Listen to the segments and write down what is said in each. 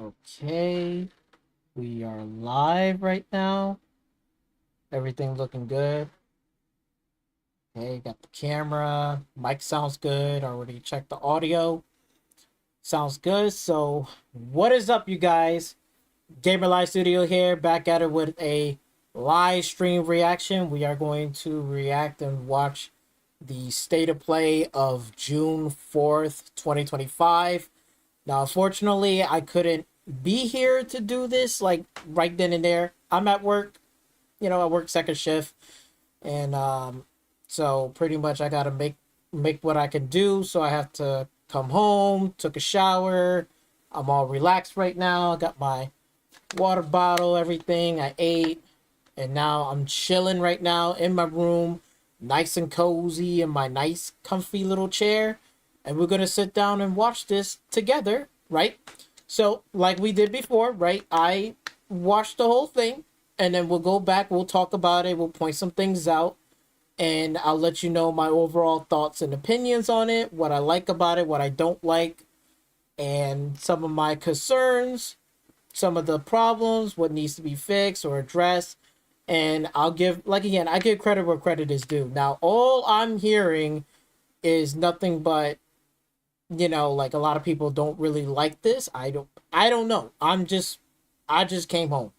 Okay, we are live right now. Everything looking good. Okay, got the camera. Mic sounds good. Already checked the audio. Sounds good. So, what is up, you guys? Gamer Live Studio here, back at it with a live stream reaction. We are going to react and watch the state of play of June 4th, 2025. Now, unfortunately, I couldn't be here to do this like right then and there. I'm at work, I work second shift, and so pretty much I gotta make what I can do. So I have to come home, took a shower. I'm all relaxed right now. I got my water bottle, everything. I ate, and now I'm chilling right now in my room, nice and cozy in my nice, comfy little chair. And we're gonna sit down and watch this together, right? So, like we did before, right? I watched the whole thing, and then we'll go back, we'll talk about it, we'll point some things out, and I'll let you know my overall thoughts and opinions on it, what I like about it, what I don't like, and some of my concerns, some of the problems, what needs to be fixed or addressed. And I'll give, like, again, I give credit where credit is due. Now, all I'm hearing is nothing but, like, a lot of people don't really like this. I don't know. I just came home.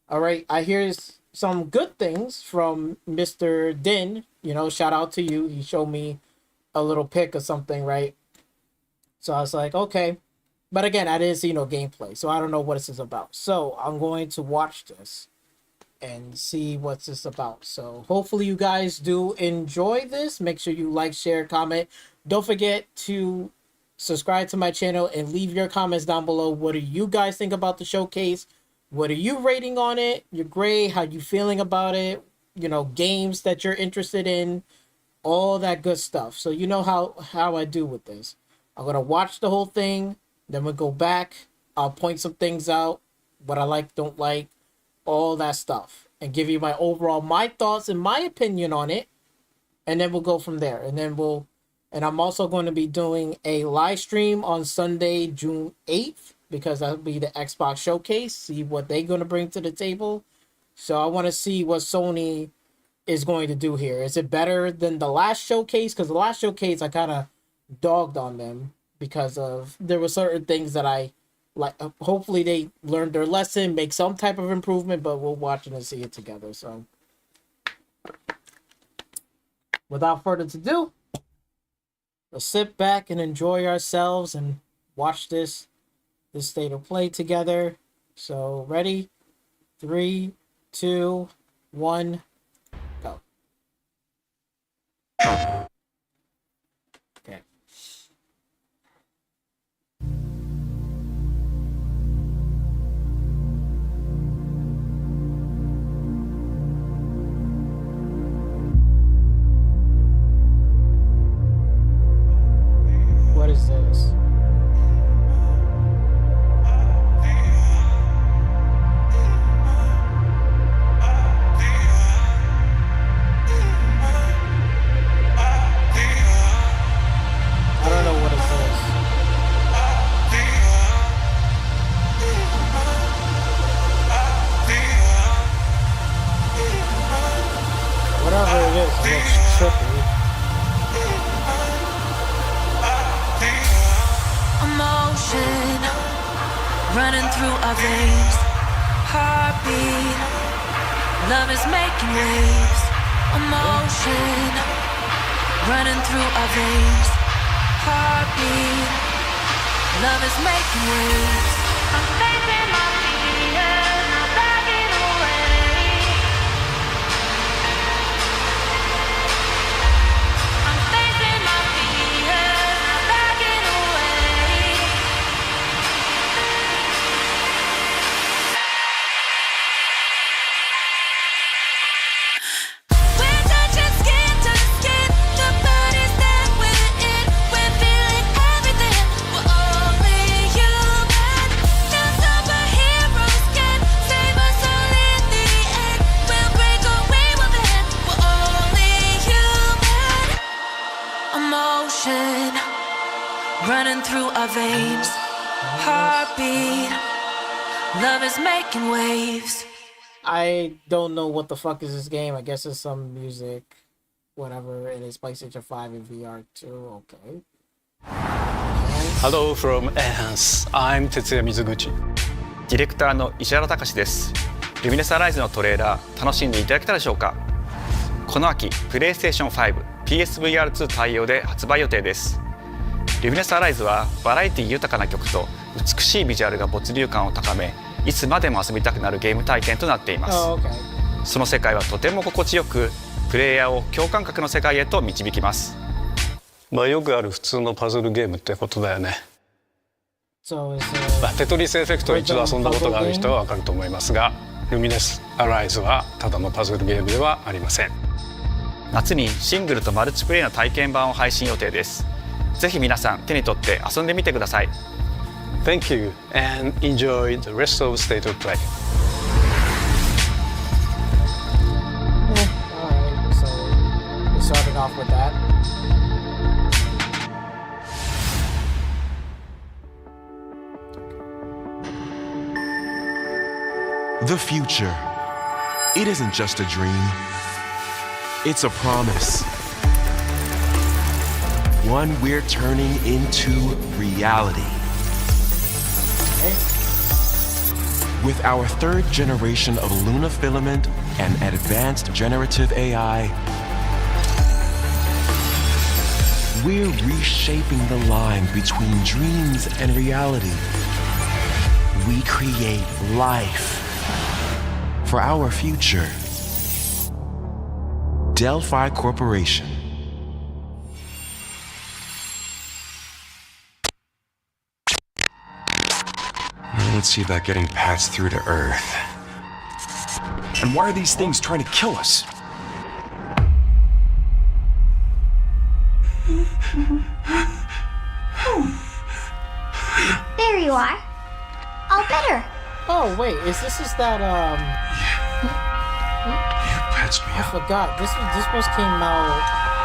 All right. I hear some good things from Mr. Din. Shout out to you. He showed me a little pic or something, right? So I was like, okay. But again, I didn't see no gameplay, so I don't know what this is about. So I'm going to watch this and see what's this about. So hopefully you guys do enjoy this. Make sure you like, share, comment. Don't forget to subscribe to my channel and leave your comments down below. What do you guys think about the showcase? What are you rating on it? Your grade, how you feeling about it? Games that you're interested in, all that good stuff. So you know how I do with this. I'm going to watch the whole thing. Then we'll go back. I'll point some things out, what I like, don't like, all that stuff, and give you my my thoughts and my opinion on it. And then we'll go from there. And I'm also going to be doing a live stream on Sunday, June 8th, because that'll be the Xbox showcase, see what they're going to bring to the table. So I want to see what Sony is going to do here. Is it better than the last showcase? Because the last showcase, I kind of dogged on them because there were certain things that I like. Hopefully they learned their lesson, make some type of improvement, but we'll watch it and see it together. So without further ado, let's sit back and enjoy ourselves and watch this state of play together. So ready? 3, 2, 1, go. Okay. What is this? I don't know what it says. Whatever it is, it looks trippy. Emotion running through our veins, heartbeat, love is making waves. Emotion running through our veins, heartbeat, love is making waves. I'm facing my fears, not backing away. I'm facing my fears, not backing away. We're touching skin to skin, the bodies that we're in. We're feeling everything, we're only human. No superheroes can save us all in the end. We'll break away with it, we're only human. Emotion running through our veins, heartbeat, Love is making waves. I don't know what the fuck is this game. I guess it's some music, whatever. It is PlayStation 5 and VR too. Okay. Hello from Enhance. I'm 哲也水口。ディレクターの石原隆です。ルミネスアライズのトレーラー楽しんでいただけたでしょうか。この秋、PlayStation 5、PSVR2 対応で発売予定です。ルミネスアライズはバラエティ豊かな曲と美しいビジュアルが没入感を高め、いつまでも遊びたくなるゲーム体験となっています。その世界はとても心地よく、プレイヤーを共感覚の世界へと導きます。まあよくある普通のパズルゲームってことだよね。テトリスエフェクトを一度遊んだことがある人はわかると思いますが、ルミネスアライズはただのパズルゲームではありません。夏にシングルとマルチプレイの体験版を配信予定です。ぜひ皆さん手に取って遊んでみてください。Thank you and enjoy the rest of State of Play. Alright, so we started off with that. The future. It isn't just a dream. It's a promise. One we're turning into reality. With our third generation of Luna filament and advanced generative AI, we're reshaping the line between dreams and reality. We create life for our future. Delphi Corporation. Let's see about getting passed through to Earth. And why are these things trying to kill us? There you are. All better. Oh wait, is that You patched me I up. forgot. This was came out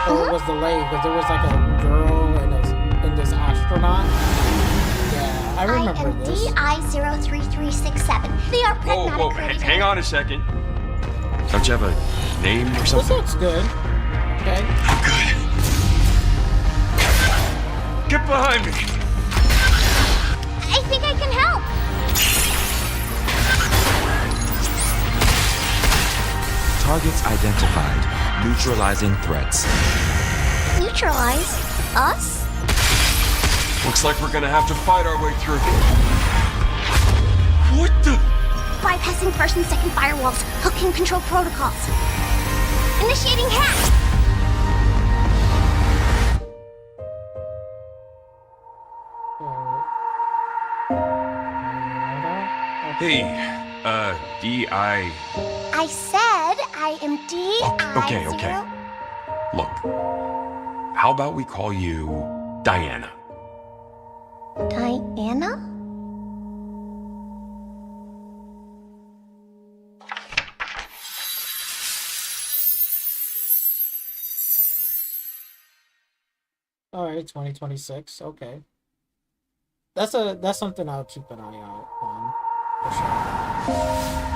or it was delayed because there was like a girl and this astronaut. Yeah, I remember I am this. DI03367. They are pragmatic. Hang on a second. Don't you have a name or This something? looks good. Okay. Good. Get behind me. I think I can help. Targets identified. Neutralizing threats. Neutralize us? Looks like we're gonna have to fight our way through. What the? Bypassing first and second firewalls. Hooking control protocols. Initiating hack. Hey, D.I. I said I am DI. Okay. Look, how about we call you Diana? Diana? All right, 2026. Okay. That's something I'll keep an eye out on for sure.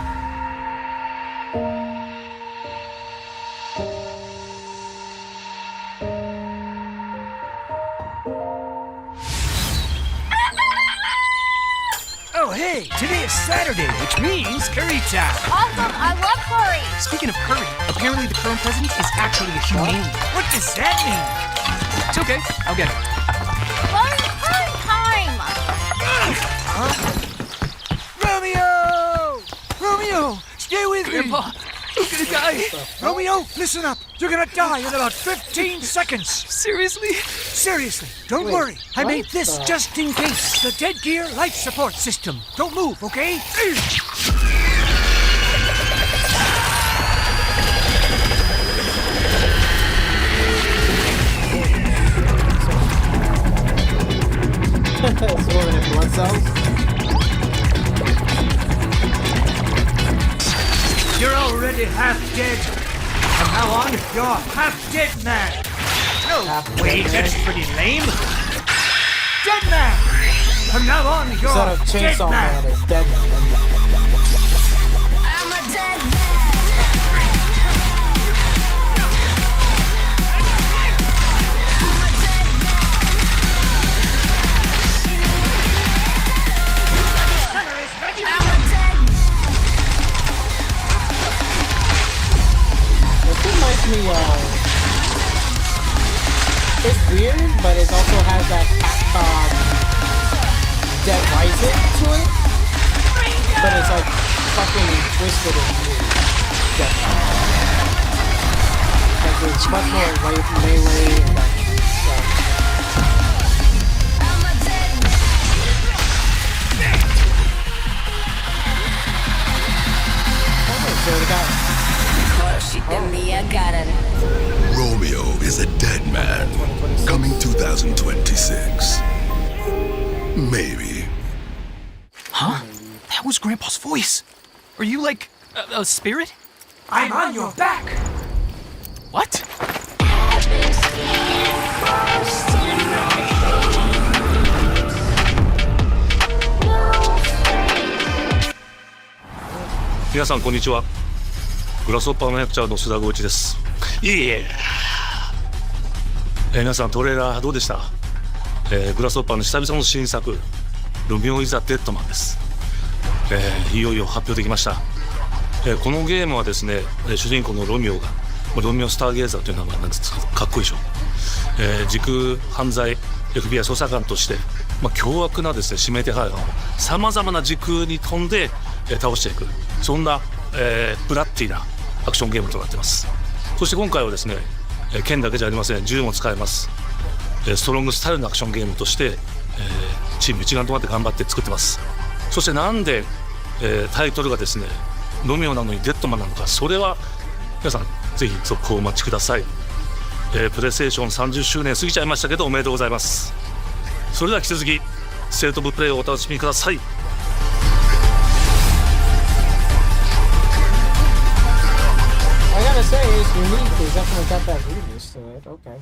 Oh, hey, today is Saturday, which means curry time. Awesome, I love curry. Speaking of curry, apparently the current president is actually a human alien. What does that mean? It's okay, I'll get it. Curry time. Romeo, stay with me. Grandpa, I'm gonna die. Romeo, listen up. You're gonna die in about 15 seconds. Seriously? Seriously, don't Wait, worry. I what made this the- just in case. The dead gear life support system. Don't move, okay? Swimming in blood cells. You're already half dead. From now on, you're half dead man. No, Half wait, dead that's man. pretty lame. Dead man! From now on, you're Instead of dead Chainsaw man. Man, it's Dead Man. I'm a dead man. It reminds me of... It's weird, but it also has that Capcom Dead Rising to it. But it's like fucking twisted and weird. Like it's much more like melee and that stuff. Oh, so they got... Romeo is a dead man. Coming 2026. Maybe. Huh? That was Grandpa's voice. Are you like a spirit? I'm on your back. What? 皆さんこんにちは。グラスホッパーマネージャーの須田剛一です。いえいえ。皆さんトレーラーどうでした？グラスホッパーの久々の新作ロミオ・イザ・デッドマンです。いよいよ発表できました。このゲームはですね、主人公のロミオがロミオ・スターゲーザーという名前なんですけどかっこいいでしょ。時空犯罪 FBI 捜査官として、凶悪なですね指名手配犯をさまざまな時空に飛んで、倒していくそんな、ブラッディなアクションゲームとなっています。そして今回はですね、剣だけじゃありません。銃も使えます。ストロングスタイルのアクションゲームとして、チーム一丸となって頑張って作ってます。そしてなんで、タイトルがですねロミオなのにデッドマンなのか、それは皆さんぜひ続報をお待ちください。プレイステーション30周年過ぎちゃいましたけどおめでとうございます。それでは引き続きステートオブプレイをお楽しみください。I gotta say, it's unique. It's definitely got that weirdness to it. Okay.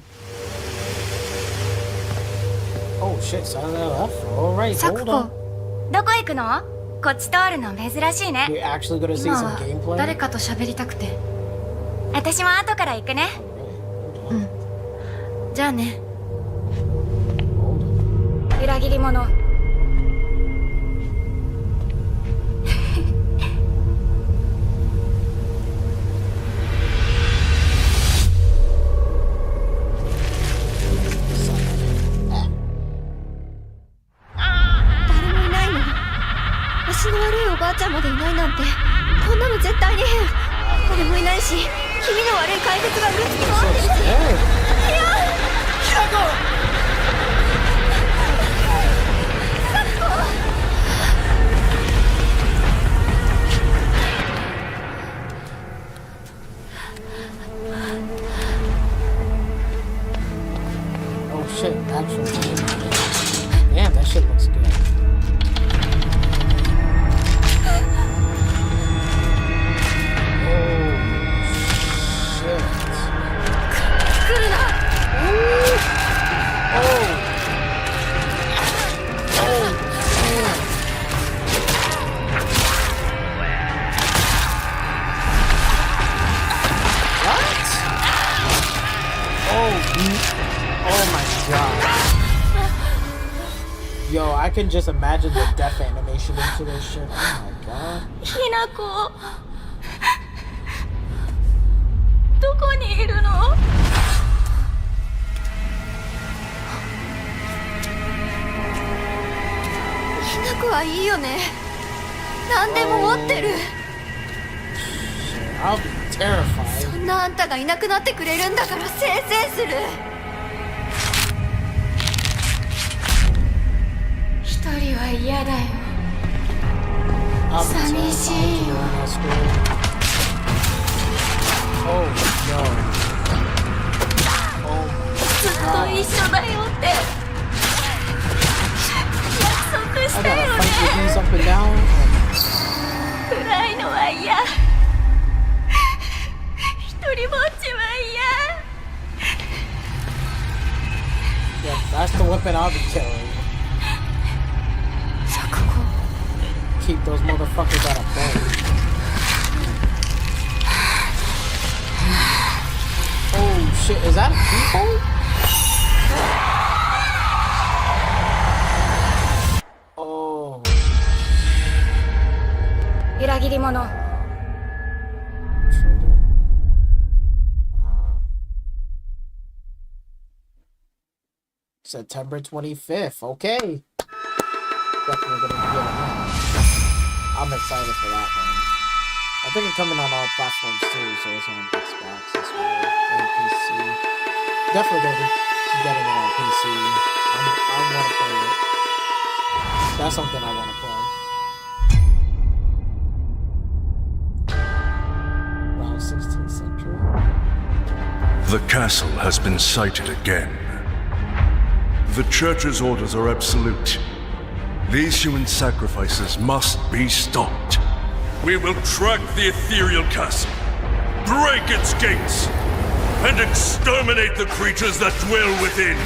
Oh shit, Silent LF. Alright, サ hold クコ on. どこ行くの？こっち通るの珍しいね。 You're actually gonna see 今 some は gameplay? 誰かと喋りたくて。私も後から行くね。じゃあね。裏切り者。誰もいないの？足の悪いおばあちゃんまでいないなんて、こんなの絶対に変。誰もいないし、気味の悪い怪物がうるつき回ってるし。いや、キラコ。Oh shit, actual game. Damn, that shit looks good. Yo, I can just imagine the death animation into this shit. Oh my god. ひなこ、どこにいるの？ひなこはいいよね。何でも持ってる。I'll be terrified. そんなあんたがいなくなってくれるんだからせいせいする。一人は嫌だよ。 I'm 寂しいよ。 Oh no. Oh ずっと一緒だよって約束し I た gotta よ fight with ね。 these up and down. 暗いのは嫌。一人ぼっちはYeah, that's the weapon I'll be carrying. those motherfuckers gotta play. Oh shit, is that a keyhole? Oh. 裏切り者。 September 25th. Okay. Definitely gonna be on that. I'm excited for that one. I think it's coming on all platforms too, so it's on Xbox as well and PC. Definitely gonna be getting it on PC. I want to play it. That's something I want to play. Around 16th century. The castle has been sighted again. The Church's orders are absolute. These human sacrifices must be stopped. We will track the ethereal castle, break its gates, and exterminate the creatures that dwell within.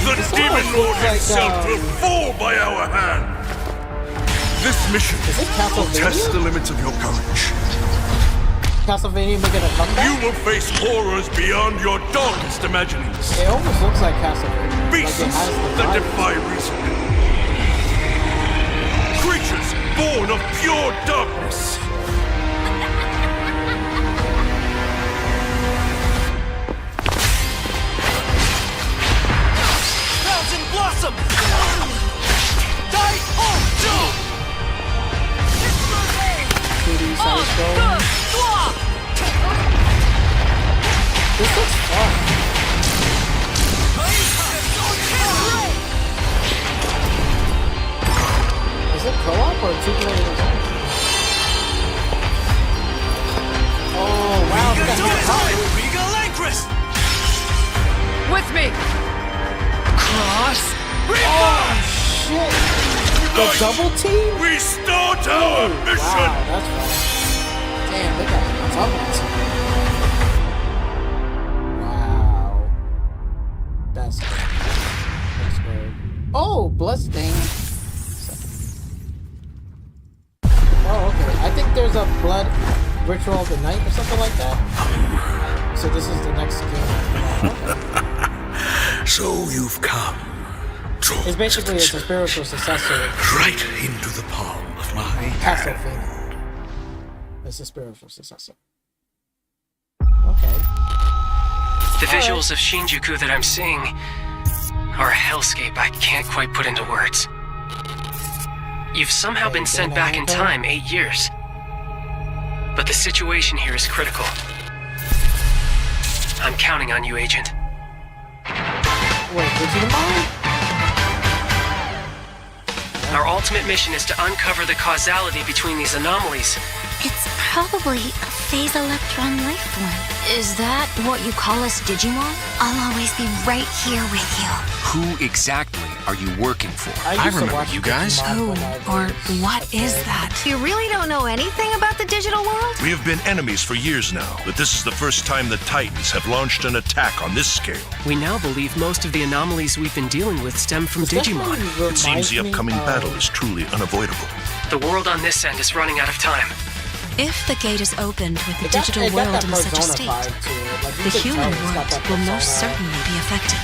The Demon Lord himself will fall by our hand. This mission will test the limits of your courage. Castlevania making a comeback? You will face horrors beyond your darkest imaginings. It almost looks like Castlevania. Beasts that defy reason. Creatures born of pure darkness. Thousand Blossom! Die! Oh! This looks fun. Is it co-op or 2 players? Oh wow, we got Regal Anchoress! With me! Cross! Oh shit! The double team? We start our mission! Wow, that's fun. Damn, they got a double team. Wow. That's good. That's good. Oh, Bloodstain. Oh, okay. I think there's a blood ritual of the night or something like that. So this is the next game. Okay. So you've come. It's basically it's a spiritual successor. Right into the palm of my hand. Castlevania. It's a spiritual successor. Okay. The visuals of Shinjuku that I'm seeing are a hellscape I can't quite put into words. You've somehow been sent back in time 8 years. But the situation here is critical. I'm counting on you, Agent. Wait, Digimon? Our ultimate mission is to uncover the causality between these anomalies. It's probably a phase electron life form. Is that what you call us, Digimon? I'll always be right here with you. Who exactly are you working for? I remember you guys. Who or what is that? You really don't know anything about the digital world? We have been enemies for years now, but this is the first time the Titans have launched an attack on this scale. We now believe most of the anomalies we've been dealing with stem from Digimon. It seems the upcoming battle is truly unavoidable. The world on this end is running out of time. If the gate is opened with the digital world in such a state, the human world will most certainly be affected.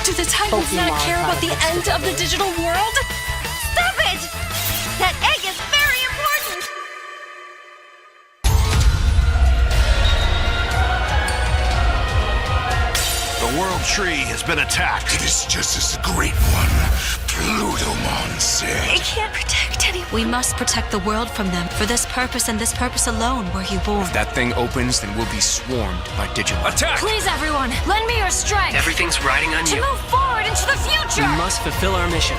Do the Titans not care about the end of the digital world? Stop it! That egg is very important! The World Tree has been attacked. It is just as the Great One, Plutomon, said. It can't protect anyone. We must protect the world from them. For this purpose and this purpose alone were you born. If that thing opens, then we'll be swarmed by Digimon. Attack! Please, everyone, lend me your strength Everything's riding on to you. move forward into the We future! must fulfill our mission.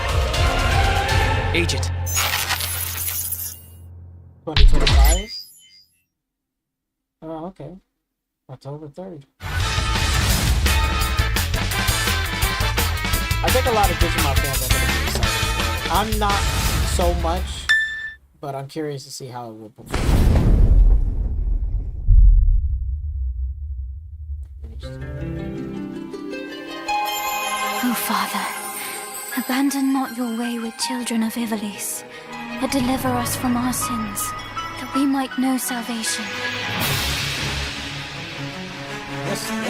Agent, 2025? Oh, okay. October 3rd. I think a lot of Digimon fans are going to be excited for it. I'm not so much, but I'm curious to see how it will perform. Oh, Father, abandon not your wayward children of Ivalice. but deliver us from our sins, that we might know salvation.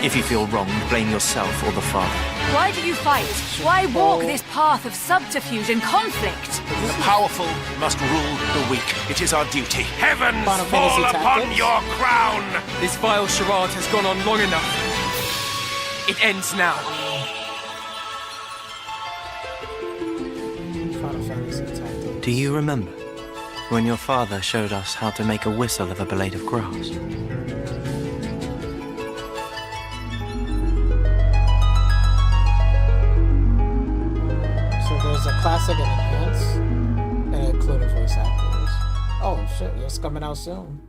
If you feel wronged, blame yourself or the Father. Why do you fight? Why walk this path of subterfuge and conflict? The powerful must rule the weak. It is our duty. Heavens Final fall Fantasy upon Tactics? your crown! This vile charade has gone on long enough. It ends now. Final Fantasy Tactics. Do you remember when your father showed us how to make a whistle of a blade of grass? So there's a classic and enhanced, and it included voice actors. Oh shit, it's coming out soon.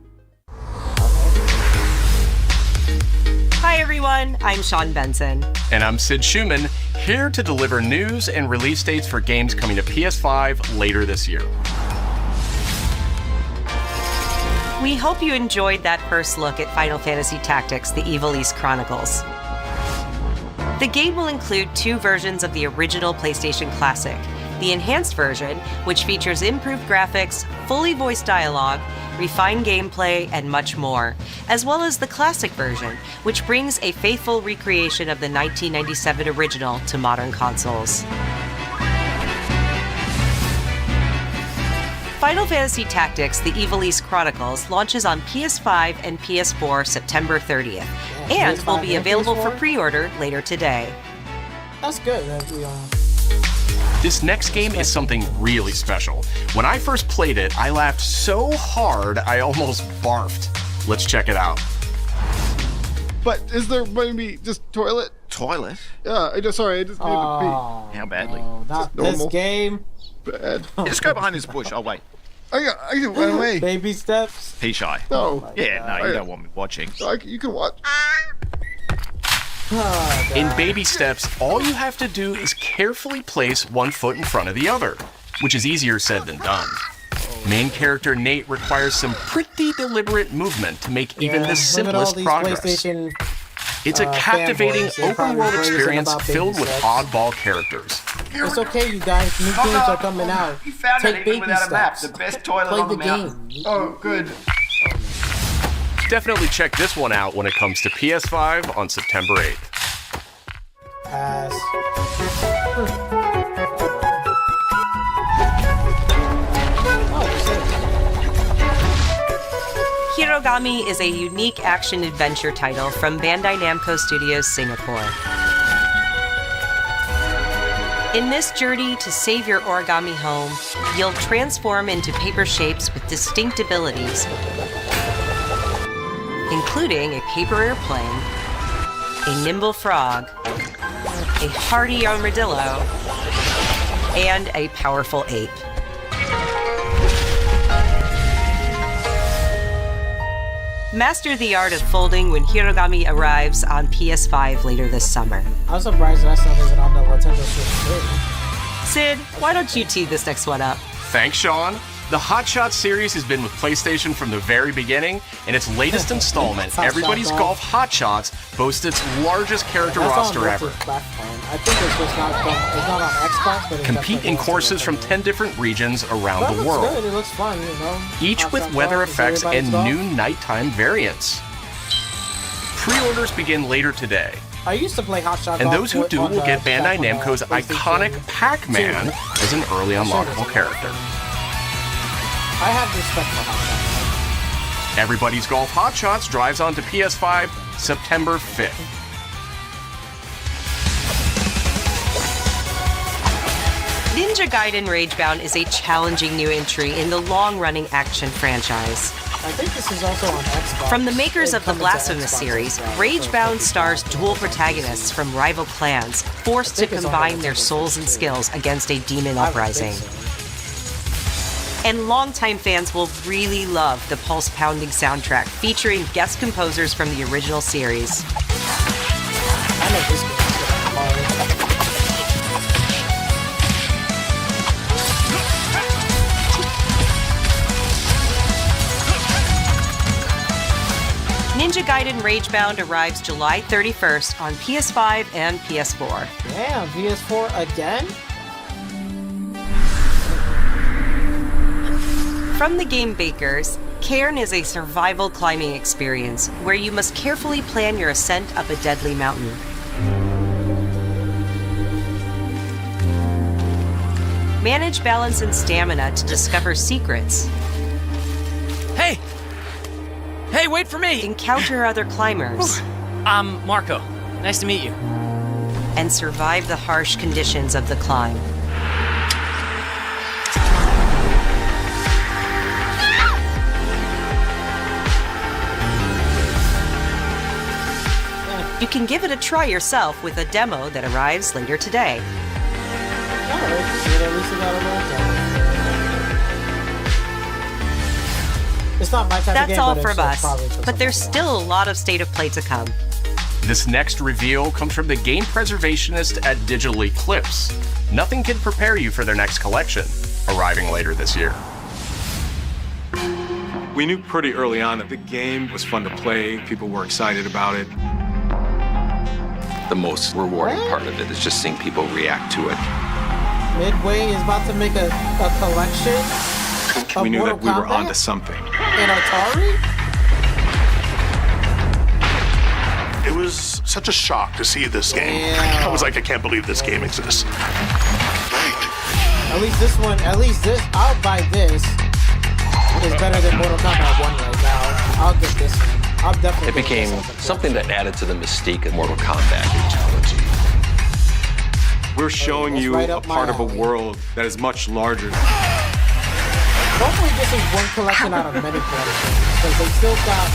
Hi everyone, I'm Sean Benson. And I'm Sid Schumann, here to deliver news and release dates for games coming to PS5 later this year. We hope you enjoyed that first look at Final Fantasy Tactics: The Evil East Chronicles. The game will include 2 versions of the original PlayStation Classic. The enhanced version, which features improved graphics, fully voiced dialogue, refined gameplay, and much more, as well as the classic version, which brings a faithful recreation of the 1997 original to modern consoles. Final Fantasy Tactics: The Evil East Chronicles launches on PS5 and PS4 September 30th, and will be available for pre-order later today. That's good. This next game is something really special. When I first played it, I laughed so hard I almost barfed. Let's check it out. But is there maybe just toilet? Toilet? Yeah, I just needed to pee. How badly? No, not this game. Bad. Just go behind this bush. I'll wait. I can run away. Baby steps. Pee shy. No. You don't want me watching. You can watch. In baby steps, all you have to do is carefully place one foot in front of the other, which is easier said than done. Main character Nate requires some pretty deliberate movement to make even the simplest progress. It's a captivating open-world experience filled with oddball characters. It's okay, you guys. New games are coming out. Take baby steps. The best toilet Play on the the mountain. game. Oh, good. Definitely check this one out when it comes to PS5 on September 8th. Hirogami is a unique action-adventure title from Bandai Namco Studios Singapore. In this journey to save your origami home, you'll transform into paper shapes with distinct abilities, including a paper airplane, a nimble frog, a hardy armadillo, and a powerful ape. Master the art of folding when Hirogami arrives on PS5 later this summer. I'm surprised that's not even on the Nintendo Switch 2. Sid, why don't you tee this next one up? Thanks, Sean. The Hot Shots series has been with PlayStation from the very beginning, and its latest installment, Everybody's Golf Hot Shots, boasts its largest character roster ever. I think it's just not on Xbox, but it's Compete in courses from 10 different regions around the world. Good. It looks fun, you know. Each with weather effects and new nighttime variants. Pre-orders begin later today. I used to play Hot Shot And Golf those who do will get Bandai Namco's iconic Pac-Man as an early unlockable character. I have respect for Hot Shot. Everybody's Golf Hot Shots drives onto PS5 September 5th. Ninja Gaiden Ragebound is a challenging new entry in the long-running action franchise. I think this is also on Xbox. From the makers of the Blasphemous series, Ragebound stars dual protagonists from rival clans, forced to combine their souls and skills against a demon uprising. And longtime fans will really love the pulse-pounding soundtrack featuring guest composers from the original series. I know this game. Ninja Gaiden Ragebound arrives July 31st on PS5 and PS4. Damn, PS4 again? From the game makers, Cairn is a survival climbing experience where you must carefully plan your ascent up a deadly mountain. Manage balance and stamina to discover secrets. Hey! Hey, wait for me! Encounter other climbers. I'm Marco. Nice to meet you. And survive the harsh conditions of the climb. You can give it a try yourself with a demo that arrives later today. It's not my type of That's game, all but from it's us, probably for but there's somebody still a lot of State of Play to come. This next reveal comes from the game preservationist at Digital Eclipse. Nothing can prepare you for their next collection, arriving later this year. We knew pretty early on that the game was fun to play, people were excited about it. The most rewarding part of it is just seeing people react to it. Midway is about to make a collection of We knew Mortal that we were Kombat onto something. and Atari? It was such a shock to see this game. Yeah. I was like, I can't believe this game exists. At least this, I'll buy this. Is better than Mortal Kombat 1 right now. I'll get this one. I'll definitely It get became this one. something that added to the mystique of Mortal Kombat. We're showing you right a up my part of a alley. world that is much larger. Hopefully this is one collection out of many collections. Because they still got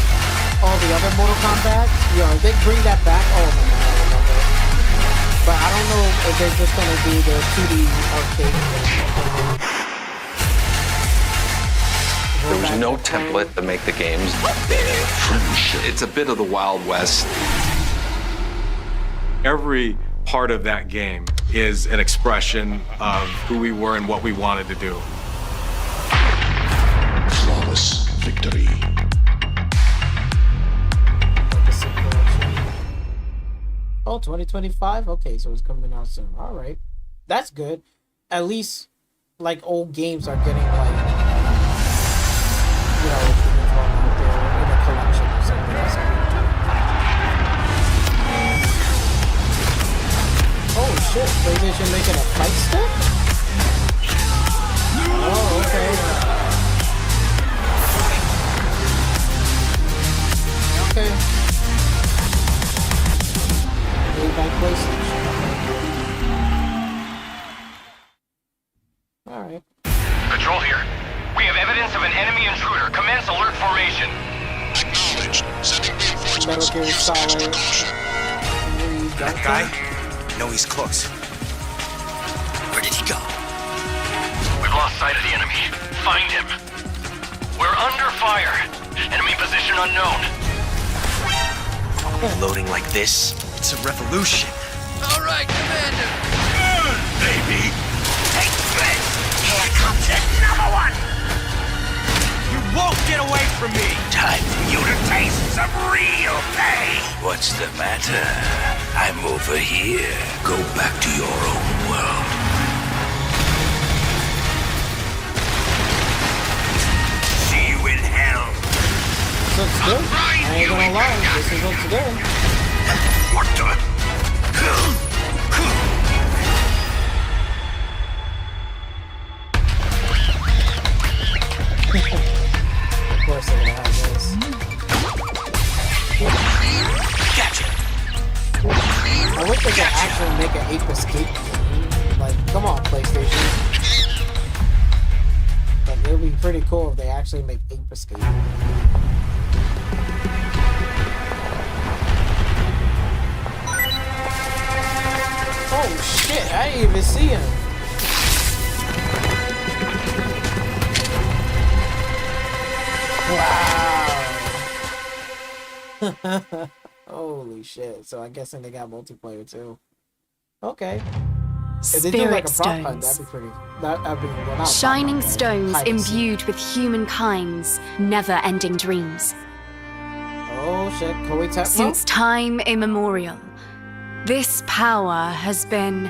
all the other Mortal Kombat. You know, if they bring that back, oh my god, I love it. But I don't know if they're just gonna do the 2D arcade. There was no template to make the games. It's a bit of the Wild West. Every part of that game is an expression of who we were and what we wanted to do. Flawless victory. Oh, 2025? Okay, so it's coming out soon. Alright. That's good. At least, like, old games are getting, like, you know, being thrown out there in a collection or something. That's good. Oh, shit. PlayStation making a fight stick? Oh, okay. Okay. Made by PlayStation. Alright. Patrol here. We have evidence of an enemy intruder. Commence alert formation. Metal Gear Solid. That guy? I know he's close. Where did he go? We've lost sight of the enemy. Find him. We're under fire. Enemy position unknown. Loading like this? It's a revolution. All right, Commander. Baby. Take this! Here comes another one! You won't get away from me! Time for you to taste some real pain! What's the matter? I'm over here. Go back to your own world. See you in hell. This looks good. I ain't gonna lie. This looks good. What the? Of course they're gonna have this. Gotcha. I wish they could actually make an Ape Escape game. Like, come on, PlayStation. Like, it would be pretty cool if they actually make Ape Escape. Oh shit, I didn't even see him. Wow. Holy shit. So I'm guessing they got multiplayer too. Okay. If they do like a prop hunt, that'd be pretty. That'd be well, not Shining prop hunt, stones hide and seek. imbued with humankind's never-ending dreams. Oh shit, can we tap? Since time immemorial, this power has been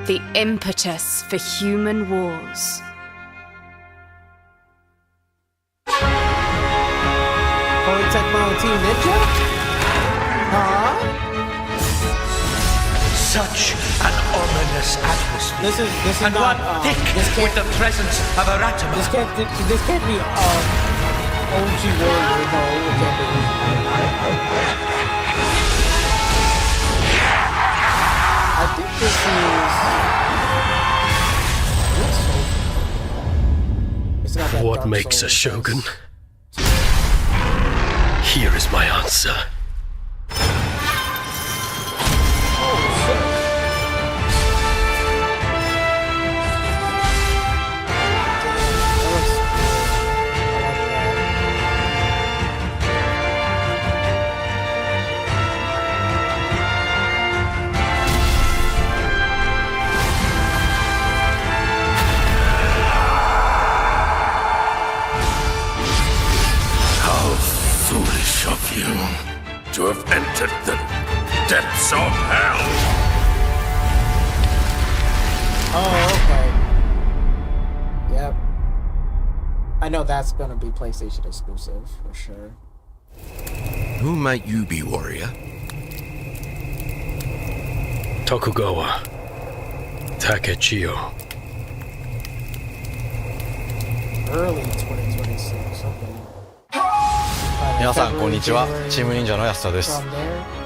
the impetus for human wars. Koei Tecmo Team Ninja? Huh? Such an ominous atmosphere. This is and not, one thick with the presence of a Ratama. This can't be OG Warrior. No, it can't be. I think this is. It's not that What Dark makes Souls a shogun? Here is my answer. Foolish of you to have entered the depths of hell. Oh, okay. Yep. I know that's gonna be PlayStation exclusive for sure. Who might you be, warrior? Tokugawa Takechiyo. Early 2026. Okay. 皆さんこんにちは、チーム忍者の安田です。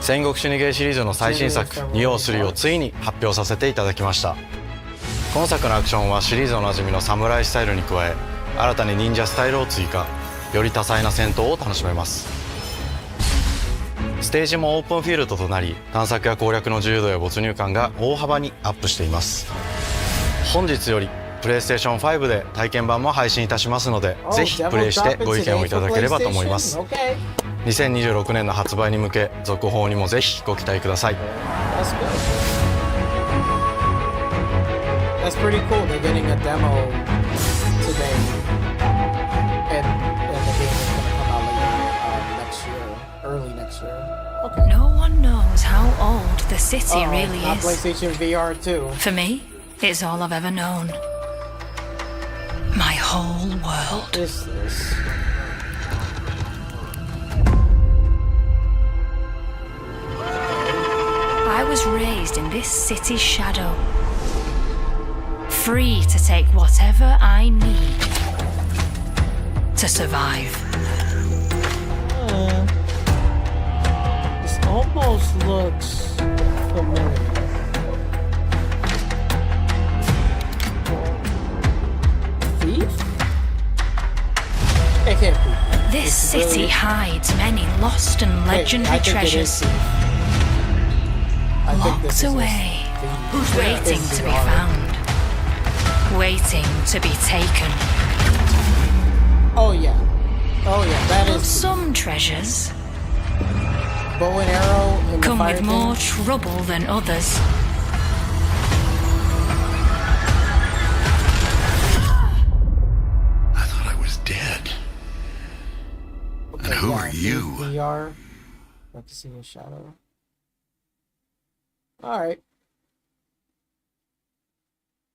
戦国死にゲーシリーズの最新作203をついに発表させていただきました。今作のアクションはシリーズおなじみの侍スタイルに加え、新たに忍者スタイルを追加、より多彩な戦闘を楽しめます。ステージもオープンフィールドとなり、探索や攻略の自由度や没入感が大幅にアップしています。本日よりPlayStation 5で体験版も配信いたしますので、ぜひプレイしてご意見をいただければと思います。2026年の発売に向け、続報にもぜひご期待ください。That's pretty cool. They're getting a demo today, and the game is going to come out later next year, early next year. Okay. No one knows how old the city really not is. PlayStation VR 2. For me, it's all I've ever known. My whole world. What is this? I was raised in this city's shadow, free to take whatever I need to survive. This almost looks familiar. It can't be. This city really... hides many lost and legendary treasures. Locked away, waiting to be found, waiting to be taken. Oh yeah, that but is. Some treasures bow and arrow in come the with more thing. trouble than others. And who are you? VR. Like to see a shadow. Alright.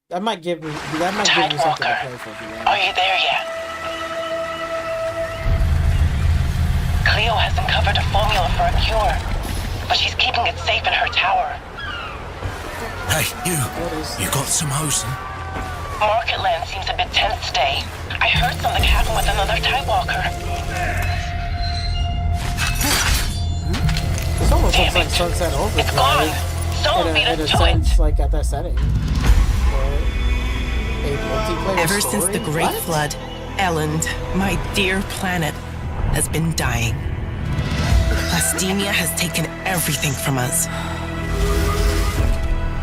That might give me something to play for VR. Are you there yet? Cleo has uncovered a formula for a cure, but she's keeping it safe in her tower. Hey, you got some hosing? Market Land seems a bit tense today. I heard something happen with another Tidewalker. This almost looks like Sunset Overdrive. It's gone. Someone beat us in a to sense, it. like at that setting. Ever since the Great Flood, Elend, my dear planet, has been dying. Plastemia has taken everything from us.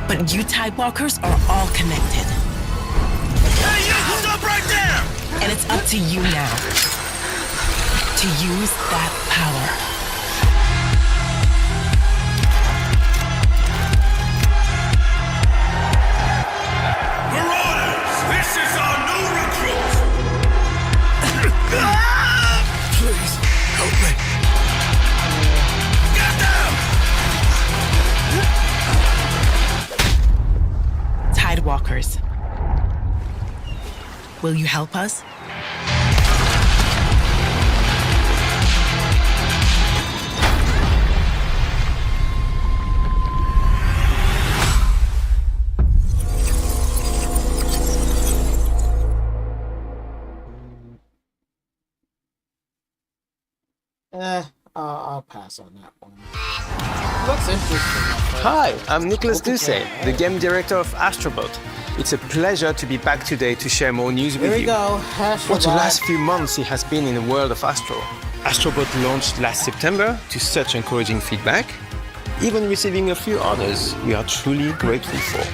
But you Tidewalkers are all connected. Hey, you! Stop right there! And it's up to you now to use that power. This is our new recruit! Please, help me. Get down! Tidewalkers, will you help us? I'll pass on that one. Looks interesting. Hi, I'm Nicholas Doucet, the game director of Astrobot. It's a pleasure to be back today to share more news with you. Here we go, Astrobot. What the last few months it has been in the world of Astro. Astrobot launched last September to such encouraging feedback, even receiving a few honors we are truly grateful for.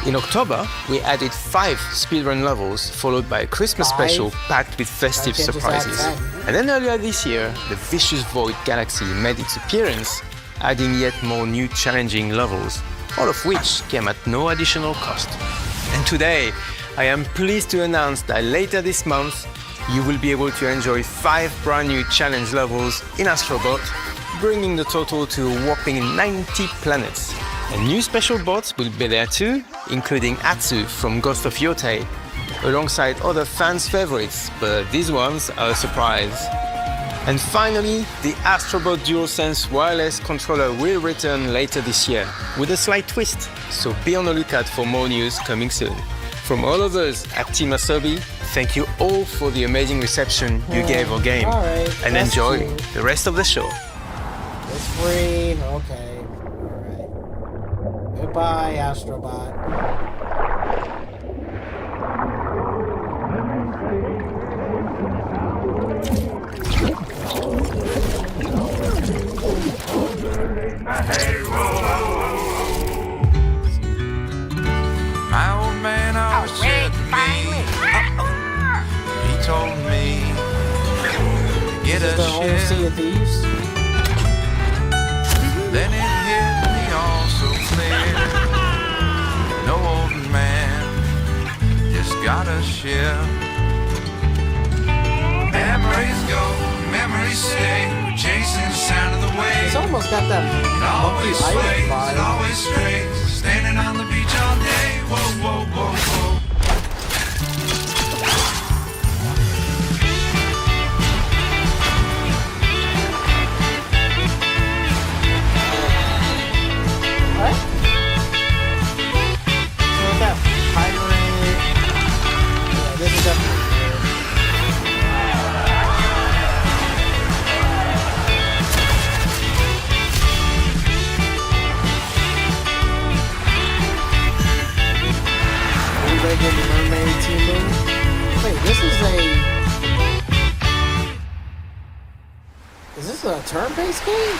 In October, we added 5 speedrun levels, followed by a Christmas special packed with festive surprises. And then earlier this year, the Vicious Void Galaxy made its appearance, adding yet more new challenging levels, all of which came at no additional cost. And today, I am pleased to announce that later this month, you will be able to enjoy 5 brand new challenge levels in Astrobot, bringing the total to a whopping 90 planets. And new special bots will be there too, including Atsu from Ghost of Yotei, alongside other fans' favorites, but these ones are a surprise. And finally, the Astrobot DualSense wireless controller will return later this year, with a slight twist, so be on the lookout for more news coming soon. From all of us at Team Asobi, thank you all for the amazing reception you gave our game, and enjoy the rest of the show. It's free, okay. Goodbye, Astrobot. My old man always said to me, he told me, get a ship. Then it hit me all so clear. No old man, just got a ship. Memories go, memories stay, chasing the sound of the waves. It's almost got that always sways, it always strays, standing on the beach all day. Whoa, whoa, whoa, whoa. Is this a turn-based game?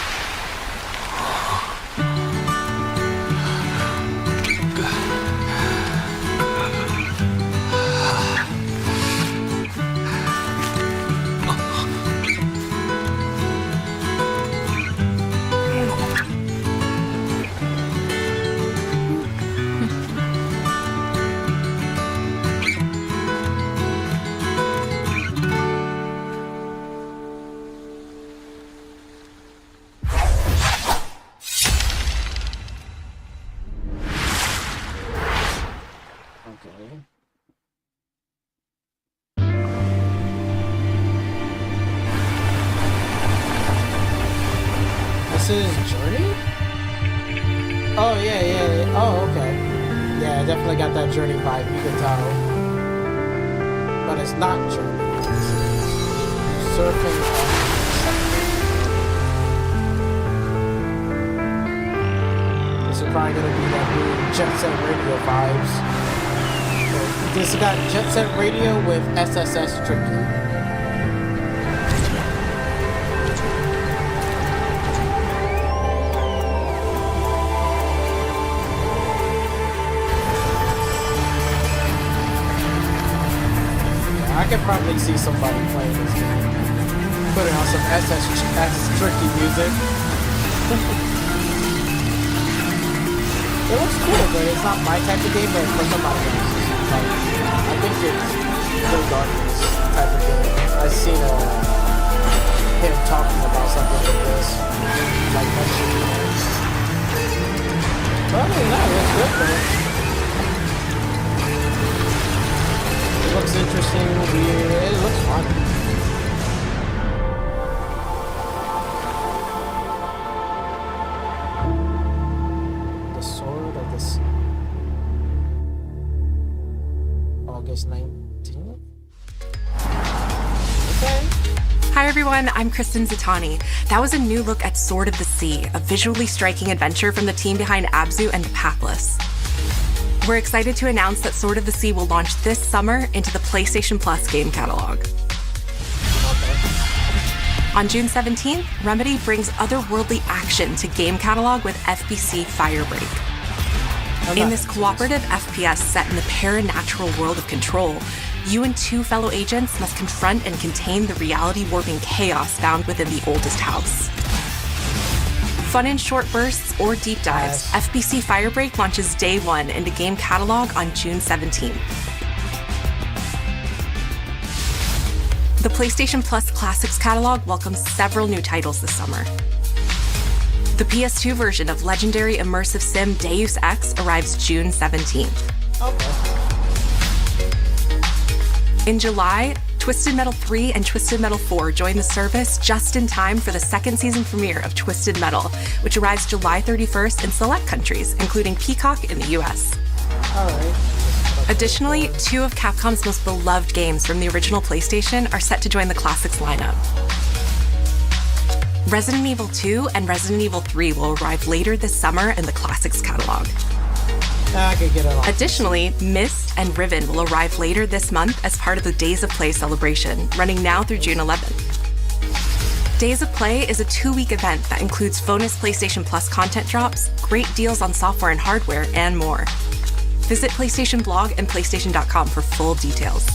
This is Journey? Oh, yeah. Oh, okay. Yeah, I definitely got that Journey vibe, you can tell. But it's not Journey. It's surfing on. This is probably gonna be that new Jet Set Radio vibes. This got Jet Set Radio with SSS Tricky. I could probably see somebody playing this game. Putting on some SS Tricky music. It looks cool, but it's not my type of game, but for somebody else. Like, I think it's Phil Darkness type of game. I've seen him talking about something like this. Like, but other than that, it looks good, though. It looks interesting, weird, it looks fun. The Sword of the Sea. August 19th? Okay. Hi everyone, I'm Kristen Zatani. That was a new look at Sword of the Sea, a visually striking adventure from the team behind Abzu and The Pathless. We're excited to announce that Sword of the Sea will launch this summer into the PlayStation Plus game catalog. On June 17th, Remedy brings otherworldly action to game catalog with FBC Firebreak. In this cooperative FPS set in the paranatural world of Control, you and two fellow agents must confront and contain the reality-warping chaos found within the oldest house. Fun in short bursts or deep dives, FBC Firebreak launches day one into game catalog on June 17th. The PlayStation Plus Classics catalog welcomes several new titles this summer. The PS2 version of legendary immersive sim Deus Ex arrives June 17th. In July, Twisted Metal 3 and Twisted Metal 4 join the service just in time for the second season premiere of Twisted Metal, which arrives July 31st in select countries, including Peacock in the US. Additionally, two of Capcom's most beloved games from the original PlayStation are set to join the Classics lineup. Resident Evil 2 and Resident Evil 3 will arrive later this summer in the Classics catalog. Additionally, Myst and Riven will arrive later this month as part of the Days of Play celebration, running now through June 11th. Days of Play is a 2-week event that includes bonus PlayStation Plus content drops, great deals on software and hardware, and more. Visit PlayStation.Blog and PlayStation.com for full details.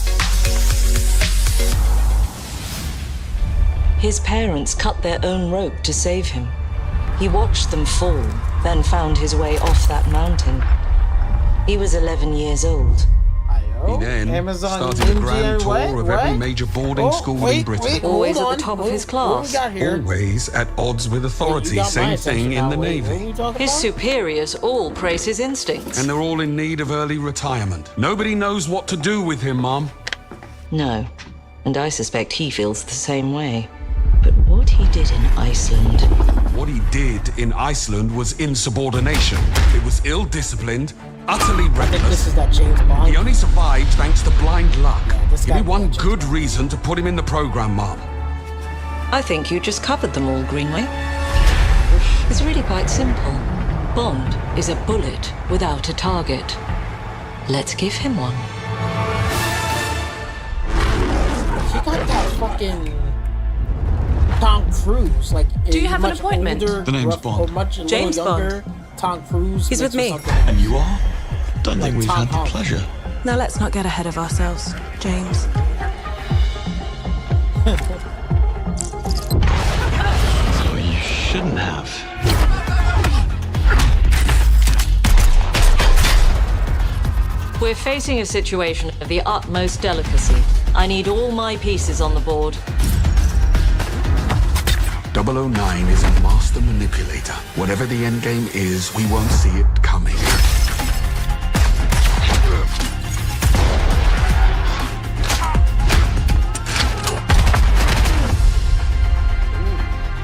His parents cut their own rope to save him. He watched them fall, then found his way off that mountain. He was 11 years old. He then started a grand tour of every major boarding school in Britain. Always at the top of his class. Always at odds with authority. Same thing in the Navy. His superiors all praise his instincts. And they're all in need of early retirement. Nobody knows what to do with him, Mom. No, and I suspect he feels the same way. But what he did in Iceland... What he did in Iceland was insubordination. It was ill-disciplined, utterly reckless. This is that James Bond. He only survived thanks to blind luck. Give me one good reason to put him in the program, Mom. I think you just covered them all, Greenway. It's really quite simple. Bond is a bullet without a target. Let's give him one. He got that fucking Tom Cruise, like do you have an appointment? The name's Bond. James younger, Bond. Tom Cruise. He's with me. And you are? Don't think we've had the pleasure. Now let's not get ahead of ourselves, James. So you shouldn't have. We're facing a situation of the utmost delicacy. I need all my pieces on the board. 009 is a master manipulator. Whatever the end game is, we won't see it coming.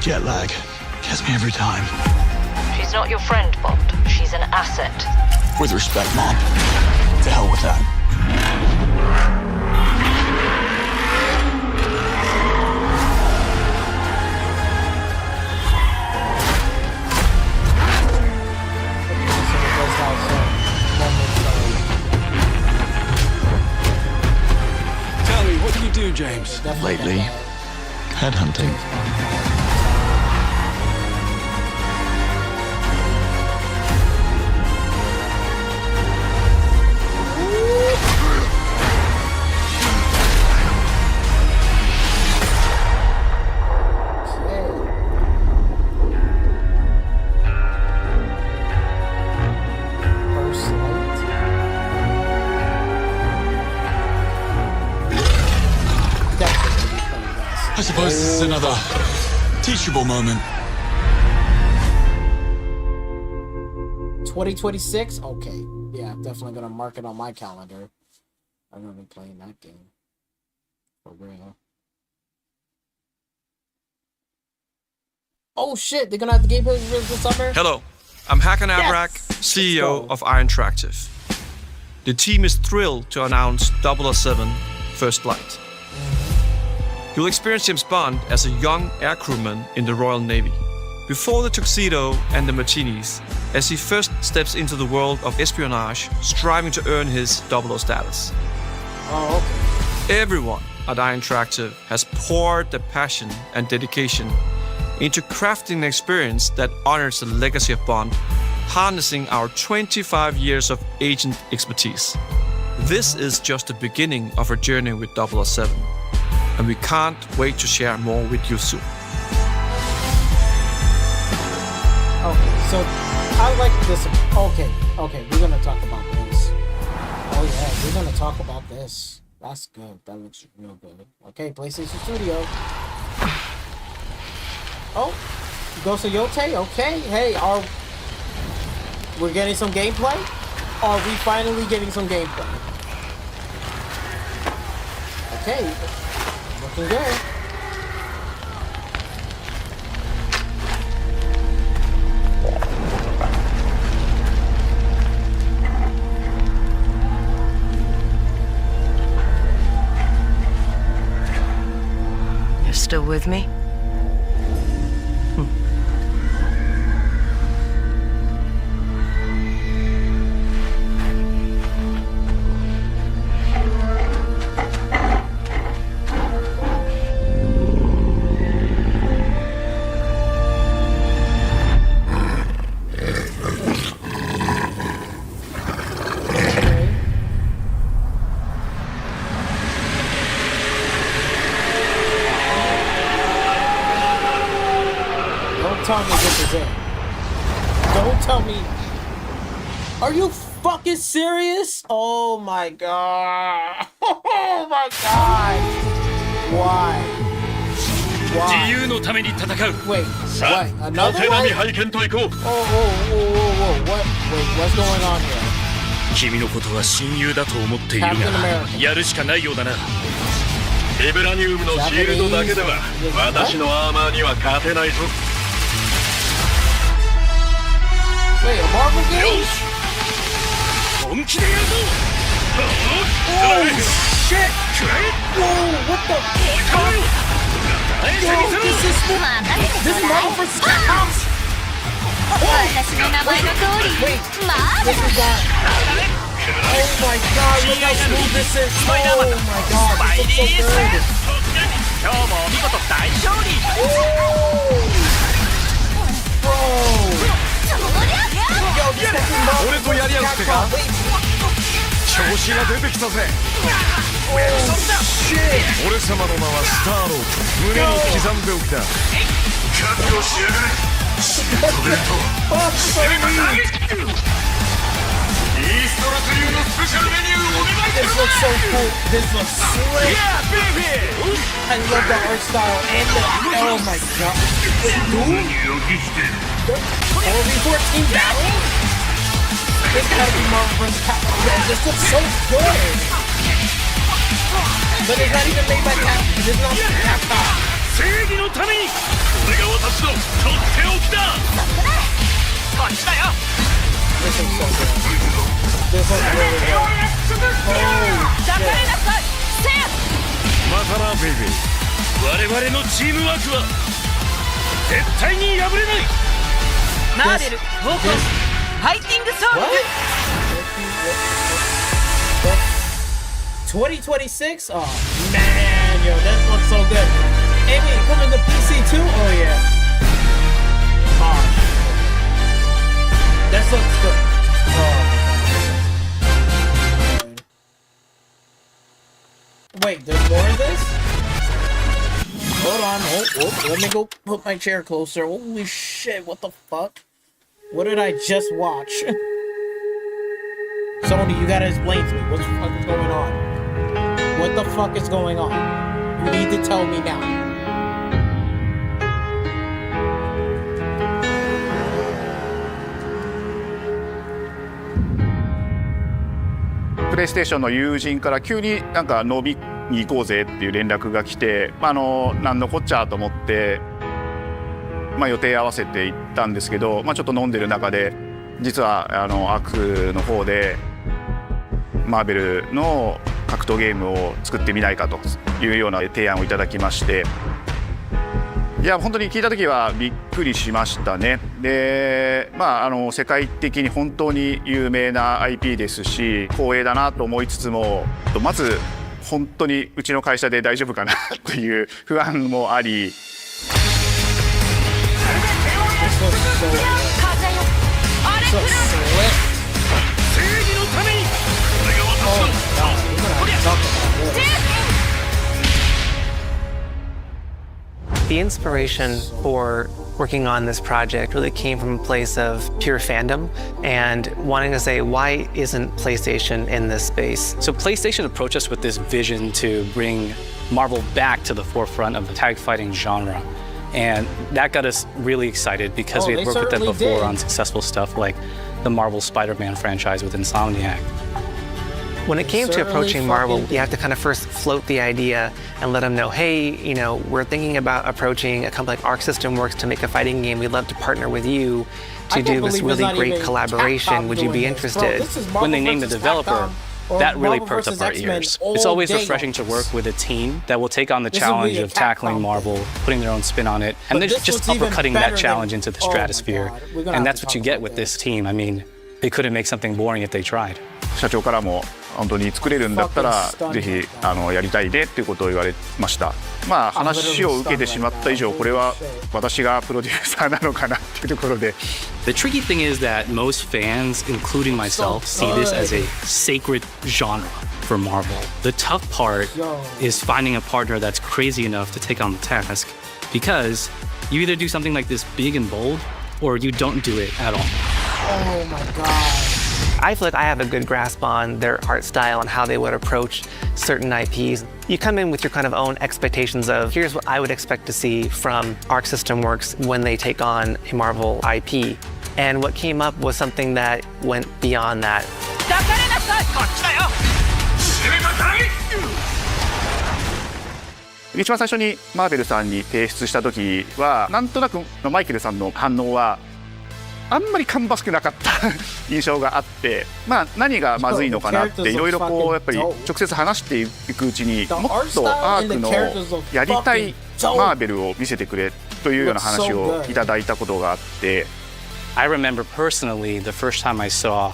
Jet lag gets me every time. She's not your friend, Bond. She's an asset. With respect, Mom. To hell with that. Tell me, what do you do, James? Lately, headhunting. I suppose this is another teachable moment. 2026? Okay. Yeah, I'm definitely gonna mark it on my calendar. I'm gonna be playing that game. For real. Oh shit, they're gonna have the gameplay this summer? Hello, I'm Hakan Abrak, CEO of Iron Interactive. The team is thrilled to announce 007 First Light. You'll experience James Bond as a young air crewman in the Royal Navy. Before the tuxedo and the martinis, as he first steps into the world of espionage, striving to earn his 00 status. Oh, okay. Everyone at Iron Interactive has poured their passion and dedication into crafting an experience that honors the legacy of Bond, harnessing our 25 years of agent expertise. This is just the beginning of our journey with 007, and we can't wait to share more with you soon. Okay, so I like this. Okay, we're gonna talk about this. Oh yeah, we're gonna talk about this. That's good. That looks real good. Okay, PlayStation Studio. Oh, Ghost of Yotei. Okay, hey, we're getting some gameplay? Are we finally getting some gameplay? Okay, looking good. You're still with me? Tell me this is it. Don't tell me. Are you fucking serious? Oh my god. Oh my god. Why? Why? Wait, what? Another one? Oh, what? Wait, what's going on here? 君のことは親友だと思っているが、やるしかないようだな。ビブラニウムのシールドだけでは私のアーマーには勝てないぞ。Wait, a Marvel game? Oh shit! Whoa, what the fuck? Yo, this is Marvel vs. Capcom? Wait, this is that. Oh my god, look how smooth this is. Oh my god, this looks so good. Bro.俺とやり合うってか調子が出てきたぜ俺様の名はスターロード胸に刻んでおきだ覚悟しやがれシルトベルト攻めましたイーストロス流のスペシャルメニューお願いします This looks slick. I love the art style and the oh my god. RV14 battle? This gotta be Marvel vs. Capcom. Man, this looks so good. But it's not even made by Capcom. It's not Capcom. 正義のためにこれが私のとっておきだこっちだよ This looks so good. This looks really good. Oh shit. またなベイベー我々のチームワークは絶対に破れないマーベルフォークスファイティングソウル 2026? Oh man, yo, that looks so good. And wait, coming to PC too? Oh yeah. Oh, that looks good. Oh. Wait, there's more of this? Hold on, let me go put my chair closer. Holy shit, what the fuck? What did I just watch? Sony, you gotta explain to me. What the fuck is going on? What the fuck is going on? You need to tell me now. PlayStation の友人から急になんか飲みに行こうぜっていう連絡が来て、なんのこっちゃと思って、予定合わせて行ったんですけど、ちょっと飲んでる中で実はアークの方でマーベルの格闘ゲームを作ってみないかというような提案をいただきまして、いや本当に聞いた時はびっくりしましたね。で、世界的に本当に有名な IP ですし光栄だなと思いつつも、まず本当にうちの会社で大丈夫かなという不安もあり。The inspiration for working on this project really came from a place of pure fandom and wanting to say, why isn't PlayStation in this space? So PlayStation approached us with this vision to bring Marvel back to the forefront of the tag fighting genre. And that got us really excited because we had worked with them before on successful stuff like the Marvel Spider-Man franchise with Insomniac. When it came to approaching Marvel, you have to kind of first float the idea and let them know, hey, we're thinking about approaching a company like Arc System Works to make a fighting game. We'd love to partner with you to do this really great collaboration. Would you be interested? When they named the developer, that really perked up our ears. It's always refreshing to work with a team that will take on the challenge of tackling Marvel, putting their own spin on it, and they're just uppercutting that challenge into the stratosphere. And that's what you get with this team. I mean, they couldn't make something boring if they tried. 社長からも本当に作れるんだったらぜひやりたいねっていうことを言われました。話を受けてしまった以上これは私がプロデューサーなのかなっていうところで。The tricky thing is that most fans, including myself, see this as a sacred genre for Marvel. The tough part is finding a partner that's crazy enough to take on the task, because you either do something like this big and bold or you don't do it at all. Oh my god. I feel like I have a good grasp on their art style and how they would approach certain IPs. You come in with your kind of own expectations of, here's what I would expect to see from Arc System Works when they take on a Marvel IP. And what came up was something that went beyond that. 一番最初にマーベルさんに提出した時はなんとなくマイケルさんの反応はあんまり芳しくなかった印象があって、何がまずいのかなっていろいろやっぱり直接話していくうちにもっとアークのやりたいマーベルを見せてくれというような話をいただいたことがあって。I remember personally the first time I saw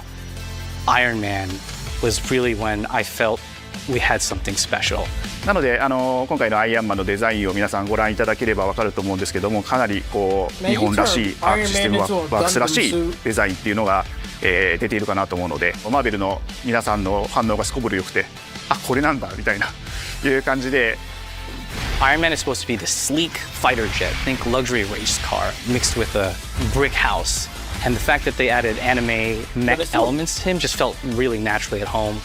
Iron Man was really when I felt we had something special. なので今回のアイアンマンのデザインを皆さんご覧いただければ分かると思うんですけども、かなり日本らしいアークシステムワークスらしいデザインっていうのが、出ているかなと思うので、マーベルの皆さんの反応がすこぶる良くて、あこれなんだみたいないう感じで。Iron Man is supposed to be the sleek fighter jet, think luxury race car mixed with a brick house. And the fact that they added anime mech elements to him just felt really naturally at home.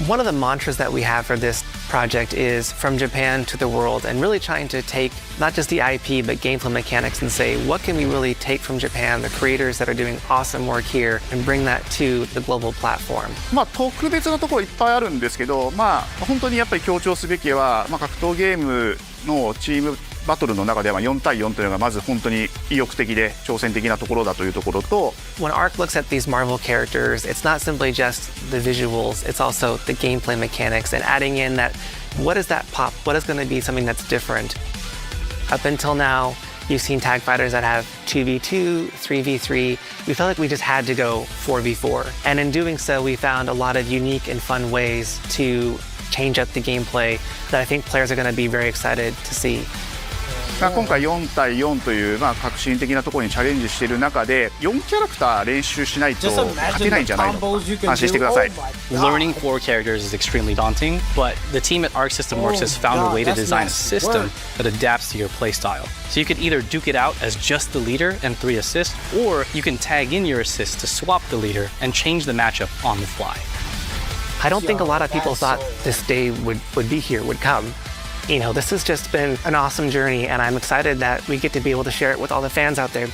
One of the mantras that we have for this project is from Japan to the world, and really trying to take not just the IP but gameplay mechanics and say, what can we really take from Japan, the creators that are doing awesome work here, and bring that to the global platform. 特別なところいっぱいあるんですけど、本当にやっぱり強調すべきは、格闘ゲームのチームバトルの中では4対4というのがまず本当に意欲的で挑戦的なところだというところと。 When Arc looks at these Marvel characters, it's not simply just the visuals, it's also the gameplay mechanics and adding in that, what is that pop? What is going to be something that's different? Up until now, you've seen tag fighters that have 2v2, 3v3. We felt like we just had to go 4v4. And in doing so, we found a lot of unique and fun ways to change up the gameplay that I think players are going to be very excited to see. 今回4対4という革新的なところにチャレンジしている中で4キャラクター練習しないと勝てないんじゃないのか安心してください。 Learning 4 characters is extremely daunting, but the team at Arc System Works has found a way to design a system that adapts to your playstyle. So you could either duke it out as just the leader and 3 assists, or you can tag in your assists to swap the leader and change the matchup on the fly. I don't think a lot of people thought this day would be here, would come. This has just been an awesome journey, and I'm excited that we get to be able to share it with all the fans out there.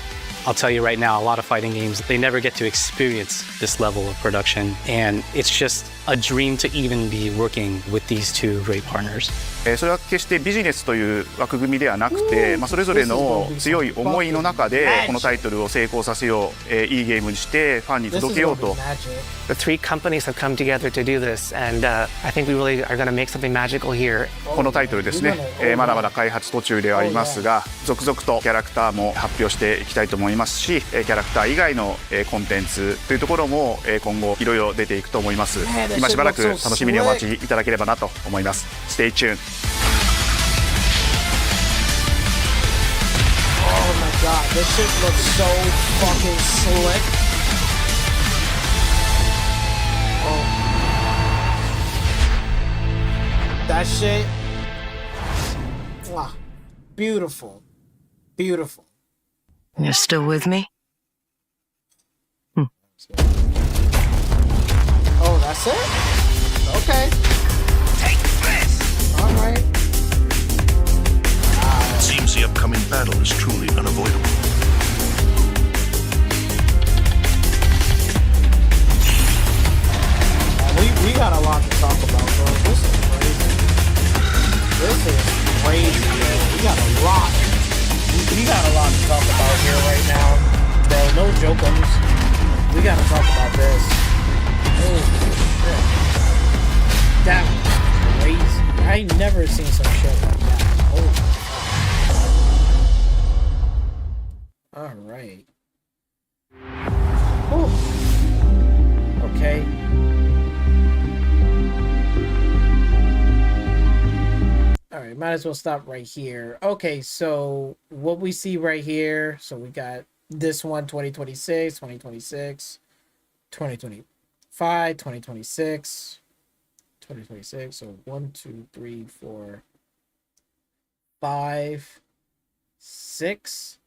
I'll tell you right now, a lot of fighting games, they never get to experience this level of production, and it's just a dream to even be working with these two great partners. それは決してビジネスという枠組みではなくて、それぞれの強い思いの中でこのタイトルを成功させよう、いいゲームにしてファンに届けようと。The three companies have come together to do this, and I think we really are going to make something magical here. このタイトルですね、まだまだ開発途中ではありますが、続々とキャラクターも発表していきたいと思いますし、キャラクター以外のコンテンツというところも今後いろいろ出ていくと思います。今しばらく楽しみにお待ちいただければなと思います。Stay tuned. Oh my god, this shit looks so fucking slick. Oh. That shit. Wow. Beautiful. Beautiful. You're still with me? Oh, that's it? Okay. Take this! Alright. It seems the upcoming battle is truly unavoidable. We got a lot to talk about, bro. This is crazy. This is crazy, man. We got a lot. We got a lot to talk about here right now. Bro, no jokums. We gotta talk about this. Holy shit. That was crazy. I ain't never seen some shit like that. Holy fuck. Alright. Okay. Alright, might as well stop right here. Okay, so what we see right here, so we got this one 2026, 2026, 2025, 2026, 2026. So 1, 2, 3, 4, 5, 6.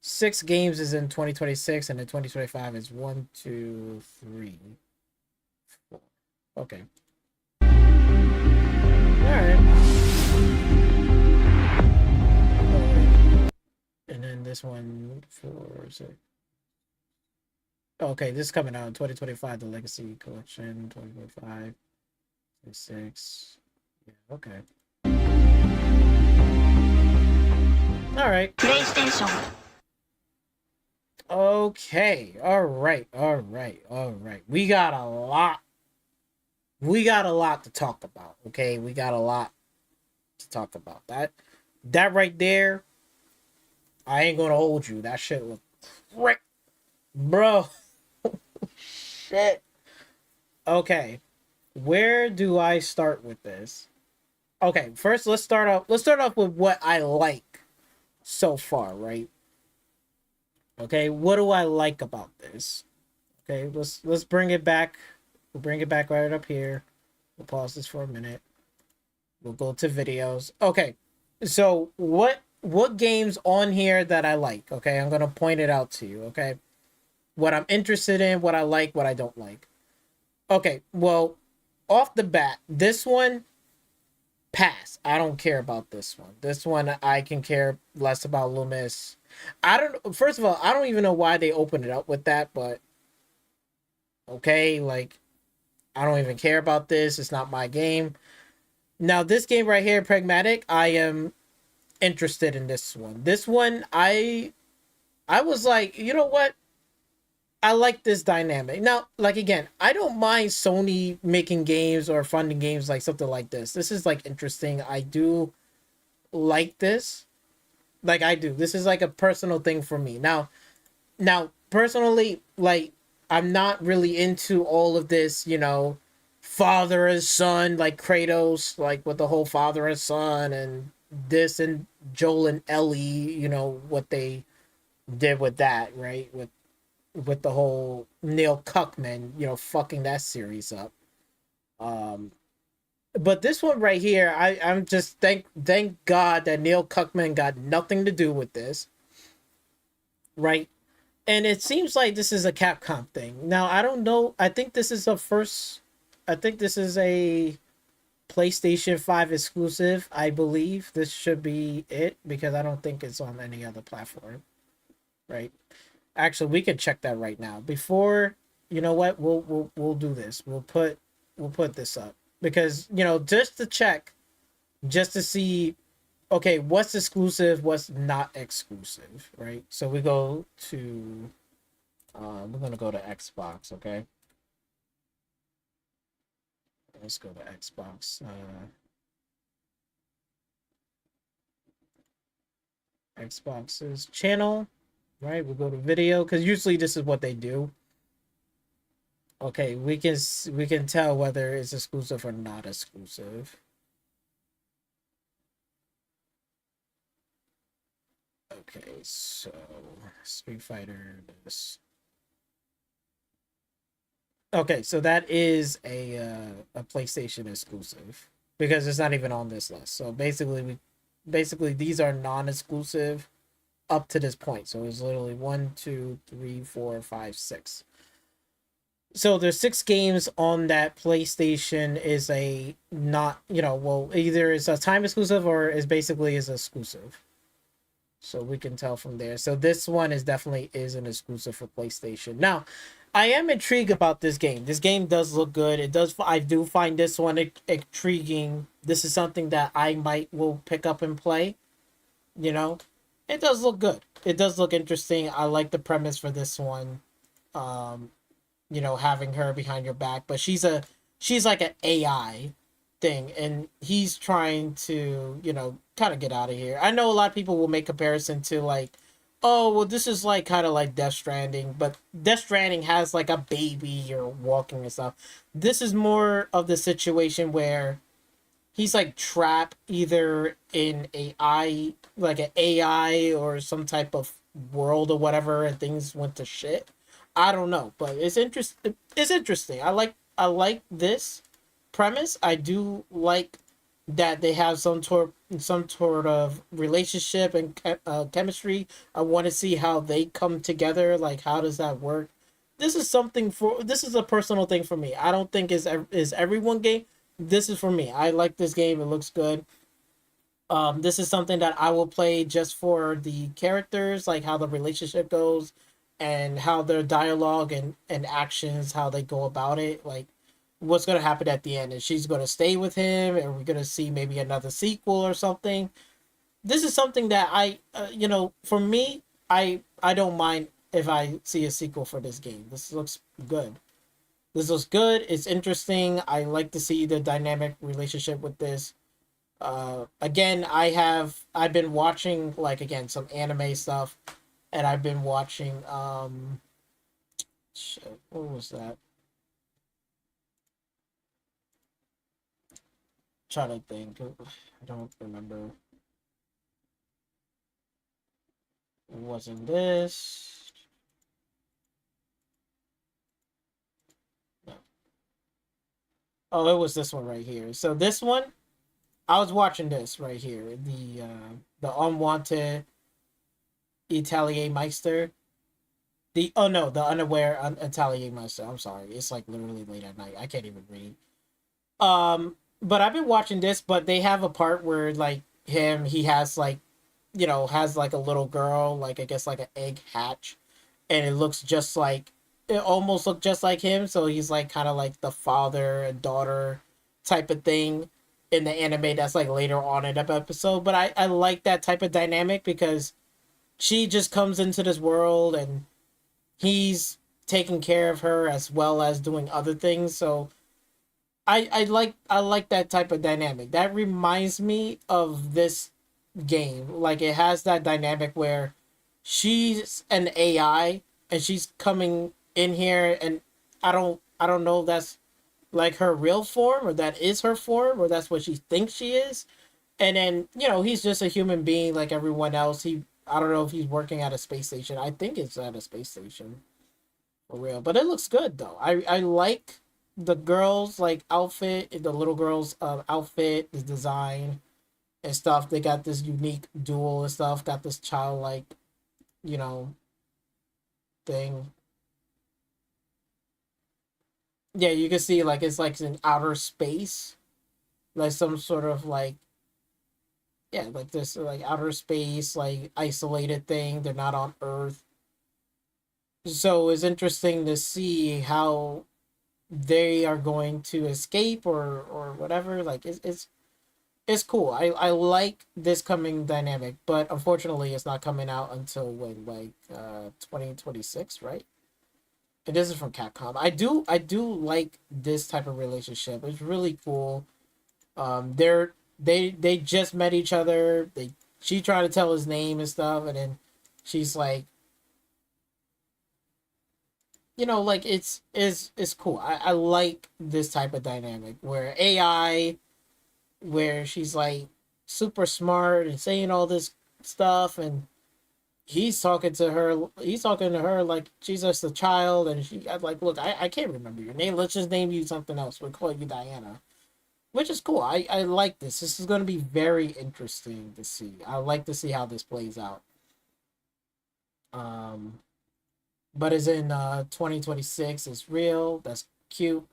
6 games is in 2026, and then 2025 is 1, 2, 3, 4. Okay. Alright. And then this one for 6. Okay, this is coming out in 2025, the Legacy Collection, 2025, 26. Yeah, okay. Alright. PlayStation. Okay, alright. We got a lot. We got a lot to talk about, okay? We got a lot to talk about. That right there, I ain't gonna hold you. That shit was great. Bro. Shit. Okay. Where do I start with this? Okay, first let's start off with what I like so far, right? Okay, what do I like about this? Okay, let's bring it back. We'll bring it back right up here. We'll pause this for a minute. We'll go to videos. Okay, so what games on here that I like? Okay, I'm gonna point it out to you. Okay, what I'm interested in, what I like, what I don't like. Okay, well, off the bat, this one, pass. I don't care about this one. This one, I can care less about Loomis. First of all, I don't even know why they opened it up with that, but okay, like, I don't even care about this. It's not my game. Now, this game right here, Pragmatic, I am interested in this one. This one, I was like, you know what? I like this dynamic. Now, like, again, I don't mind Sony making games or funding games like something like this. This is, like, interesting. I do like this. Like, I do. This is, like, a personal thing for me. Now, personally, like, I'm not really into all of this, you know, father and son, like Kratos, like, with the whole father and son and this and Joel and Ellie, you know, what they did with that, right? With the whole Neil Cuckman, you know, fucking that series up. But this one right here, I'm just thank God that Neil Cuckman got nothing to do with this, right? And it seems like this is a Capcom thing. Now, I don't know. I think this is a PlayStation 5 exclusive. I believe this should be it because I don't think it's on any other platform, right? Actually, we can check that right now. Before, you know what? We'll do this. We'll put we'll put this up because, you know, just to check, just to see, okay, what's exclusive, what's not exclusive, right? So we go to, we're gonna go to Xbox, okay? Let's go to Xbox. Xbox's channel, right? We'll go to video because usually this is what they do. Okay, we can tell whether it's exclusive or not exclusive. Okay, so Street Fighter this. Okay, so that is a PlayStation exclusive because it's not even on this list. So basically these are non-exclusive up to this point. So it's literally 1, 2, 3, 4, 5, 6. So there's 6 games on that PlayStation is a not, you know, well, either it's a time exclusive or is basically is exclusive. So we can tell from there. So this one is definitely is an exclusive for PlayStation. Now, I am intrigued about this game. This game does look good. It does. I do find this one intriguing. This is something that I will pick up and play. You know, it does look good. It does look interesting. I like the premise for this one. You know, having her behind your back, but she's like an AI thing, and he's trying to, you know, kind of get out of here. I know a lot of people will make comparison to like, oh, well, this is like kind of like Death Stranding, but Death Stranding has like a baby you're walking and stuff. This is more of the situation where he's like trapped either in like an AI or some type of world or whatever, and things went to shit. I don't know, but it's interesting. It's interesting. I like this premise. I do like that they have some sort of relationship and chemistry. I want to see how they come together. Like, how does that work? This is a personal thing for me. I don't think is everyone game. This is for me. I like this game. It looks good. This is something that I will play just for the characters, like how the relationship goes and how their dialogue and actions, how they go about it, like what's going to happen at the end. Is she's going to stay with him? Are we going to see maybe another sequel or something? This is something that you know, for me, I don't mind if I see a sequel for this game. This looks good. This looks good. It's interesting. I like to see the dynamic relationship with this. Again, I've been watching, like, again, some anime stuff, and I've been watching, shit, what was that? Trying to think. I don't remember. It wasn't this. No. Oh, it was this one right here. So this one, I was watching this right here. The Unwanted Atelier Meister. The Unaware Atelier Meister. I'm sorry. It's like literally late at night. I can't even read. But I've been watching this, but they have a part where like he has like, you know, has like a little girl, like I guess like an egg hatch, and it almost looked just like him. So he's like kind of like the father and daughter type of thing in the anime that's like later on in the episode. But I like that type of dynamic because she just comes into this world and he's taking care of her as well as doing other things. So I like that type of dynamic. That reminds me of this game. Like, it has that dynamic where she's an AI and she's coming in here, and I don't know if that's like her real form or that is her form or that's what she thinks she is. And then, you know, he's just a human being like everyone else. I don't know if he's working at a space station. I think it's at a space station for real. But it looks good though. I like the girls like outfit, the little girl's outfit, the design and stuff. They got this unique duel and stuff, got this childlike, you know, thing. Yeah, you can see like it's like in outer space. Like some sort of like, yeah, like this like outer space, like isolated thing. They're not on Earth. So it's interesting to see how they are going to escape or whatever. Like it's cool. I like this coming dynamic, but unfortunately it's not coming out until when, like 2026, right? And this is from Capcom. I do like this type of relationship. It's really cool. They just met each other. She tried to tell his name and stuff, and then she's like, you know, like it's cool. I like this type of dynamic where AI, where she's like super smart and saying all this stuff, and he's talking to her like she's just a child, and I'm like, look, I can't remember your name. Let's just name you something else. We'll call you Diana. Which is cool. I like this. This is going to be very interesting to see. I like to see how this plays out. But it's in 2026. It's real. That's cute.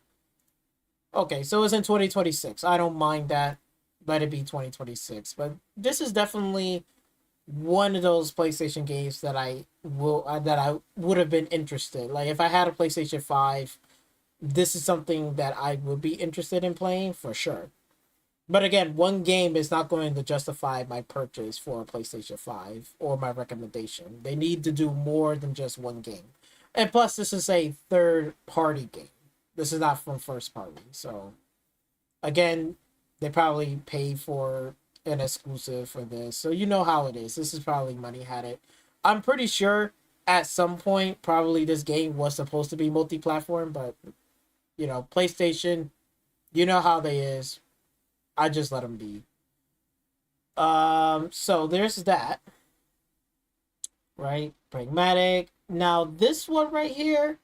Okay, so it's in 2026. I don't mind that. Let it be 2026. But this is definitely one of those PlayStation games that I would have been interested. Like if I had a PlayStation 5, this is something that I would be interested in playing for sure. But again, one game is not going to justify my purchase for a PlayStation 5 or my recommendation. They need to do more than just one game. And plus, this is a third-party game. This is not from first party. So, again, they probably paid for an exclusive for this. So you know how it is. This is probably money had it. I'm pretty sure at some point, probably this game was supposed to be multi-platform, but you know, PlayStation, you know how they is. I just let them be. So there's that. Right? Pragmatic. Now this one right here,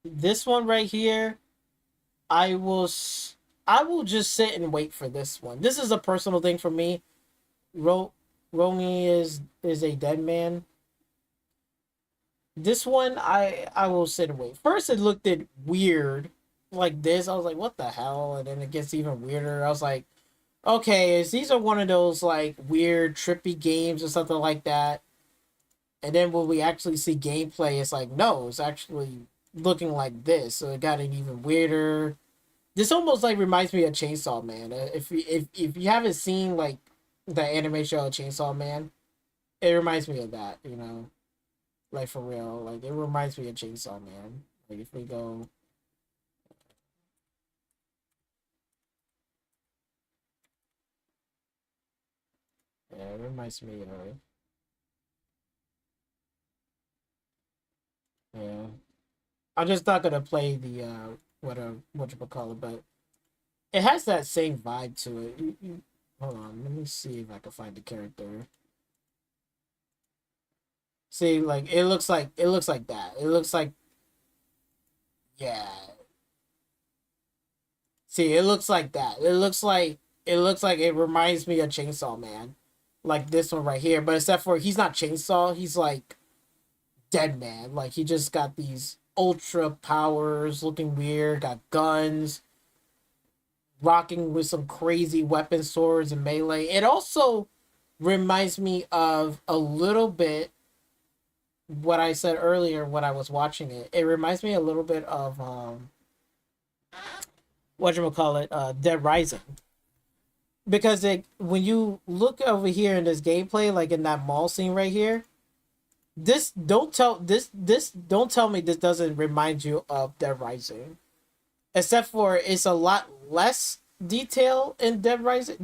this one right here, I will just sit and wait for this one. This is a personal thing for me. Romy is a dead man. This one, I will sit and wait. First, it looked weird, like this. I was like, what the hell? And then it gets even weirder. I was like, okay, these are one of those, like, weird, trippy games or something like that. And then when we actually see gameplay, it's like, no, it's actually looking like this. So it got even weirder. This almost, like, reminds me of Chainsaw Man. If you haven't seen, like, the anime show Chainsaw Man, it reminds me of that, you know? Like, for real. Like, it reminds me of Chainsaw Man. Like, if we go... Yeah, it reminds me of... Yeah. I'm just not gonna play the, whatchamacallit, but... It has that same vibe to it. Hold on, let me see if I can find the character. See, like, it looks like that. It looks like... Yeah. See, it looks like that. It looks like it reminds me of Chainsaw Man. Like this one right here. But except for he's not Chainsaw, he's like Dead Man. Like he just got these ultra powers, looking weird, got guns, rocking with some crazy weapon swords and melee. It also reminds me of a little bit what I said earlier when I was watching it. It reminds me a little bit of Dead Rising. Because when you look over here in this gameplay, like in that mall scene right here, don't tell me this doesn't remind you of Dead Rising. Except for it's a lot less detail in Dead Rising.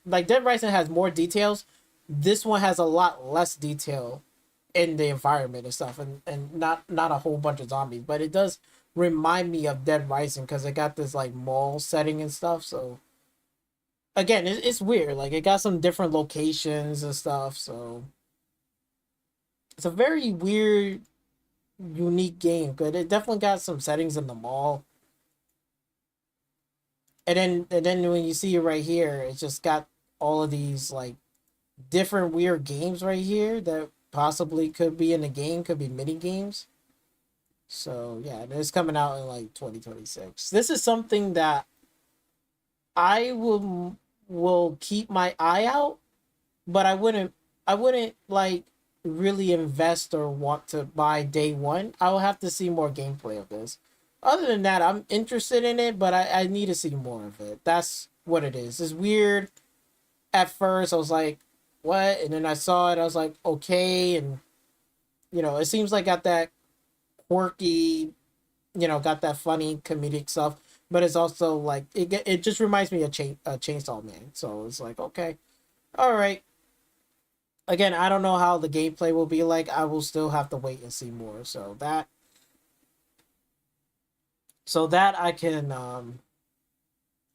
Like Dead Rising has more details. This one has a lot less detail in the environment and stuff, and not a whole bunch of zombies, but it does remind me of Dead Rising because it got this like mall setting and stuff. So again, it's weird. Like it got some different locations and stuff. So it's a very weird, unique game. But it definitely got some settings in the mall. And then when you see it right here, it's just got all of these like different weird games right here that possibly could be in the game, could be mini games. So yeah, it's coming out in like 2026. This is something that I will keep my eye out, but I wouldn't like really invest or want to buy day one. I will have to see more gameplay of this. Other than that, I'm interested in it, but I need to see more of it. That's what it is. It's weird. At first, I was like, what? And then I saw it, I was like, okay. And, you know, it seems like got that quirky, you know, got that funny comedic stuff. But it's also like, it just reminds me of Chainsaw Man. So it's like, okay. All right. Again, I don't know how the gameplay will be like. I will still have to wait and see more. So that I can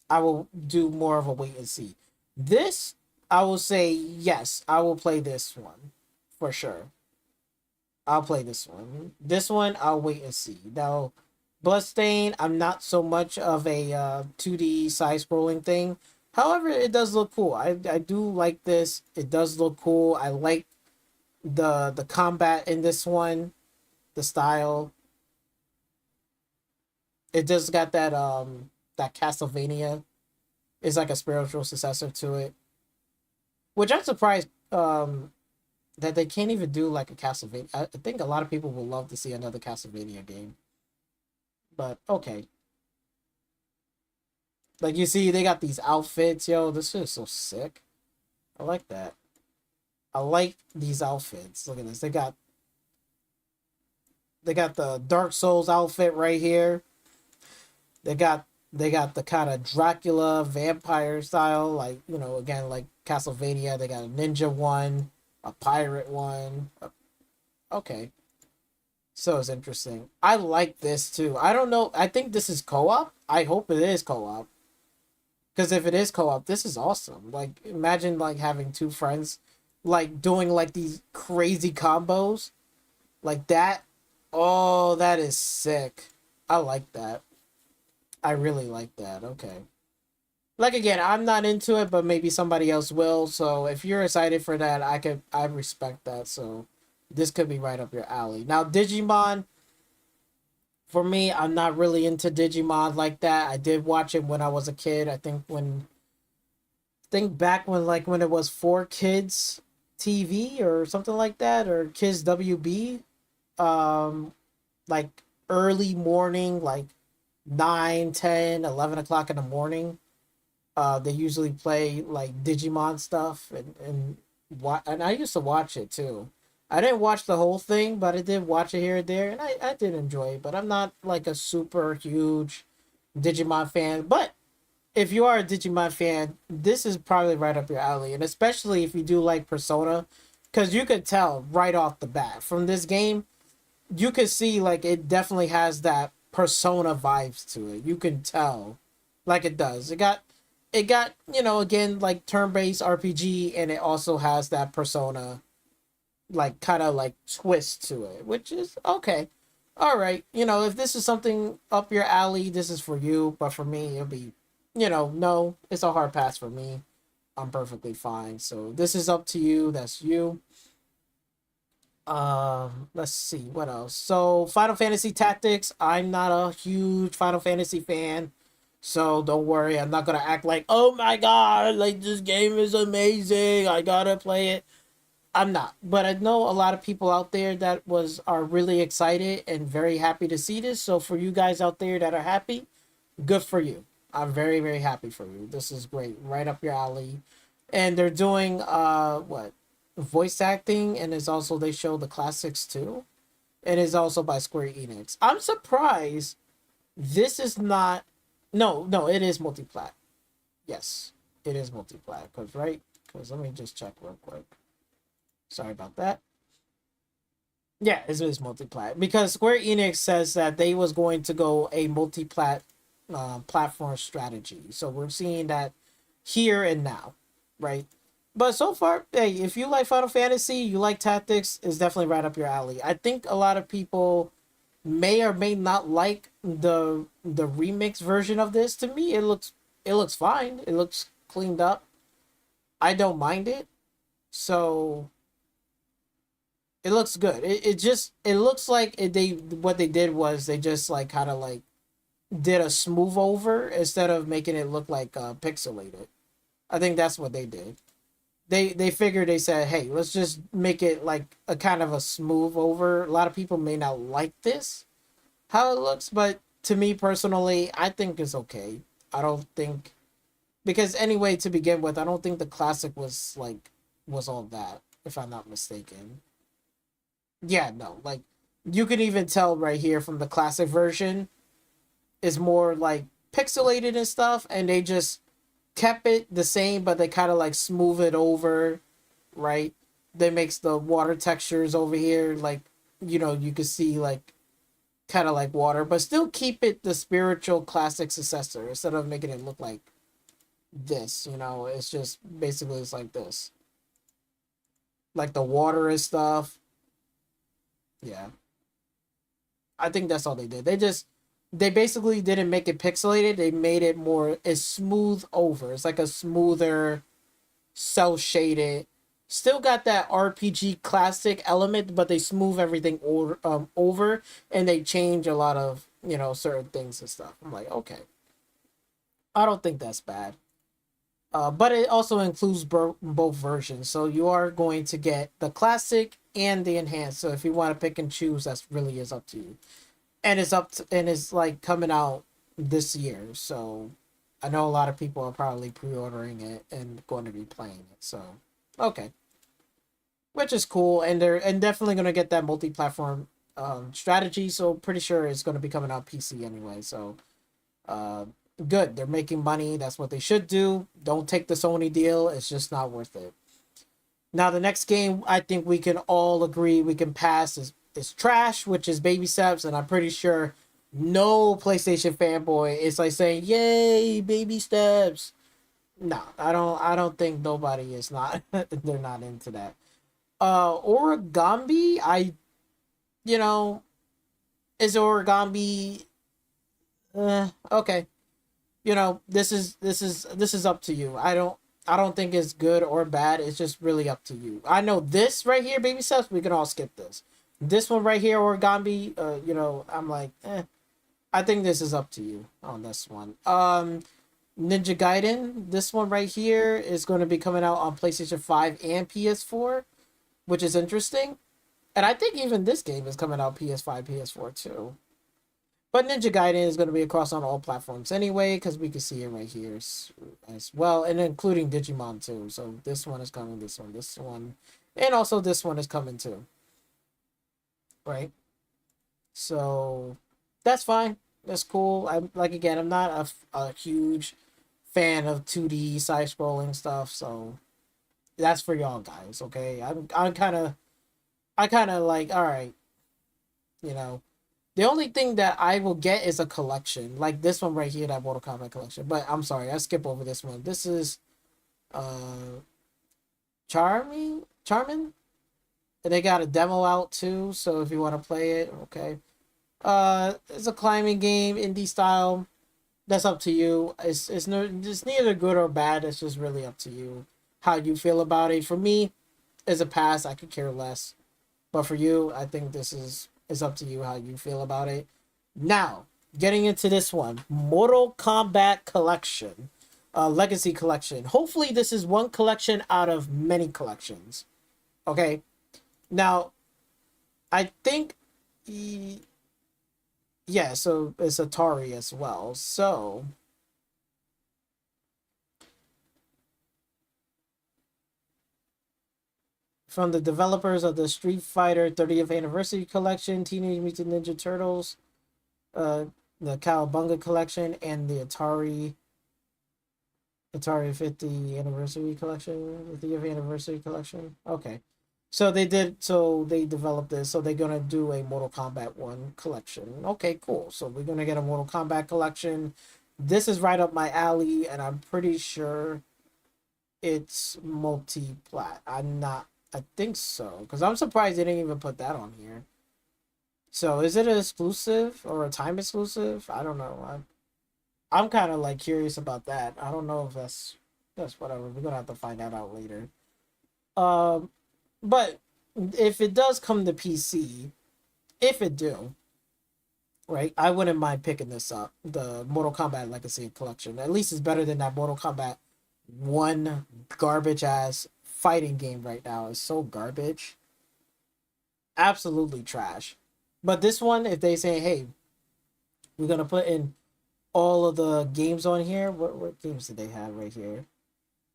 I will do more of a wait and see. This, I will say yes, I will play this one for sure. I'll play this one. This one I'll wait and see. Now, Bloodstain, I'm not so much of a 2D side scrolling thing. However, it does look cool. I do like this. It does look cool. I like the combat in this one, the style. It just got that that Castlevania. It's like a spiritual successor to it. Which I'm surprised that they can't even do like a Castlevania. I think a lot of people will love to see another Castlevania game. But okay. Like you see, they got these outfits. Yo, this shit is so sick. I like that. I like these outfits. Look at this. They got the Dark Souls outfit right here. They got the kind of Dracula vampire style, like, you know, again, like Castlevania. They got a ninja one, a pirate one. Okay. So it's interesting. I like this too. I don't know. I think this is co-op. I hope it is co-op. Because if it is co-op, this is awesome. Like, imagine like having two friends like doing like these crazy combos like that. Oh, that is sick. I like that. I really like that. Okay. Like, again, I'm not into it, but maybe somebody else will. So if you're excited for that, I respect that. So this could be right up your alley. Now, Digimon, for me, I'm not really into Digimon like that. I did watch it when I was a kid. I think back when it was 4Kids TV or something like that, or Kids WB, like early morning, like 9, 10, 11 o'clock in the morning. They usually play like Digimon stuff, and I used to watch it too. I didn't watch the whole thing, but I did watch it here and there, and I did enjoy it. But I'm not like a super huge Digimon fan. But if you are a Digimon fan, this is probably right up your alley, and especially if you do like Persona, because you could tell right off the bat from this game, you could see like it definitely has that Persona vibes to it. You can tell, like it does. It got, you know, again, like turn-based RPG, and it also has that Persona, like, kind of like twist to it, which is okay. All right, you know, if this is something up your alley, this is for you. But for me, it'll be, you know, no, it's a hard pass for me. I'm perfectly fine. So this is up to you. That's you. Let's see what else. So Final Fantasy Tactics, I'm not a huge Final Fantasy fan, so don't worry, I'm not gonna act like, oh my god, like this game is amazing, I gotta play it. I'm not, but I know a lot of people out there that are really excited and very happy to see this. So for you guys out there that are happy, good for you. I'm very, very happy for you. This is great, right up your alley. And they're doing voice acting, and it's also, they show the classics too, and it's also by Square Enix. I'm surprised this is not, no, it is multiplat. Yes, it is multiplat, because let me just check real quick. Sorry about that. Yeah, it is multiplat, because Square Enix says that they was going to go a multiplat platform strategy. So we're seeing that here and now, right? But so far, hey, if you like Final Fantasy, you like tactics, it's definitely right up your alley. I think a lot of people may or may not like the remix version of this. To me, it looks fine. It looks cleaned up. I don't mind it. So it looks good. It looks like what they did was they just like kind of like did a smooth over instead of making it look like pixelated. I think that's what they did. they figured, they said, hey, let's just make it like a kind of a smooth over. A lot of people may not like this, how it looks, but to me personally, I think it's okay. I don't think, because anyway, to begin with, I don't think the classic was all that, if I'm not mistaken. Yeah, no, like you can even tell right here from the classic version is more like pixelated and stuff, and they just kept it the same, but they kind of like smooth it over, right? They makes the water textures over here like, you know, you can see like kind of like water, but still keep it the spiritual classic successor instead of making it look like this, you know. It's just basically it's like this, like the water and stuff. Yeah, I think that's all they did. They basically didn't make it pixelated. They made it more, it's smooth over. It's like a smoother, cell shaded. Still got that RPG classic element, but they smooth everything over, and they change a lot of, you know, certain things and stuff. I'm like, okay, I don't think that's bad. But it also includes both versions, so you are going to get the classic and the enhanced. So if you want to pick and choose, that's really is up to you. And it's like coming out this year, so I know a lot of people are probably pre-ordering it and going to be playing it. So okay, which is cool, and they're definitely going to get that multi-platform strategy. So pretty sure it's going to be coming out PC anyway. So good, they're making money. That's what they should do. Don't take the Sony deal. It's just not worth it. Now the next game I think we can all agree we can pass is trash, which is Baby Steps, and I'm pretty sure no PlayStation fanboy is like saying, "Yay, Baby Steps." No, I don't think nobody is not. They're not into that. Origami, is Origami okay. You know, this is up to you. I don't think it's good or bad. It's just really up to you. I know this right here, Baby Steps, we can all skip this. This one right here, Origami, I'm like, I think this is up to you on this one. Ninja Gaiden, this one right here is going to be coming out on PlayStation 5 and PS4, which is interesting. And I think even this game is coming out PS5, PS4 too. But Ninja Gaiden is going to be across on all platforms anyway, because we can see it right here as well, and including Digimon too. So this one is coming, this one, and also this one is coming too. Right? So that's fine. That's cool. I'm not a huge fan of 2D side-scrolling stuff, so that's for y'all guys, okay? I kind of like, all right, you know. The only thing that I will get is a collection, like this one right here, that Mortal Kombat collection. But I'm sorry, I skip over this one. This is Charmin. And they got a demo out too, so if you want to play it, okay. It's a climbing game, indie style. That's up to you. It's neither good or bad. It's just really up to you how you feel about it. For me, it's a pass. I could care less. But for you, I think this is up to you how you feel about it. Now, getting into this one, Mortal Kombat Collection, Legacy Collection. Hopefully, this is one collection out of many collections. Okay. Now, I think, yeah, so it's Atari as well. So, from the developers of the Street Fighter 30th Anniversary Collection, Teenage Mutant Ninja Turtles, the Cowabunga Collection, and the Atari 50th Anniversary Collection, the 30th Anniversary Collection. Okay. So they developed this, so they're gonna do a Mortal Kombat 1 collection. Okay, cool. So we're gonna get a Mortal Kombat collection. This is right up my alley, and I'm pretty sure it's multi-plat. I think so, because I'm surprised they didn't even put that on here. So is it an exclusive or a time exclusive? I don't know. I'm kind of like curious about that. I don't know if that's whatever. We're gonna have to find that out later. But if it does come to PC, if it do, right, I wouldn't mind picking this up, the Mortal Kombat Legacy Collection. At least it's better than that Mortal Kombat 1 garbage ass fighting game right now is so garbage. Absolutely trash. But this one, if they say, hey, we're gonna put in all of the games on here, what games did they have right here?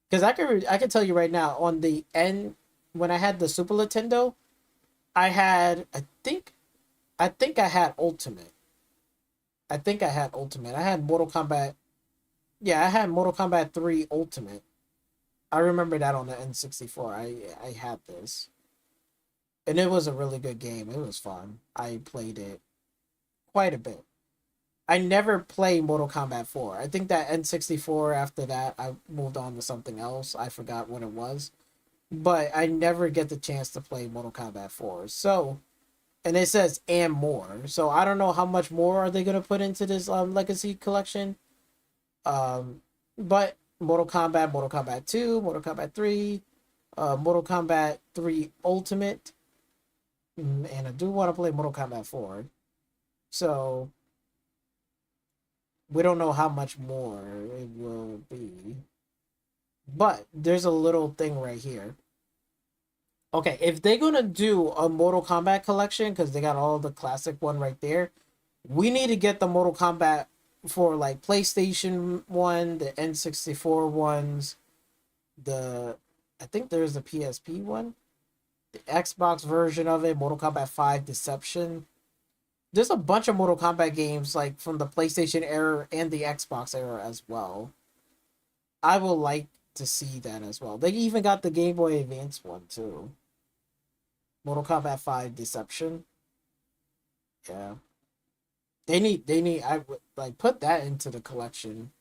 Because I can tell you right now, on the end, when I had the Super Nintendo, I had I think I had Ultimate. I think I had Ultimate. I had Mortal Kombat. Yeah, I had Mortal Kombat 3 Ultimate. I remember that on the N64. I had this. And it was a really good game. It was fun. I played it quite a bit. I never played Mortal Kombat 4. I think that N64, after that, I moved on to something else. I forgot what it was. But I never get the chance to play Mortal Kombat 4. So, and it says and more. So I don't know how much more are they going to put into this Legacy collection. But Mortal Kombat 2, Mortal Kombat 3, Mortal Kombat 3 Ultimate, and I do want to play Mortal Kombat 4. So we don't know how much more it will be. But there's a little thing right here. Okay, if they're going to do a Mortal Kombat collection, because they got all the classic one right there, we need to get the Mortal Kombat for like PlayStation 1, the N64 ones, I think there's the PSP one, the Xbox version of it, Mortal Kombat 5 Deception. There's a bunch of Mortal Kombat games like from the PlayStation era and the Xbox era as well. I would like to see that as well. They even got the Game Boy Advance one too. Mortal Kombat 5 Deception. Yeah. I would like put that into the collection.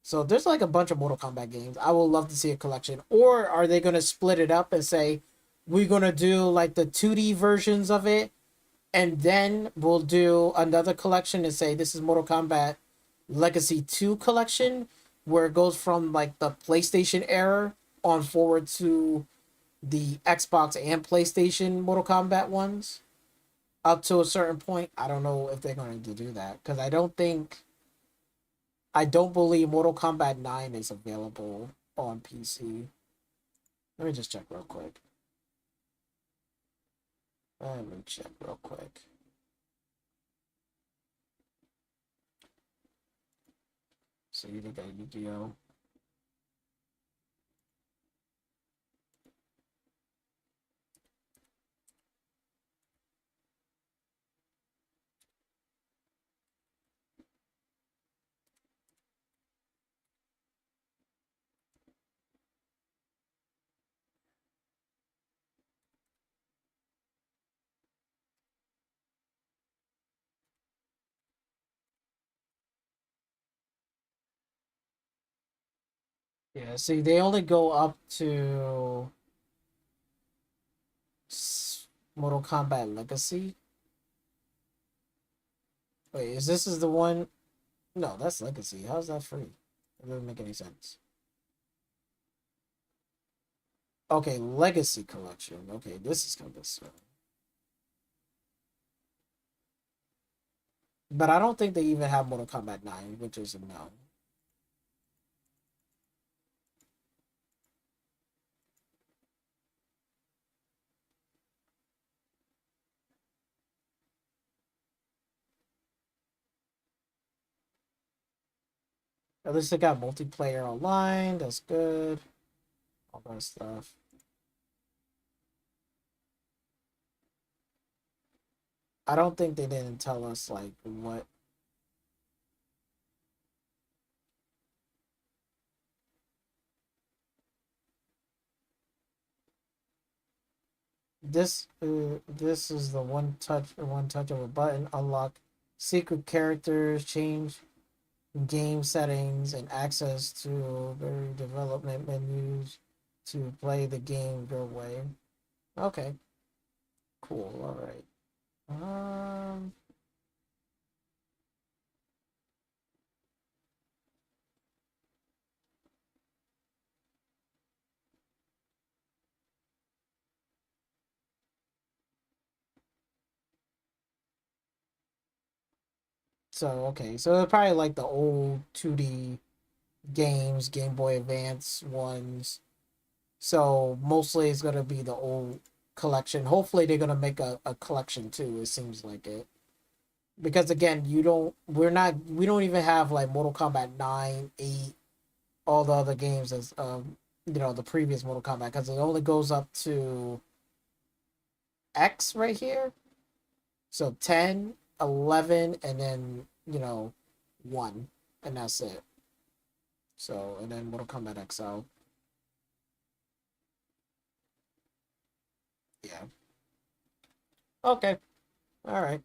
So there's like a bunch of Mortal Kombat games. I would love to see a collection. Or are they going to split it up and say, we're going to do like the 2D versions of it, and then we'll do another collection and say, this is Mortal Kombat Legacy 2 collection, where it goes from like the PlayStation era on forward to the Xbox and PlayStation Mortal Kombat ones up to a certain point. I don't know if they're going to do that, because I don't believe Mortal Kombat 9 is available on PC. Let me just check real quick. So you got Yu-Gi-Oh! Yeah, see, they only go up to Mortal Kombat Legacy. Wait, is the one? No, that's Legacy. How's that free? It doesn't make any sense. Okay, Legacy Collection. Okay, this is kind of slow. But I don't think they even have Mortal Kombat 9, which is a no. At least they got multiplayer online. That's good. All that stuff. I don't think they didn't tell us like what. This is the one touch of a button, unlock secret characters, change game settings, and access to very development menus to play the game your way. Okay. Cool. All right. So okay, so they're probably like the old 2D games, Game Boy Advance ones. So mostly it's gonna be the old collection. Hopefully they're gonna make a collection too. It seems like it. Because again, we don't even have like Mortal Kombat 9, 8, all the other games as the previous Mortal Kombat, because it only goes up to X right here. So 10, 11, and then 1, and that's it. So, and then Mortal Kombat XL. Yeah. Okay. All right.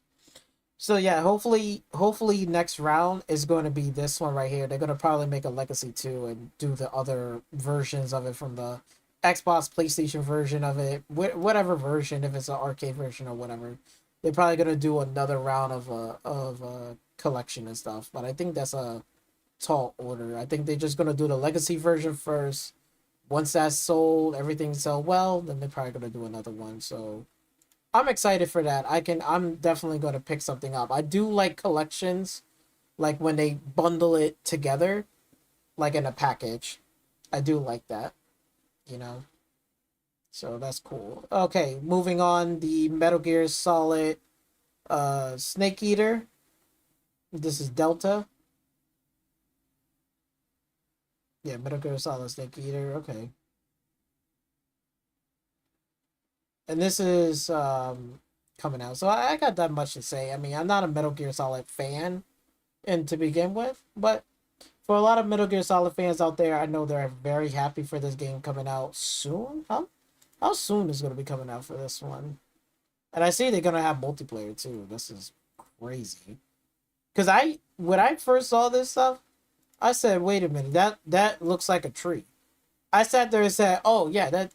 So yeah, hopefully next round is going to be this one right here. They're going to probably make a Legacy 2 and do the other versions of it from the Xbox, PlayStation version of it, whatever version, if it's an arcade version or whatever. They're probably going to do another round of a collection and stuff, but I think that's a tall order. I think they're just going to do the Legacy version first. Once that's sold, everything sold well, then they're probably going to do another one. So I'm excited for that. I'm definitely going to pick something up. I do like collections, like when they bundle it together, like in a package. I do like that, So that's cool. Okay, moving on. The Metal Gear Solid Snake Eater. This is Delta. Yeah, Metal Gear Solid Snake Eater. Okay. And this is coming out. So I got that much to say. I mean, I'm not a Metal Gear Solid fan and to begin with, but for a lot of Metal Gear Solid fans out there, I know they're very happy for this game coming out soon. How soon is going to be coming out for this one? And I see they're going to have multiplayer too. This is crazy. Because when I first saw this stuff, I said, wait a minute, that looks like a tree. I sat there and said, oh yeah,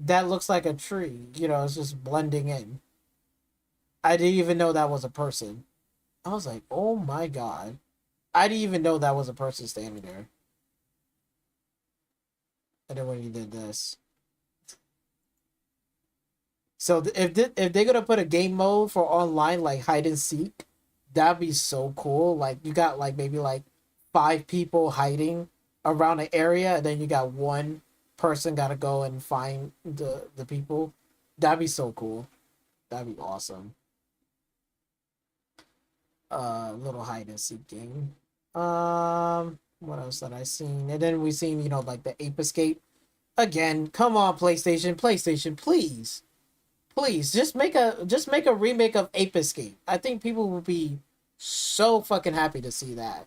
that looks like a tree. It's just blending in. I didn't even know that was a person. I was like, oh my god. I didn't even know that was a person standing there. And then when he did this. So if they're going to put a game mode for online, like hide and seek, that'd be so cool. Like, you got like maybe like 5 people hiding around an area, and then you got one person got to go and find the people. That'd be so cool. That'd be awesome. Little hide and seek game. What else had I seen? And then we seen, like the Ape Escape. Again, come on, PlayStation, please. Please, just make a remake of Ape Escape. I think people will be so fucking happy to see that.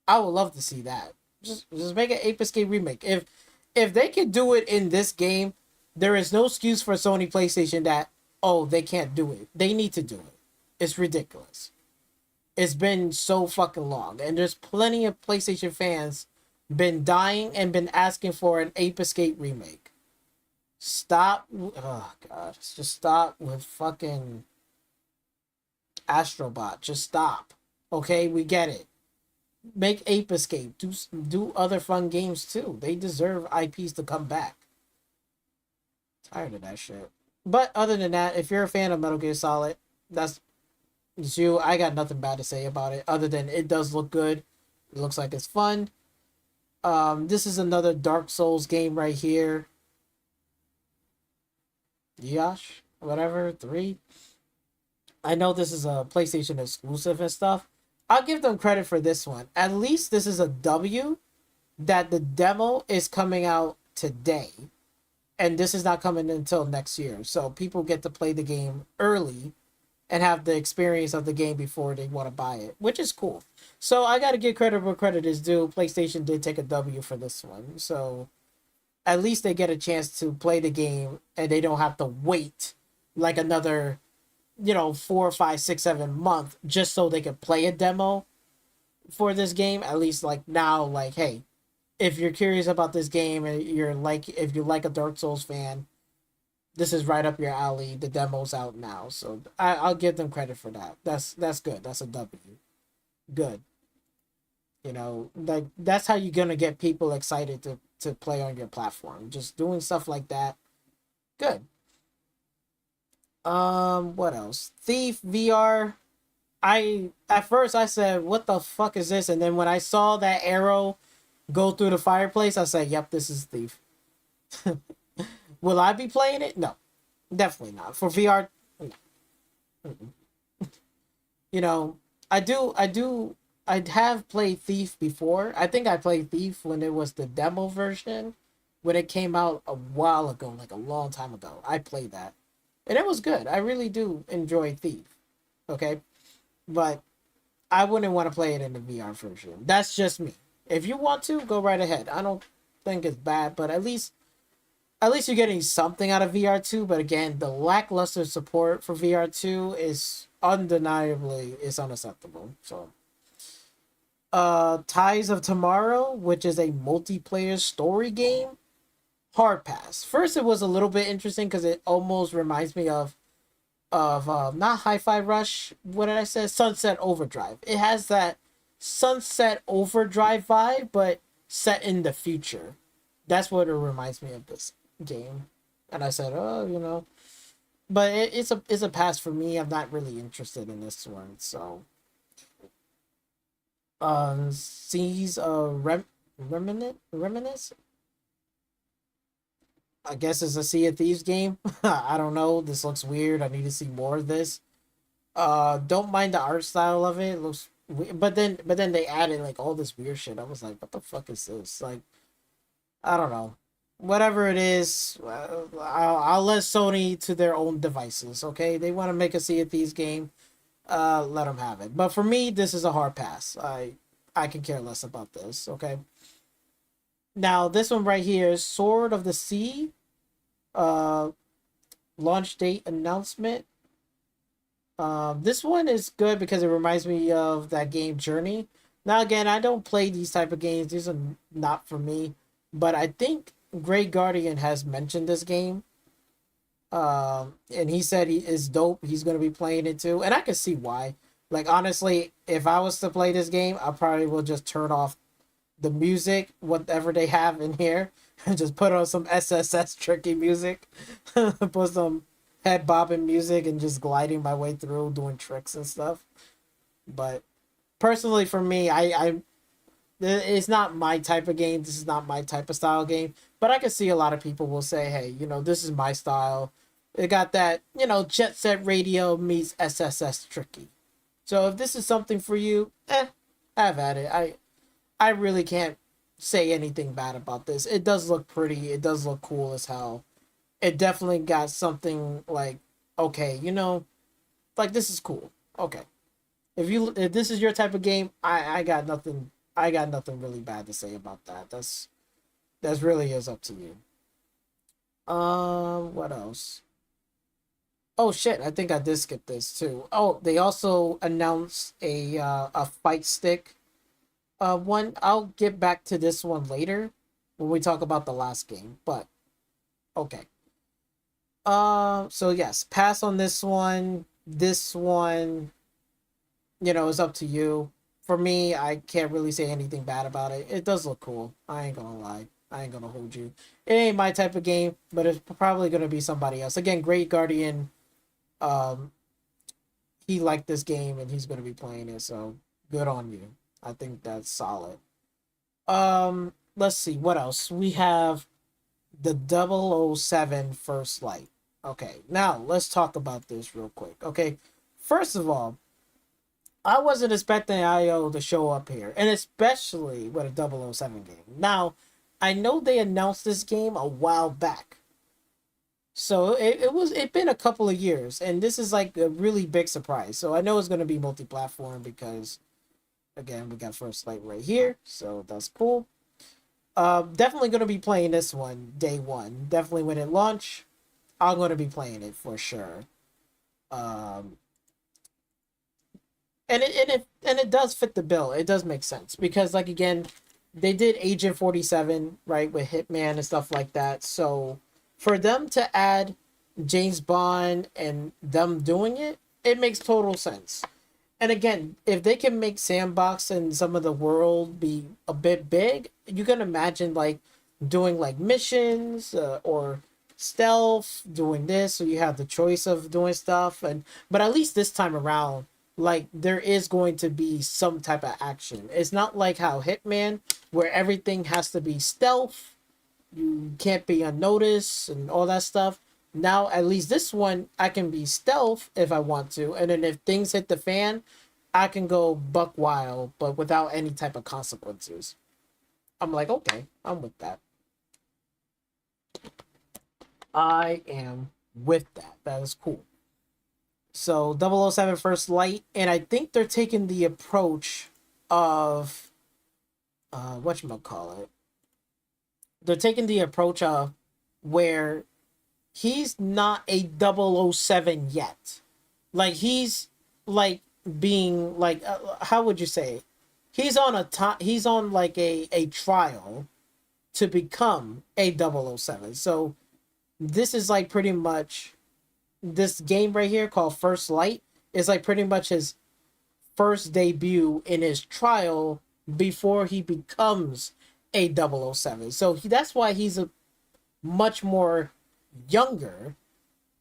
I would love to see that. Just make an Ape Escape remake. If they can do it in this game, there is no excuse for Sony PlayStation that, they can't do it. They need to do it. It's ridiculous. It's been so fucking long, and there's plenty of PlayStation fans been dying and been asking for an Ape Escape remake. Stop. Oh god, just stop with fucking Astrobot. Just stop. Okay, we get it. Make Ape Escape. Do other fun games too. They deserve IPs to come back. Tired of that shit. But other than that, if you're a fan of Metal Gear Solid, that's you. I got nothing bad to say about it other than it does look good. It looks like it's fun. This is another Dark Souls game right here. Yosh, whatever, 3. I know this is a PlayStation exclusive and stuff. I'll give them credit for this one. At least this is a W that the demo is coming out today. And this is not coming until next year. So people get to play the game early and have the experience of the game before they want to buy it, which is cool. So I got to give credit where credit is due. PlayStation did take a W for this one. So at least they get a chance to play the game and they don't have to wait like another, 4, 5, 6, 7 months just so they can play a demo for this game. At least like now, like, hey, if you're curious about this game and if you like a Dark Souls fan, this is right up your alley. The demo's out now. So I'll give them credit for that. That's good. That's a W. Good. Like that's how you're going to get people excited to play on your platform. Just doing stuff like that. Good. What else? Thief VR. At first I said, what the fuck is this? And then when I saw that arrow go through the fireplace, I said, yep, this is Thief. Will I be playing it? No, definitely not. For VR, no. You know, I have played Thief before. I think I played Thief when it was the demo version, when it came out a while ago, like a long time ago. I played that, and it was good. I really do enjoy Thief. Okay, but I wouldn't want to play it in the VR version. That's just me. If you want to, go right ahead. I don't think it's bad, but at least you're getting something out of VR2. But again, the lackluster support for VR2 is undeniably is unacceptable. So Ties of Tomorrow, which is a multiplayer story game, hard pass. First, it was a little bit interesting because it almost reminds me of not Hi-Fi Rush. What did I say? Sunset Overdrive. It has that Sunset Overdrive vibe, but set in the future. That's what it reminds me of, this game. And I said, oh, you know, but it's a pass for me. I'm not really interested in this one. So Seas Reminisce. I guess it's a Sea of Thieves game. I don't know. This looks weird. I need to see more of this. Don't mind the art style of it. It looks weird. But then they added like all this weird shit. I was like, what the fuck is this? Like, I don't know. Whatever it is, I'll let Sony to their own devices. Okay, they want to make a Sea of Thieves game. Let them have it. But for me, this is a hard pass. I can care less about this. Okay. Now this one right here is Sword of the Sea. Launch date announcement. This one is good because it reminds me of that game Journey. Now again, I don't play these type of games. These are not for me. But I think Grey Guardian has mentioned this game. And he said he is dope. He's gonna be playing it too, and I can see why. Like honestly, if I was to play this game, I probably will just turn off the music, whatever they have in here, and just put on some SSS tricky music, put some head bobbing music, and just gliding my way through doing tricks and stuff. But personally, for me, it's not my type of game. This is not my type of style game. But I can see a lot of people will say, hey, you know, this is my style. It got that, you know, Jet Set Radio meets SSS tricky. So if this is something for you, have at it. I really can't say anything bad about this. It does look pretty. It does look cool as hell. It definitely got something like, okay, you know, like this is cool. Okay. If this is your type of game, I got nothing really bad to say about that. That's really is up to you. What else? Oh shit, I think I did skip this too. Oh, they also announced a fight stick one. I'll get back to this one later when we talk about the last game, but okay. So yes, pass on this one. This one, you know, is up to you. For me, I can't really say anything bad about it. It does look cool. I ain't gonna lie. I ain't gonna hold you. It ain't my type of game, but it's probably gonna be somebody else. Again, Great Guardian, he liked this game and he's gonna be playing it, so good on you. I think that's solid. Let's see what else. We have the 007 First Light. Okay, now let's talk about this real quick. Okay, first of all, I wasn't expecting IO to show up here, and especially with a 007 game. Now, I know they announced this game a while back, so it's been a couple of years, and this is like a really big surprise. So I know it's going to be multi-platform because, again, we got First Light right here, so that's cool. Definitely going to be playing this one day one. Definitely when it launch, I'm going to be playing it for sure. And it does fit the bill. It does make sense because, like, again, they did Agent 47, right, with Hitman and stuff like that. So for them to add James Bond and them doing it, it makes total sense. And again, if they can make Sandbox and some of the world be a bit big, you can imagine like doing like missions or stealth, doing this, so you have the choice of doing stuff. But at least this time around, like, there is going to be some type of action. It's not like how Hitman, where everything has to be stealth you can't be unnoticed and all that stuff. Now, at least this one, I can be stealth if I want to. And then if things hit the fan, I can go buck wild, but without any type of consequences. I'm like, okay, I'm with that. I am with that. That is cool. So 007 First Light, and I think they're taking the approach of whatchamacallit. They're taking the approach of where he's not a 007 yet. Like he's like being like how would you say? He's on like a trial to become a 007. So this is like pretty much this game right here called First Light is like pretty much his first debut in his trial before he becomes a 007. So that's why he's a much more younger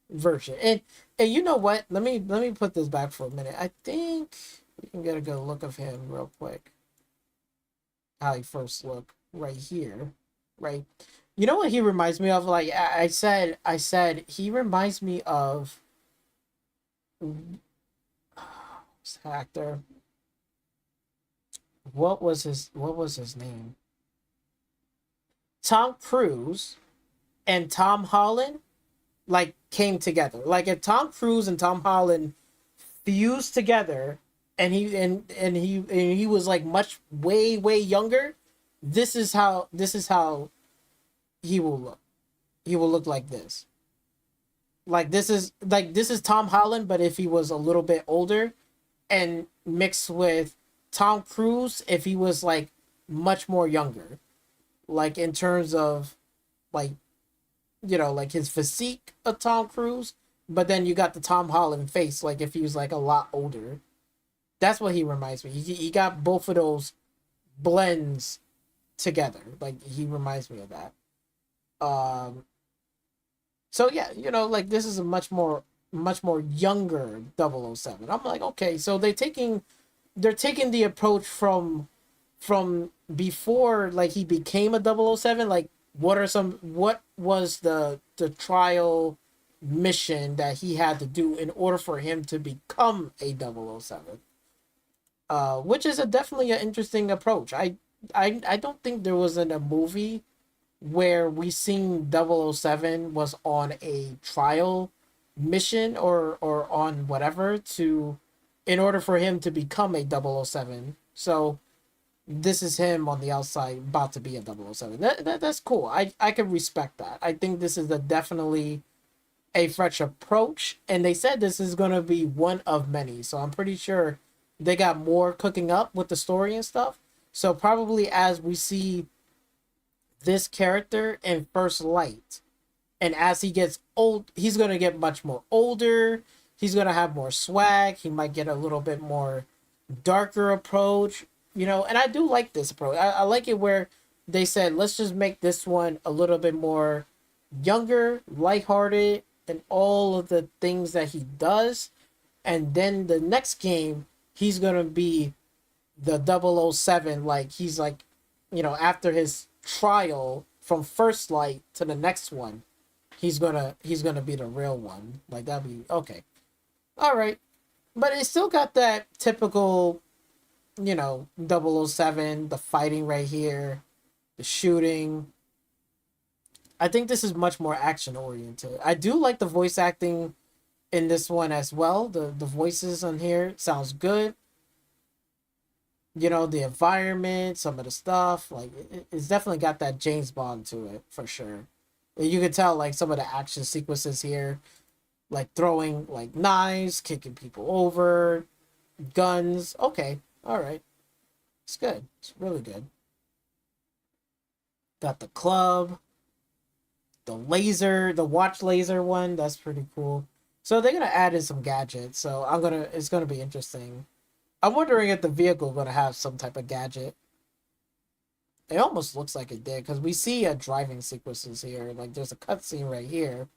version. And you know what? Let me put this back for a minute. I think we can get a good look of him real quick. How he first looked right here, right? You know what he reminds me of? Like I said he reminds me of this actor. What was his name? Tom Cruise and Tom Holland like came together. Like if Tom Cruise and Tom Holland fused together and he was like much way younger, this is how he will look. He will look like this. Like this is Tom Holland, but if he was a little bit older, and mixed with Tom Cruise if he was like much more younger. Like in terms of like, you know, like his physique of Tom Cruise, but then you got the Tom Holland face, like if he was like a lot older. That's what he reminds me. He got both of those blends together. Like he reminds me of that. So yeah, you know, like this is a much more younger 007. I'm like, okay, so they're taking the approach from before like he became a 007. Like what was the trial mission that he had to do in order for him to become a 007? Which is definitely an interesting approach. I don't think there was in a movie where we seen 007 was on a trial mission or on whatever in order for him to become a 007. So this is him on the outside about to be a 007. That's cool. I can respect that. I think this is definitely a fresh approach, and they said this is going to be one of many. So I'm pretty sure they got more cooking up with the story and stuff. So probably as we see this character in First Light, and as he gets old, he's going to get much more older. He's going to have more swag. He might get a little bit more darker approach, you know, and I do like this approach. I like it where they said, let's just make this one a little bit more younger, lighthearted, and all of the things that he does. And then the next game, he's going to be the 007, like he's like, you know, after his trial from First Light to the next one, he's gonna be the real one. Like that'd be okay. All right, but it still got that typical, you know, 007, the fighting right here, the shooting. I think this is much more action oriented. I do like the voice acting in this one as well. The voices on here sounds good. You know, the environment, some of the stuff, like it's definitely got that James Bond to it for sure. And you can tell like some of the action sequences here, like throwing like knives, kicking people over, guns. Okay, all right, it's good. It's really good. Got the club, the laser, the watch laser one. That's pretty cool. So they're gonna add in some gadgets. So it's gonna be interesting. I'm wondering if the vehicle is going to have some type of gadget. It almost looks like it did, because we see driving sequences here. Like, there's a cutscene right here.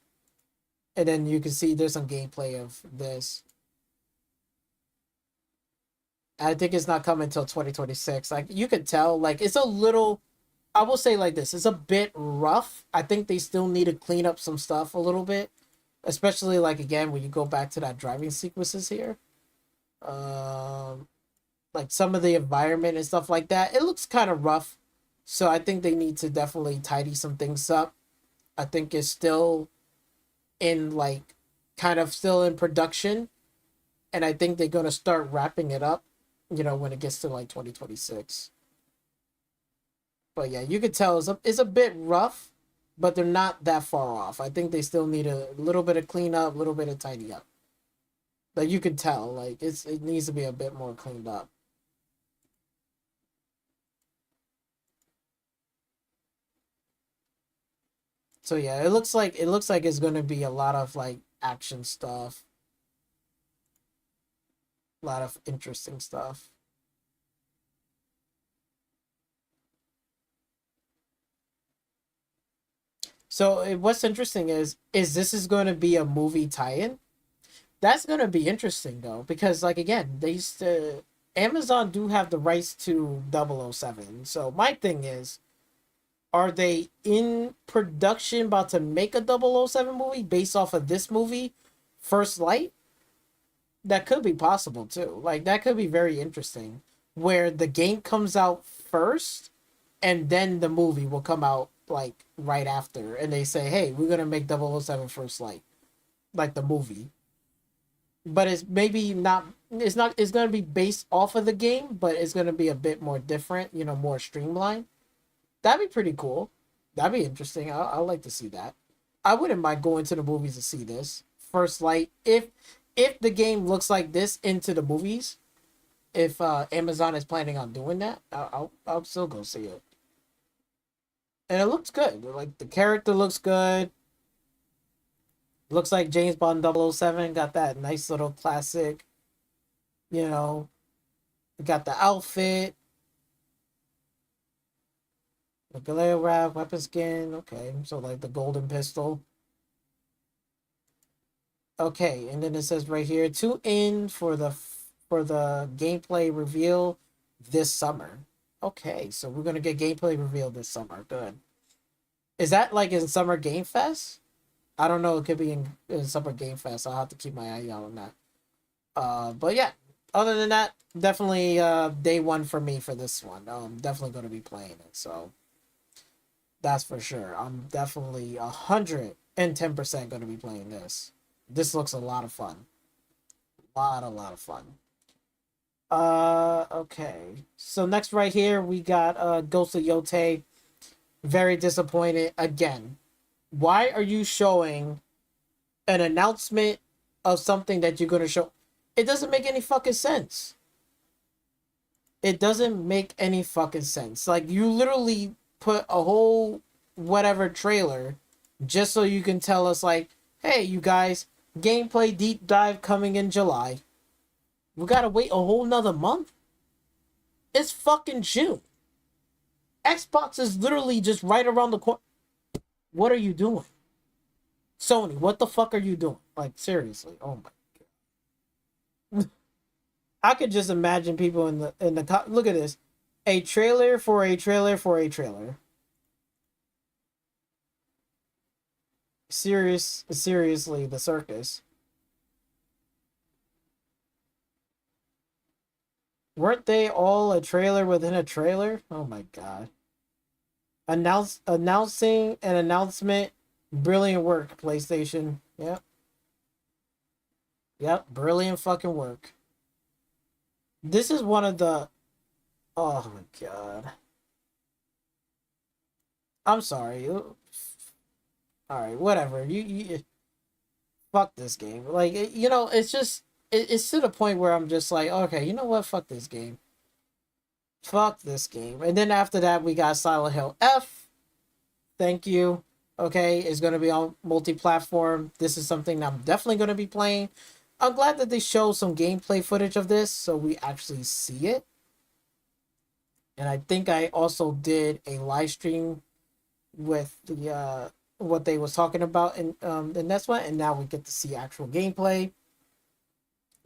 And then you can see there's some gameplay of this. I think it's not coming until 2026. Like, you could tell, like, it's a little I will say like this, it's a bit rough. I think they still need to clean up some stuff a little bit, especially like again when you go back to that driving sequences here. Like some of the environment and stuff like that, it looks kind of rough. So I think they need to definitely tidy some things up. I think it's still in like kind of still in production, and I think they're gonna start wrapping it up, you know, when it gets to like 2026. But yeah, you could tell it's a bit rough, but they're not that far off. I think they still need a little bit of cleanup, a little bit of tidy up. Like you could tell, like it needs to be a bit more cleaned up. So yeah, it looks like it's gonna be a lot of like action stuff, a lot of interesting stuff. So what's interesting is this is going to be a movie tie-in. That's going to be interesting though, because like again, they used to Amazon do have the rights to 007. So my thing is, are they in production about to make a 007 movie based off of this movie, First Light? That could be possible too. Like that could be very interesting, where the game comes out first, and then the movie will come out like right after, and they say, "Hey, we're gonna make 007 First Light," like the movie. But it's maybe not. It's not. It's gonna be based off of the game, but it's gonna be a bit more different. You know, more streamlined. That'd be pretty cool. That'd be interesting. I'd like to see that. I wouldn't mind going to the movies to see this First Light if the game looks like this into the movies. If Amazon is planning on doing that, I'll still go see it. And it looks good. Like the character looks good. Looks like James Bond 007 got that nice little classic. You know, got the outfit. The Galeo wrap, weapon skin. Okay, so like the golden pistol. Okay, and then it says right here, tune in for the gameplay reveal this summer. Okay, so we're gonna get gameplay reveal this summer. Good. Is that like in Summer Game Fest? I don't know. It could be in Summer Game Fest. I'll have to keep my eye out on that. But yeah, other than that, definitely day one for me for this one. I'm definitely gonna be playing it. So that's for sure. I'm definitely 110% gonna be playing this. This looks a lot of fun. A lot of fun. Okay. So next right here, we got Ghost of Yotei. Very disappointed again. Why are you showing an announcement of something that you're going to show? It doesn't make any fucking sense. It doesn't make any fucking sense. Like, you literally put a whole whatever trailer just so you can tell us, like, hey, you guys, gameplay deep dive coming in July. We gotta wait a whole nother month? It's fucking June. Xbox is literally just right around the corner. What are you doing? Sony, what the fuck are you doing? Like, seriously. Oh my god. I could just imagine people in the look at this. A trailer for a trailer for a trailer. Seriously, the circus. Weren't they all a trailer within a trailer? Oh my god. Announcing an announcement. Brilliant work, PlayStation. Yep. Yep, brilliant fucking work. This is one of the... Oh my god. I'm sorry. Alright, whatever. You fuck this game. Like, you know, it's just... It's to the point where I'm just like, okay, you know what? Fuck this game. Fuck this game. And then after that, we got Silent Hill F. Thank you. Okay, it's going to be on multi-platform. This is something I'm definitely going to be playing. I'm glad that they show some gameplay footage of this so we actually see it. And I think I also did a live stream with the what they was talking about in this one, and now we get to see actual gameplay.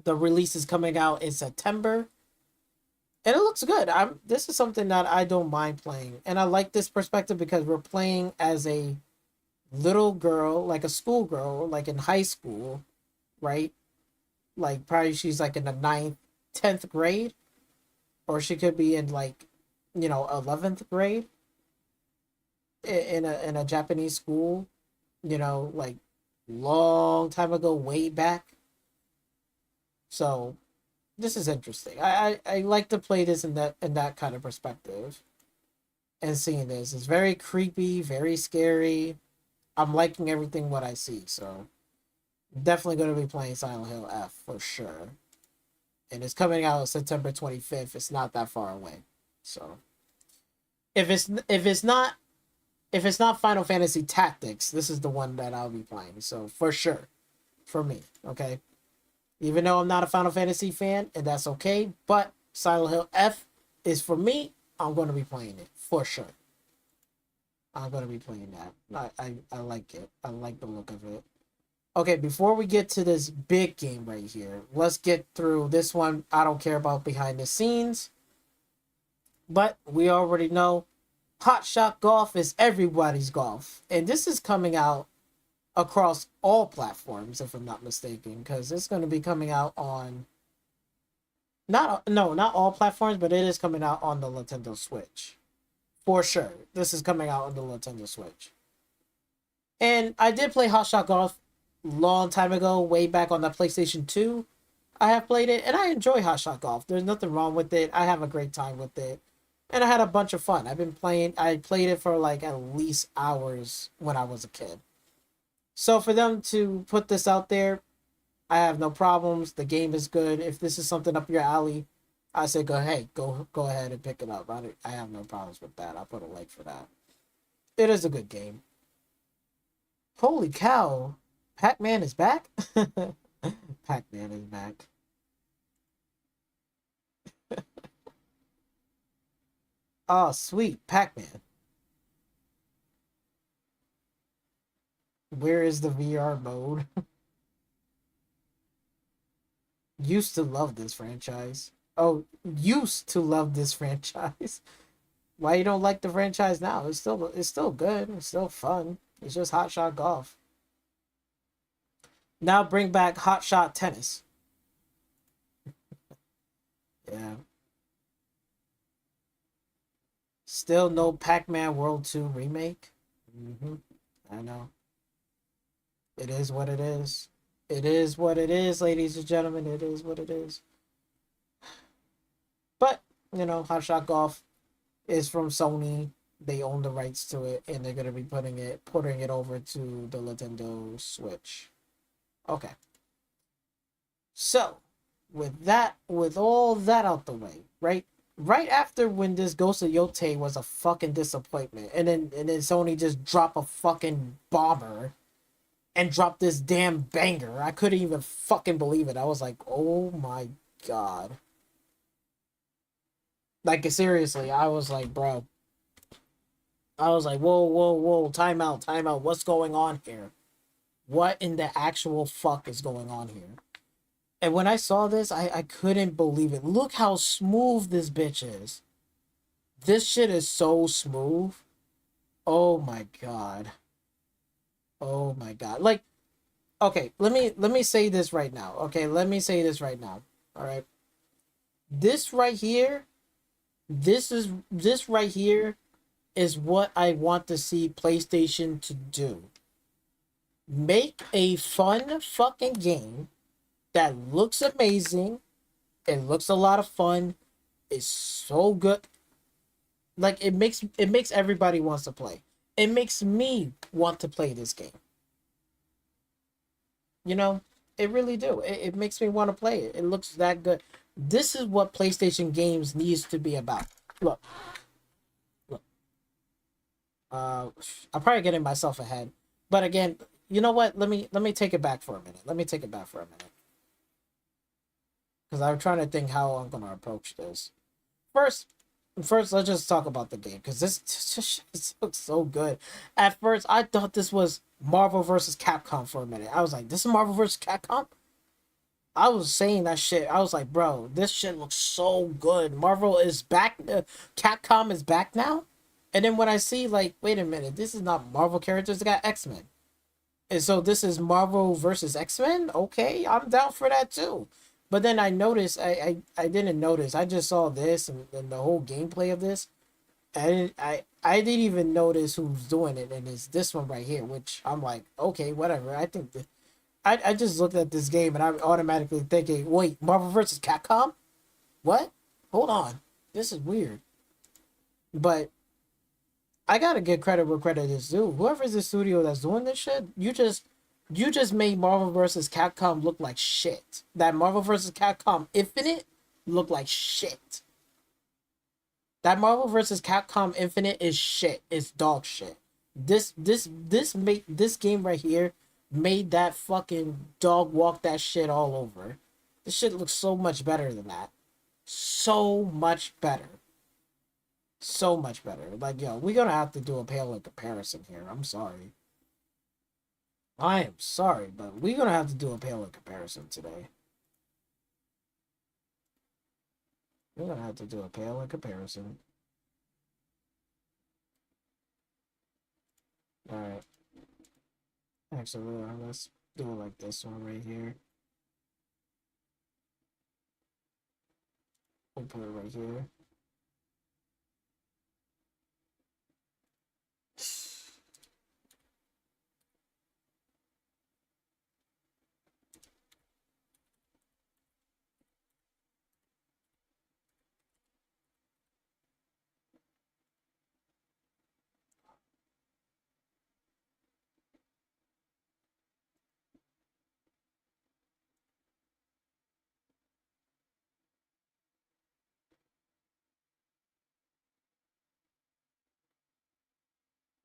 The release is coming out in September. And it looks good. This is something that I don't mind playing. And I like this perspective because we're playing as a little girl, like a schoolgirl, like in high school, right? Like probably she's like in the 9th, 10th grade. Or she could be in like, 11th grade in a Japanese school, like long time ago, way back. So this is interesting. I like to play this in that kind of perspective. And seeing this is very creepy, very scary. I'm liking everything what I see, so definitely going to be playing Silent Hill F for sure. And it's coming out September 25th. It's not that far away. So if it's not Final Fantasy Tactics, this is the one that I'll be playing. So for sure, for me, okay. Even though I'm not a Final Fantasy fan, and that's okay, but Silent Hill F is for me. I'm going to be playing it for sure. I'm going to be playing that. I like it. I like the look of it. Okay, before we get to this big game right here, let's get through this one. I don't care about behind the scenes, but we already know Hot Shot Golf is everybody's golf. And this is coming out across all platforms, if I'm not mistaken, because it's going to be coming out on not all platforms, but it is coming out on the Nintendo Switch. For sure. This is coming out on the Nintendo Switch. And I did play Hot Shot Golf long time ago, way back on the PlayStation 2. I have played it, and I enjoy Hot Shot Golf. There's nothing wrong with it. I have a great time with it. And I had a bunch of fun. I played it for like at least hours when I was a kid. So for them to put this out there, I have no problems. The game is good. If this is something up your alley, I say go ahead and pick it up. I have no problems with that. I'll put a like for that. It is a good game. Holy cow. Pac-Man is back? Pac-Man is back. Oh, sweet. Pac-Man. Where is the VR mode? Used to love this franchise. Oh, used to love this franchise. Why you don't like the franchise now? It's still good. It's still fun. It's just Hot Shot Golf. Now bring back Hot Shot Tennis. Yeah. Still no Pac-Man World 2 remake. I know. It is what it is. It is what it is, ladies and gentlemen. It is what it is. But, Hot Shot Golf is from Sony. They own the rights to it, and they're going to be putting it over to the Nintendo Switch. Okay. So, with all that out the way, right after when this Ghost of Yotei was a fucking disappointment, and then Sony just dropped a fucking bomber and dropped this damn banger. I couldn't even fucking believe it. I was like, oh my god. Like, seriously, I was like, bro. I was like, whoa, time out. What's going on here? What in the actual fuck is going on here? And when I saw this, I couldn't believe it. Look how smooth this bitch is. This shit is so smooth. Oh my god. Oh my god. Like, okay, let me say this right now. Okay, let me say this right now. All right. This right here is what I want to see PlayStation to do. Make a fun fucking game that looks amazing. It looks a lot of fun. It's so good. Like, it makes everybody wants to play. It makes me want to play this game. It really do. It makes me want to play it. It looks that good. This is what PlayStation games needs to be about. Look. I'm probably getting myself ahead. But again, you know what? Let me take it back for a minute. Because I'm trying to think how I'm going to approach this. First, let's just talk about the game. Because this looks so good. At first, I thought this was Marvel vs. Capcom for a minute. I was like, this is Marvel vs. Capcom? I was saying that shit. I was like, bro, this shit looks so good. Marvel is back. Capcom is back now. And then when I see, like, wait a minute, this is not Marvel characters. They got X-Men. And so this is Marvel versus X-Men? Okay, I'm down for that too. But then I noticed, I didn't notice. I just saw this and the whole gameplay of this. I didn't even notice who's doing it. And it's this one right here, which I'm like, okay, whatever. I think I just looked at this game and I'm automatically thinking, wait, Marvel versus Capcom? What? Hold on. This is weird. But I gotta give credit where credit is due. Whoever's the studio that's doing this shit, you just made Marvel vs. Capcom look like shit. That Marvel vs. Capcom Infinite look like shit. That Marvel vs. Capcom Infinite is shit. It's dog shit. This game right here made that fucking dog walk that shit all over. This shit looks so much better than that. So much better. So much better. Like, yo, we're gonna have to do a pale in comparison here. I'm sorry. I am sorry, but we're gonna have to do a pale in comparison today. We're gonna have to do a pale in comparison. Alright. Actually, let's do it like this one right here. We'll put it right here.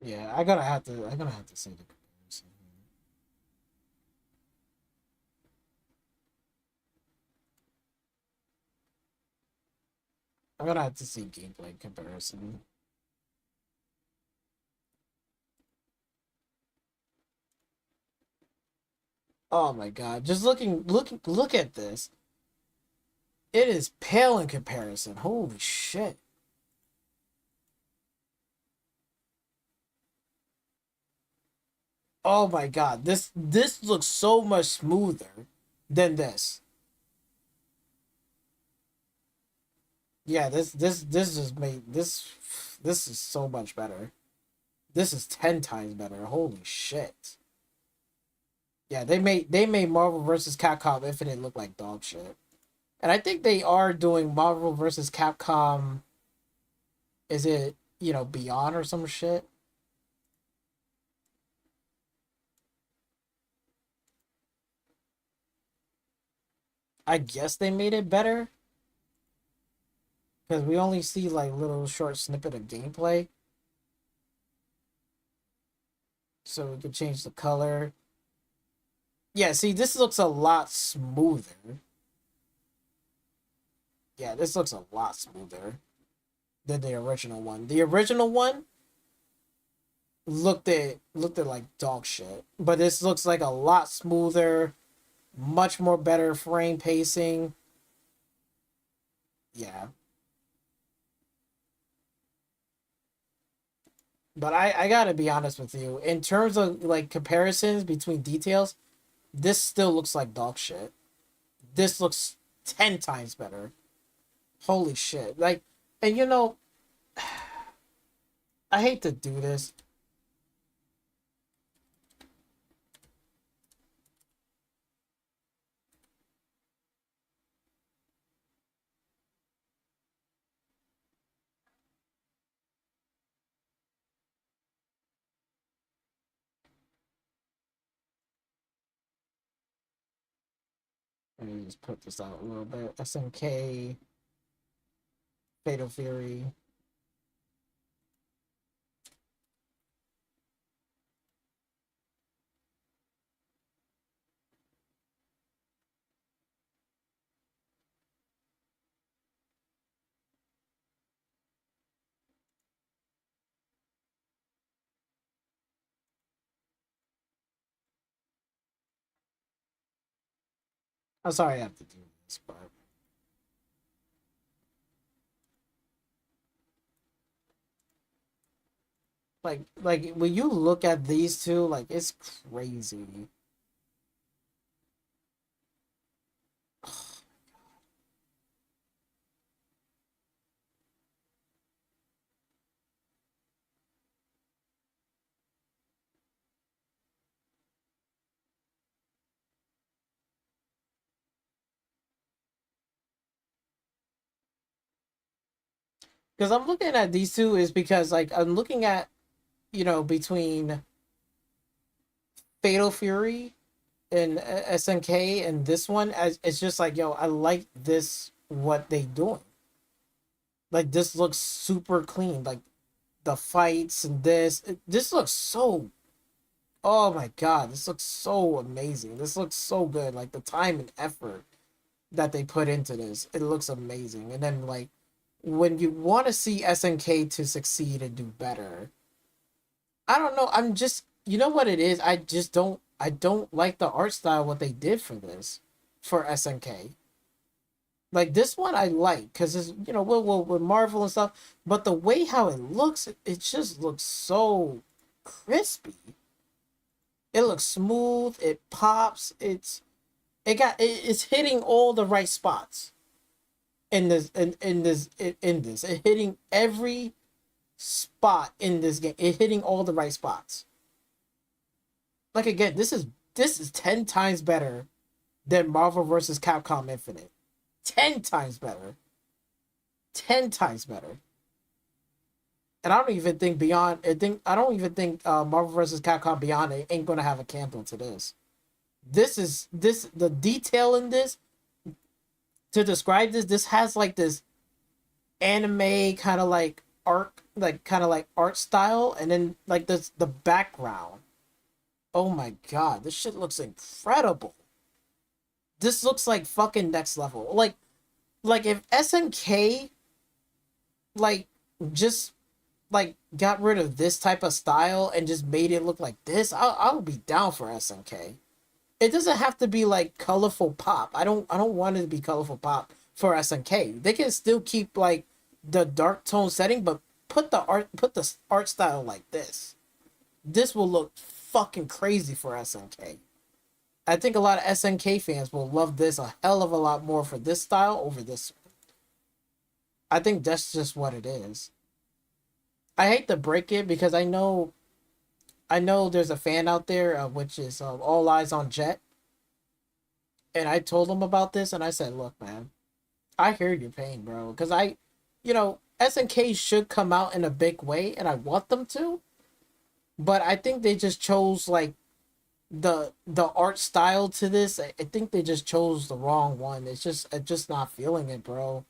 Yeah, I'm gonna have to say the comparison. I'm gonna have to see gameplay comparison. Oh my god, just look at this. It is pale in comparison. Holy shit. Oh my god, this looks so much smoother than this. Yeah, this just made this is so much better. This is 10 times better. Holy shit. Yeah, they made Marvel vs. Capcom Infinite look like dog shit. And I think they are doing Marvel vs. Capcom, is it, Beyond or some shit? I guess they made it better. Because we only see like little short snippet of gameplay. So we could change the color. Yeah, see, this looks a lot smoother. Yeah, this looks a lot smoother than the original one. The original one looked at like dog shit. But this looks like a lot smoother, much more better frame pacing. Yeah. But I gotta be honest with you. In terms of like comparisons between details, this still looks like dog shit. This looks 10 times better. Holy shit. Like, and I hate to do this. Let me just put this out a little bit. SNK, Fatal Fury. I'm sorry I have to do this, but like when you look at these two, like it's crazy. Because I'm looking at these two is because like I'm looking at, you know, between Fatal Fury and SNK and this one, as it's just like, yo, I like this what they doing. Like this looks super clean. Like the fights and this looks so, oh my god, this looks so amazing. This looks so good. Like the time and effort that they put into this, it looks amazing. And then like when you want to see SNK to succeed and do better, I don't know. I'm just, you know what it is. I don't like the art style what they did for this, for SNK. Like this one I like because it's, you know, with Marvel and stuff, but the way how it looks, it just looks so crispy. It looks smooth. It pops. It's hitting all the right spots in this it hitting every spot in this game. It hitting all the right spots. Like again, this is 10 times better than Marvel vs. Capcom Infinite. 10 times better. 10 times better. And I don't even think Marvel vs. Capcom Beyond it ain't gonna have a candle to this. The detail in this, to describe this has like this anime kind of like art style, and then like the background. Oh my god, this shit looks incredible. This looks like fucking next level. Like if SNK like just like got rid of this type of style and just made it look like this, I would be down for SNK. It doesn't have to be like colorful pop. I don't want it to be colorful pop for SNK. They can still keep like the dark tone setting, but put the art style like this. This will look fucking crazy for SNK. I think a lot of SNK fans will love this a hell of a lot more for this style over this one. I think that's just what it is. I hate to break it because I know there's a fan out there, which is All Eyes on Jet. And I told him about this and I said, look, man, I hear your pain, bro. Because SNK should come out in a big way and I want them to. But I think they just chose like the art style to this. I think they just chose the wrong one. I'm just not feeling it, bro.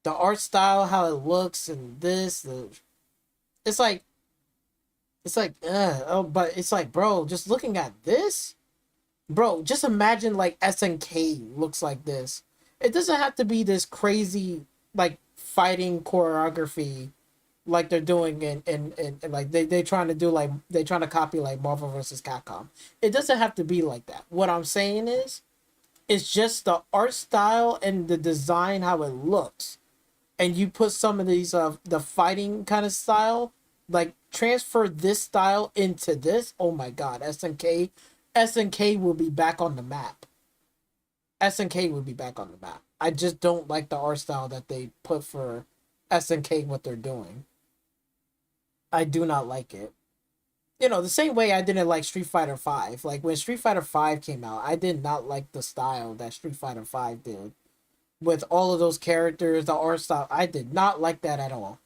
The art style, how it looks, and it's like, but it's like, bro, just looking at this, bro, just imagine like SNK looks like this. It doesn't have to be this crazy like fighting choreography like they're doing in like they trying to do, like they trying to copy like Marvel vs. Capcom. It doesn't have to be like that. What I'm saying is, it's just the art style and the design, how it looks, and you put some of these the fighting kind of style, like transfer this style into this. Oh my god, SNK will be back on the map. SNK will be back on the map. I just don't like the art style that they put for SNK, what they're doing. I do not like it. You know, the same way I didn't like Street Fighter V. Like when Street Fighter V came out, I did not like the style that Street Fighter V did. With all of those characters, the art style, I did not like that at all.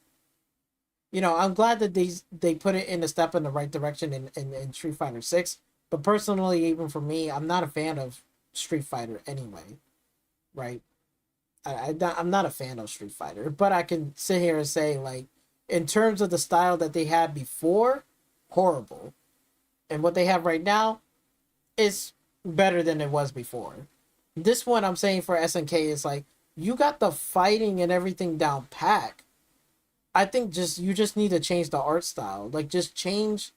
You know, I'm glad that they put it in a step in the right direction in Street Fighter 6. But personally, even for me, I'm not a fan of Street Fighter anyway. Right? I'm not a fan of Street Fighter. But I can sit here and say, like, in terms of the style that they had before, horrible. And what they have right now is better than it was before. This one I'm saying for SNK is like, you got the fighting and everything down pat. I think you just need to change the art style. Like, just change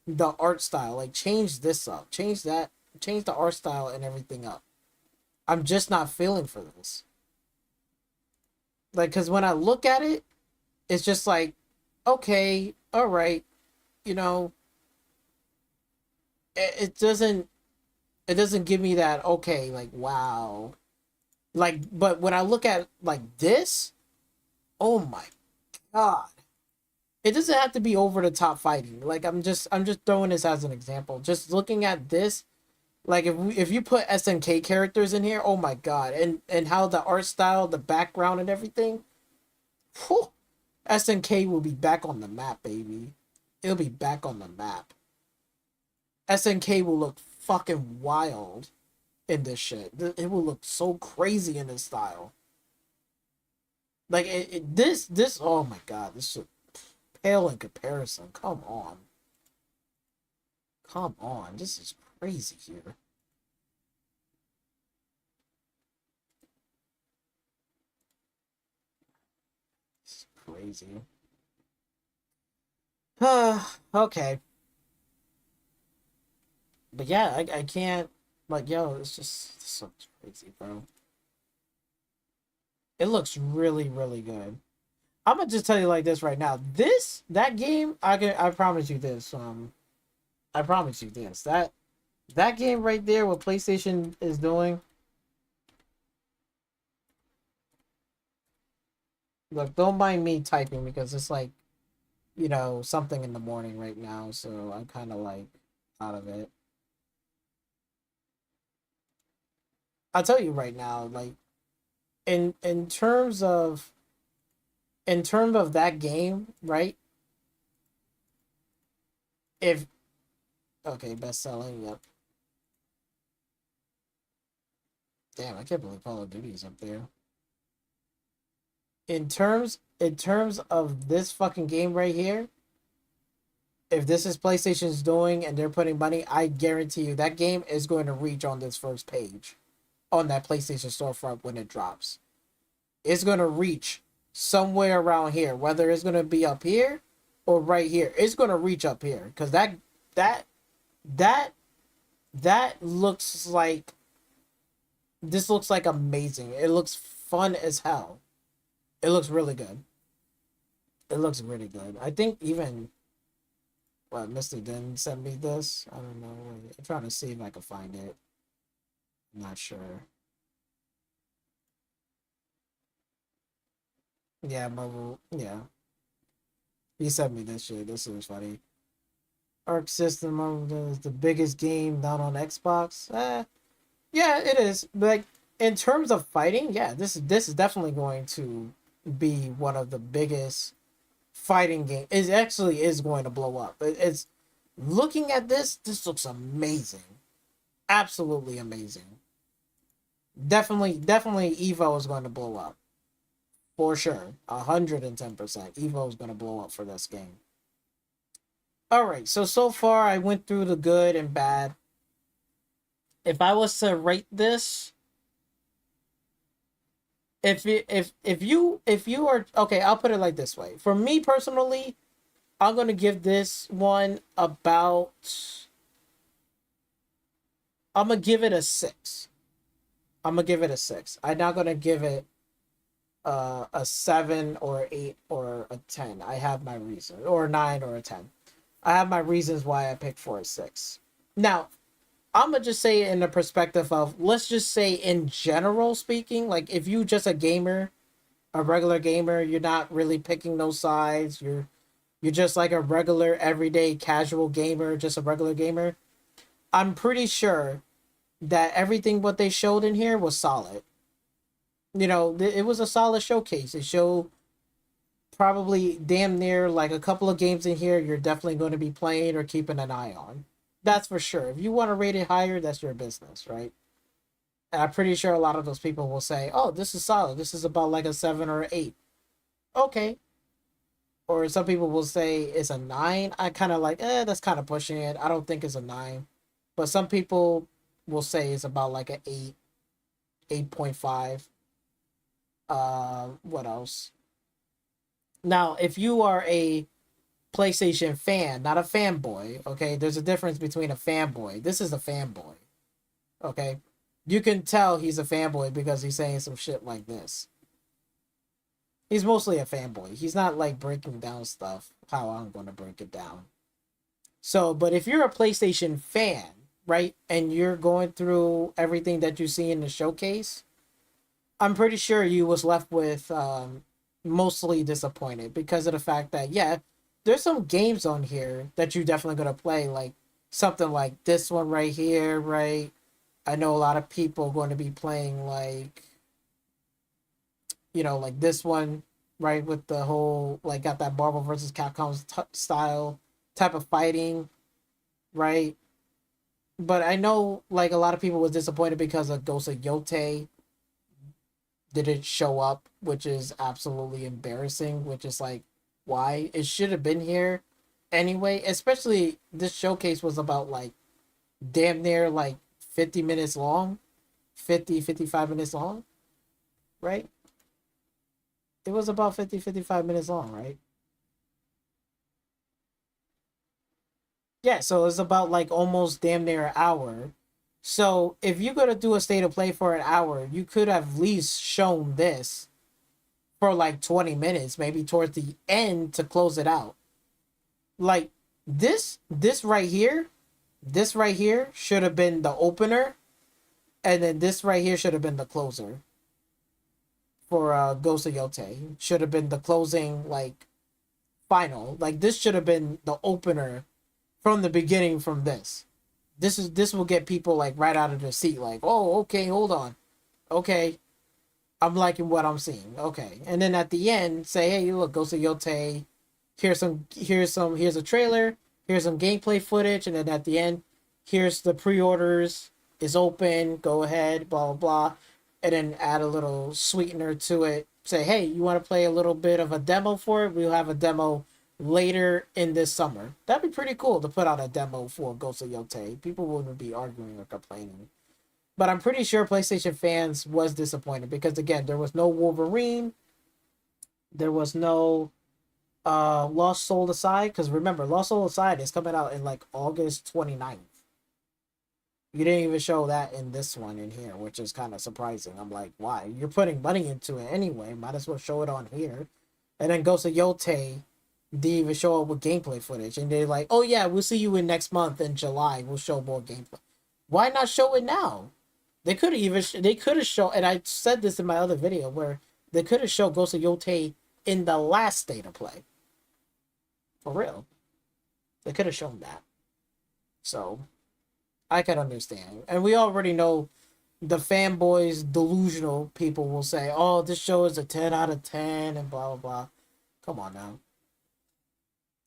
the art style. Like, change this up. Change that. Change the art style and everything up. I'm just not feeling for this. Like, because when I look at it, it's just like, okay, all right, you know, it doesn't give me that, okay, like, wow. Like, but when I look at like this, oh my god. It doesn't have to be over the top fighting. Like, I'm just throwing this as an example. Just looking at this, like if you put SNK characters in here, oh my god, and how the art style, the background, and everything, whew, SNK will be back on the map, baby. It'll be back on the map. SNK will look fucking wild in this shit. It will look so crazy in this style. Like this. Oh my god, this shit pale in comparison. Come on. This is crazy here. It's crazy. Okay. But yeah, I can't, like, yo, it's just so crazy, bro. It looks really, really good. I'm gonna just tell you like this right now. That game, I promise you this. I promise you this. That game right there, what PlayStation is doing. Look, don't mind me typing because it's like, you know, something in the morning right now, so I'm kind of like out of it. I'll tell you right now, like, in terms of that game, right? If okay, best selling, yep. Damn, I can't believe Call of Duty is up there. In terms of this fucking game right here, if this is PlayStation's doing and they're putting money, I guarantee you that game is going to reach on this first page on that PlayStation storefront when it drops. It's going to reach somewhere around here, whether it's going to be up here or right here. It's going to reach up here because that looks like, this looks like amazing. It looks fun as hell. It looks really good. It looks really good. I think even Mr. didn't send me this. I don't know. I'm trying to see if I can find it. I'm not sure. Yeah, mobile. Yeah. He sent me this shit. This is funny. Arc System is the biggest game not on Xbox. Yeah, it is. Like, in terms of fighting, yeah, this is definitely going to be one of the biggest fighting games. It actually is going to blow up. It's looking at this looks amazing. Absolutely amazing. Definitely Evo is going to blow up. For sure. 110%. Evo is going to blow up for this game. Alright, so far I went through the good and bad. If I was to rate this, if you are okay, I'll put it like this way. For me personally, I'm gonna give this one about, I'm gonna give it a 6. I'm gonna give it a 6. I'm not gonna give it a 7 or 8 or a 10. I have my reasons, or a 9 or a 10. I have my reasons why I picked for a 6. Now, I'm gonna just say it in the perspective of, let's just say in general speaking, like if you just a gamer, a regular gamer, you're not really picking no sides, you're just like a regular everyday casual gamer, just a regular gamer, I'm pretty sure that everything what they showed in here was solid. You know, it was a solid showcase. It showed probably damn near like a couple of games in here you're definitely going to be playing or keeping an eye on. That's for sure. If you want to rate it higher, that's your business, right? And I'm pretty sure a lot of those people will say, oh, this is solid. This is about like a 7 or an 8. Okay. Or some people will say it's a 9. I kind of like, that's kind of pushing it. I don't think it's a 9. But some people will say it's about like an 8, 8.5. What else? Now, if you are a PlayStation fan, not a fanboy, okay? There's a difference between a fanboy. This is a fanboy, okay? You can tell he's a fanboy because he's saying some shit like this. He's mostly a fanboy. He's not like breaking down stuff how I'm going to break it down. So, but if you're a PlayStation fan, right, and you're going through everything that you see in the showcase, I'm pretty sure you was left with mostly disappointed because of the fact that, yeah, there's some games on here that you're definitely going to play, like something like this one right here, right? I know a lot of people are going to be playing like, you know, like this one, right, with the whole, like, got that Marvel versus Capcom style type of fighting, right? But I know, like, a lot of people was disappointed because of Ghost of Yotei didn't show up, which is absolutely embarrassing, which is like, why? It should have been here anyway, especially this showcase was about, like, damn near, like, 50 minutes long, 55 minutes long, right? It was about 55 minutes long, right? Yeah, so it's about like almost damn near an hour. So if you're going to do a state of play for an hour, you could have at least shown this for like 20 minutes, maybe towards the end to close it out. Like this right here should have been the opener, and then this right here should have been the closer. For Ghost of Yotei should have been the closing, like, final. Like, this should have been the opener from the beginning. From this will get people like right out of their seat, like, oh, okay, hold on, okay, I'm liking what I'm seeing, okay. And then at the end say, hey, look, Ghost of Yotei, here's a trailer, here's some gameplay footage, and then at the end, here's the pre-orders is open, go ahead, blah blah blah. And then add a little sweetener to it. Say, hey, you want to play a little bit of a demo for it? We'll have a demo later in this summer. That'd be pretty cool to put out a demo for Ghost of Yotei. People wouldn't be arguing or complaining. But I'm pretty sure PlayStation fans was disappointed because, again, there was no Wolverine. There was no Lost Soul Aside. Because remember, Lost Soul Aside is coming out in like August 29th. You didn't even show that in this one in here, which is kind of surprising. I'm like, why? You're putting money into it anyway. Might as well show it on here. And then Ghost of Yotei didn't even show up with gameplay footage. And they're like, oh yeah, we'll see you in next month in July. We'll show more gameplay. Why not show it now? They could have shown, and I said this in my other video, where they could have shown Ghost of Yotei in the last state of play. For real. They could have shown that. So I can understand. And we already know the fanboys, delusional people will say, oh, this show is a 10 out of 10 and blah, blah, blah. Come on now.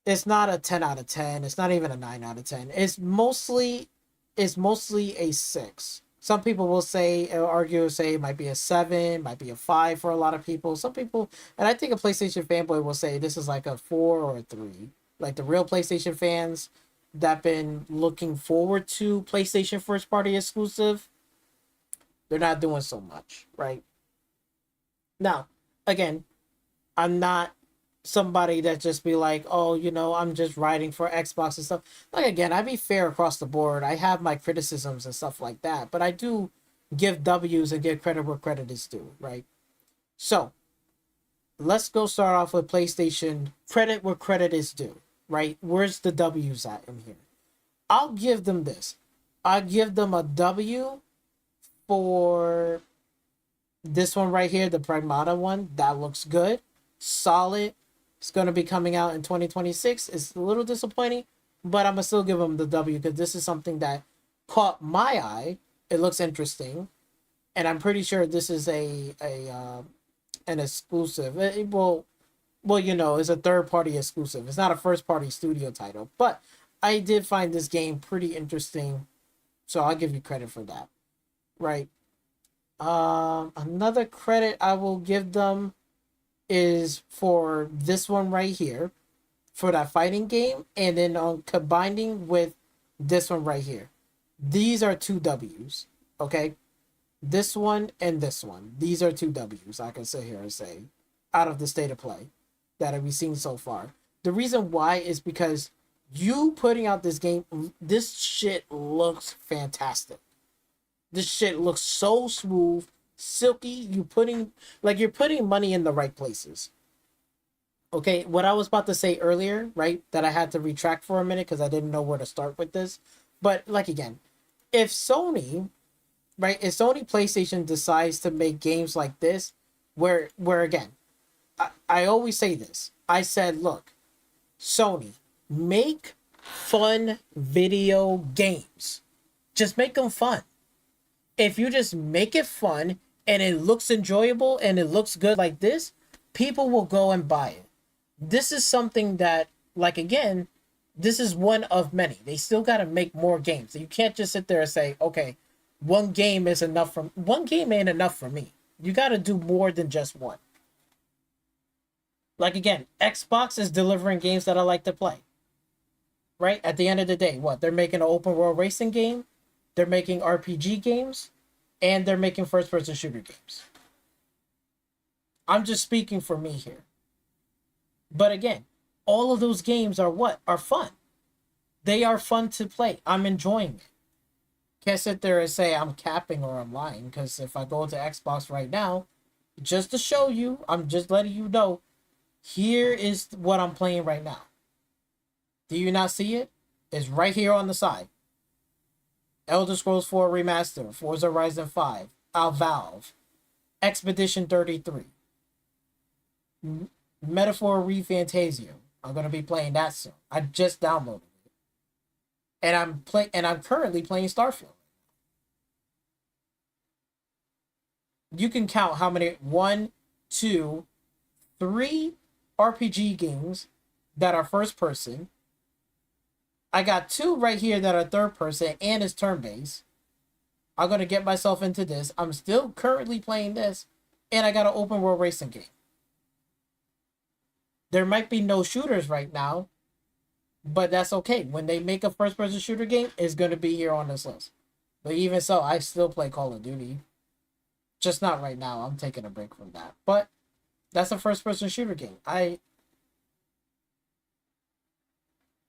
It's not a 10 out of 10. It's not even a 9 out of 10. It's mostly a 6. Some people will say, or argue, say it might be a 7, might be a 5 for a lot of people. Some people, and I think a PlayStation fanboy will say this is like a 4 or a 3. Like the real PlayStation fans that been looking forward to PlayStation first party exclusive, they're not doing so much, right? Now, again, I'm not somebody that just be like, oh, you know, I'm just writing for Xbox and stuff. Like, again, I be fair across the board. I have my criticisms and stuff like that, but I do give W's and give credit where credit is due, right? So, let's go start off with PlayStation, credit where credit is due. Right? Where's the W's at in here? I'll give them this. I give them a W for this one right here, the Pragmata one. That looks good. Solid. It's going to be coming out in 2026. It's a little disappointing, but I'm going to still give them the W because this is something that caught my eye. It looks interesting. And I'm pretty sure this is an exclusive. Well, you know, it's a third-party exclusive. It's not a first-party studio title. But I did find this game pretty interesting. So I'll give you credit for that. Right. Another credit I will give them is for this one right here. For that fighting game. And then combining with this one right here. These are 2 W's. Okay. This one and this one. These are 2 W's, I can sit here and say. Out of the state of play that we've seen so far. The reason why is because you putting out this game, this shit looks fantastic. This shit looks so smooth, silky. You're putting money in the right places. Okay, what I was about to say earlier, right, that I had to retract for a minute because I didn't know where to start with this. But like again, if Sony PlayStation decides to make games like this, where again, I always say this. I said, look, Sony, make fun video games. Just make them fun. If you just make it fun and it looks enjoyable and it looks good like this, people will go and buy it. This is something that, like, again, this is one of many. They still got to make more games. You can't just sit there and say, okay, one game ain't enough for me. You got to do more than just one. Like, again, Xbox is delivering games that I like to play. Right? At the end of the day, what? They're making an open world racing game. They're making RPG games. And they're making first-person shooter games. I'm just speaking for me here. But again, all of those games are what? Are fun. They are fun to play. I'm enjoying it. Can't sit there and say I'm capping or I'm lying, because if I go to Xbox right now, just to show you, I'm just letting you know, here is what I'm playing right now. Do you not see it? It's right here on the side. Elder Scrolls 4 Remastered, Forza Horizon 5, Valve, Expedition 33, Metaphor ReFantazio. I'm gonna be playing that soon. I just downloaded it, and I'm currently playing Starfield. You can count how many 1, 2, 3 RPG games that are first person. I got 2 right here that are third person and is turn based. I'm gonna get myself into this. I'm still currently playing this, and I got an open world racing game. There might be no shooters right now, but that's okay. When they make a first-person shooter game, it's going to be here on this list. But even so, I still play Call of Duty. Just not right now. I'm taking a break from that. But that's a first-person shooter game.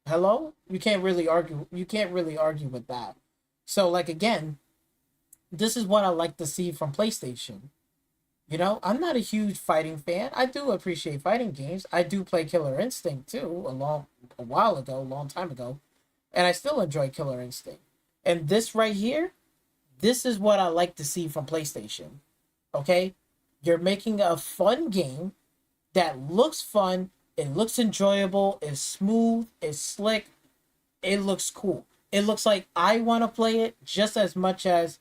Hello? You can't really argue. You can't really argue with that. So, like, again, this is what I like to see from PlayStation. You know, I'm not a huge fighting fan. I do appreciate fighting games. I do play Killer Instinct too, a long time ago. And I still enjoy Killer Instinct. And this right here, this is what I like to see from PlayStation. Okay? You're making a fun game that looks fun, it looks enjoyable, it's smooth, it's slick, it looks cool. It looks like I want to play it just as much as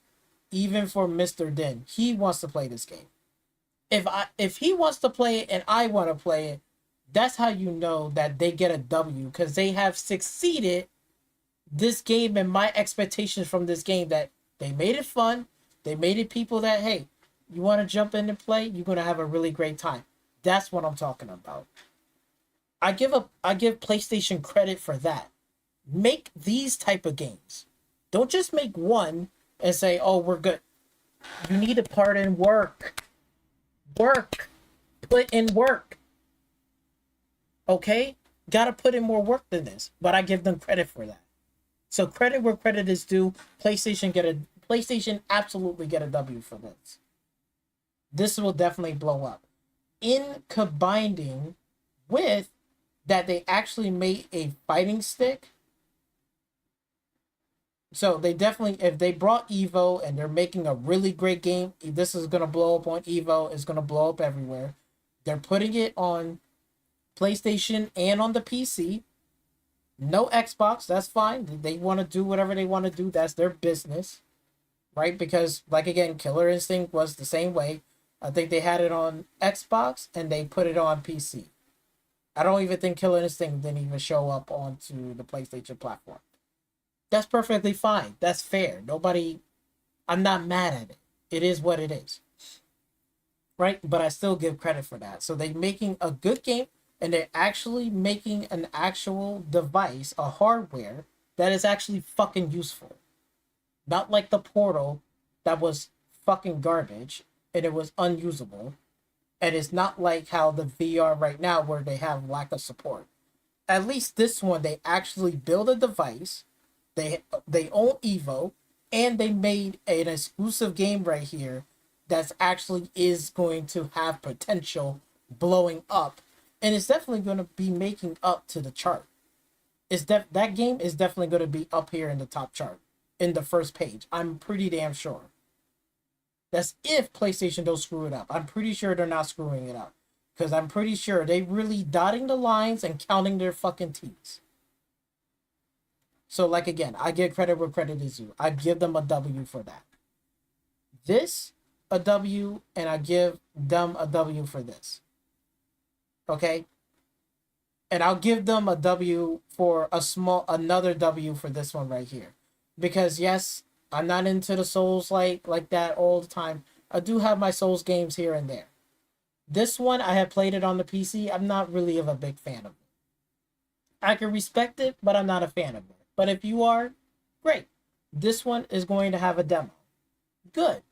even for Mr. Din. He wants to play this game. If he wants to play it and I want to play it, that's how you know that they get a W, because they have succeeded this game and my expectations from this game, that they made it fun. They made it people that, hey, you want to jump in and play, you're going to have a really great time. That's what I'm talking about. I give PlayStation credit for that. Make these type of games. Don't just make one and say, oh, we're good. You need to put in work. Put in work. Okay? Gotta put in more work than this. But I give them credit for that. So credit where credit is due. PlayStation absolutely get a W for this. This will definitely blow up. In combining with that, they actually made a fighting stick. So they definitely, if they brought Evo and they're making a really great game, this is going to blow up on Evo. It's going to blow up everywhere. They're putting it on PlayStation and on the PC. No Xbox, that's fine. They want to do whatever they want to do. That's their business, right? Because, like, again, Killer Instinct was the same way. I think they had it on Xbox and they put it on PC. I don't even think Killer Instinct didn't even show up onto the PlayStation platform. That's perfectly fine. That's fair. I'm not mad at it. It is what it is. Right? But I still give credit for that. So they're making a good game, and they're actually making an actual device, a hardware, that is actually fucking useful. Not like the Portal that was fucking garbage, and it was unusable. And it's not like how the VR right now, where they have lack of support. At least this one, they actually build a device. They own Evo. And they made an exclusive game right here that's actually is going to have potential blowing up. And it's definitely going to be making up to the chart. That game is definitely going to be up here in the top chart, in the first page. I'm pretty damn sure. That's if PlayStation don't screw it up. I'm pretty sure they're not screwing it up. Because I'm pretty sure they really dotting the lines and counting their fucking T's. So, like, again, I give credit where credit is due. I give them a W for that. This, a W, and I give them a W for this. Okay? And I'll give them a W for another W for this one right here. Because, yes, I'm not into the Souls like that all the time. I do have my Souls games here and there. This one, I have played it on the PC. I'm not really of a big fan of it. I can respect it, but I'm not a fan of it. But if you are, great. This one is going to have a demo. Good.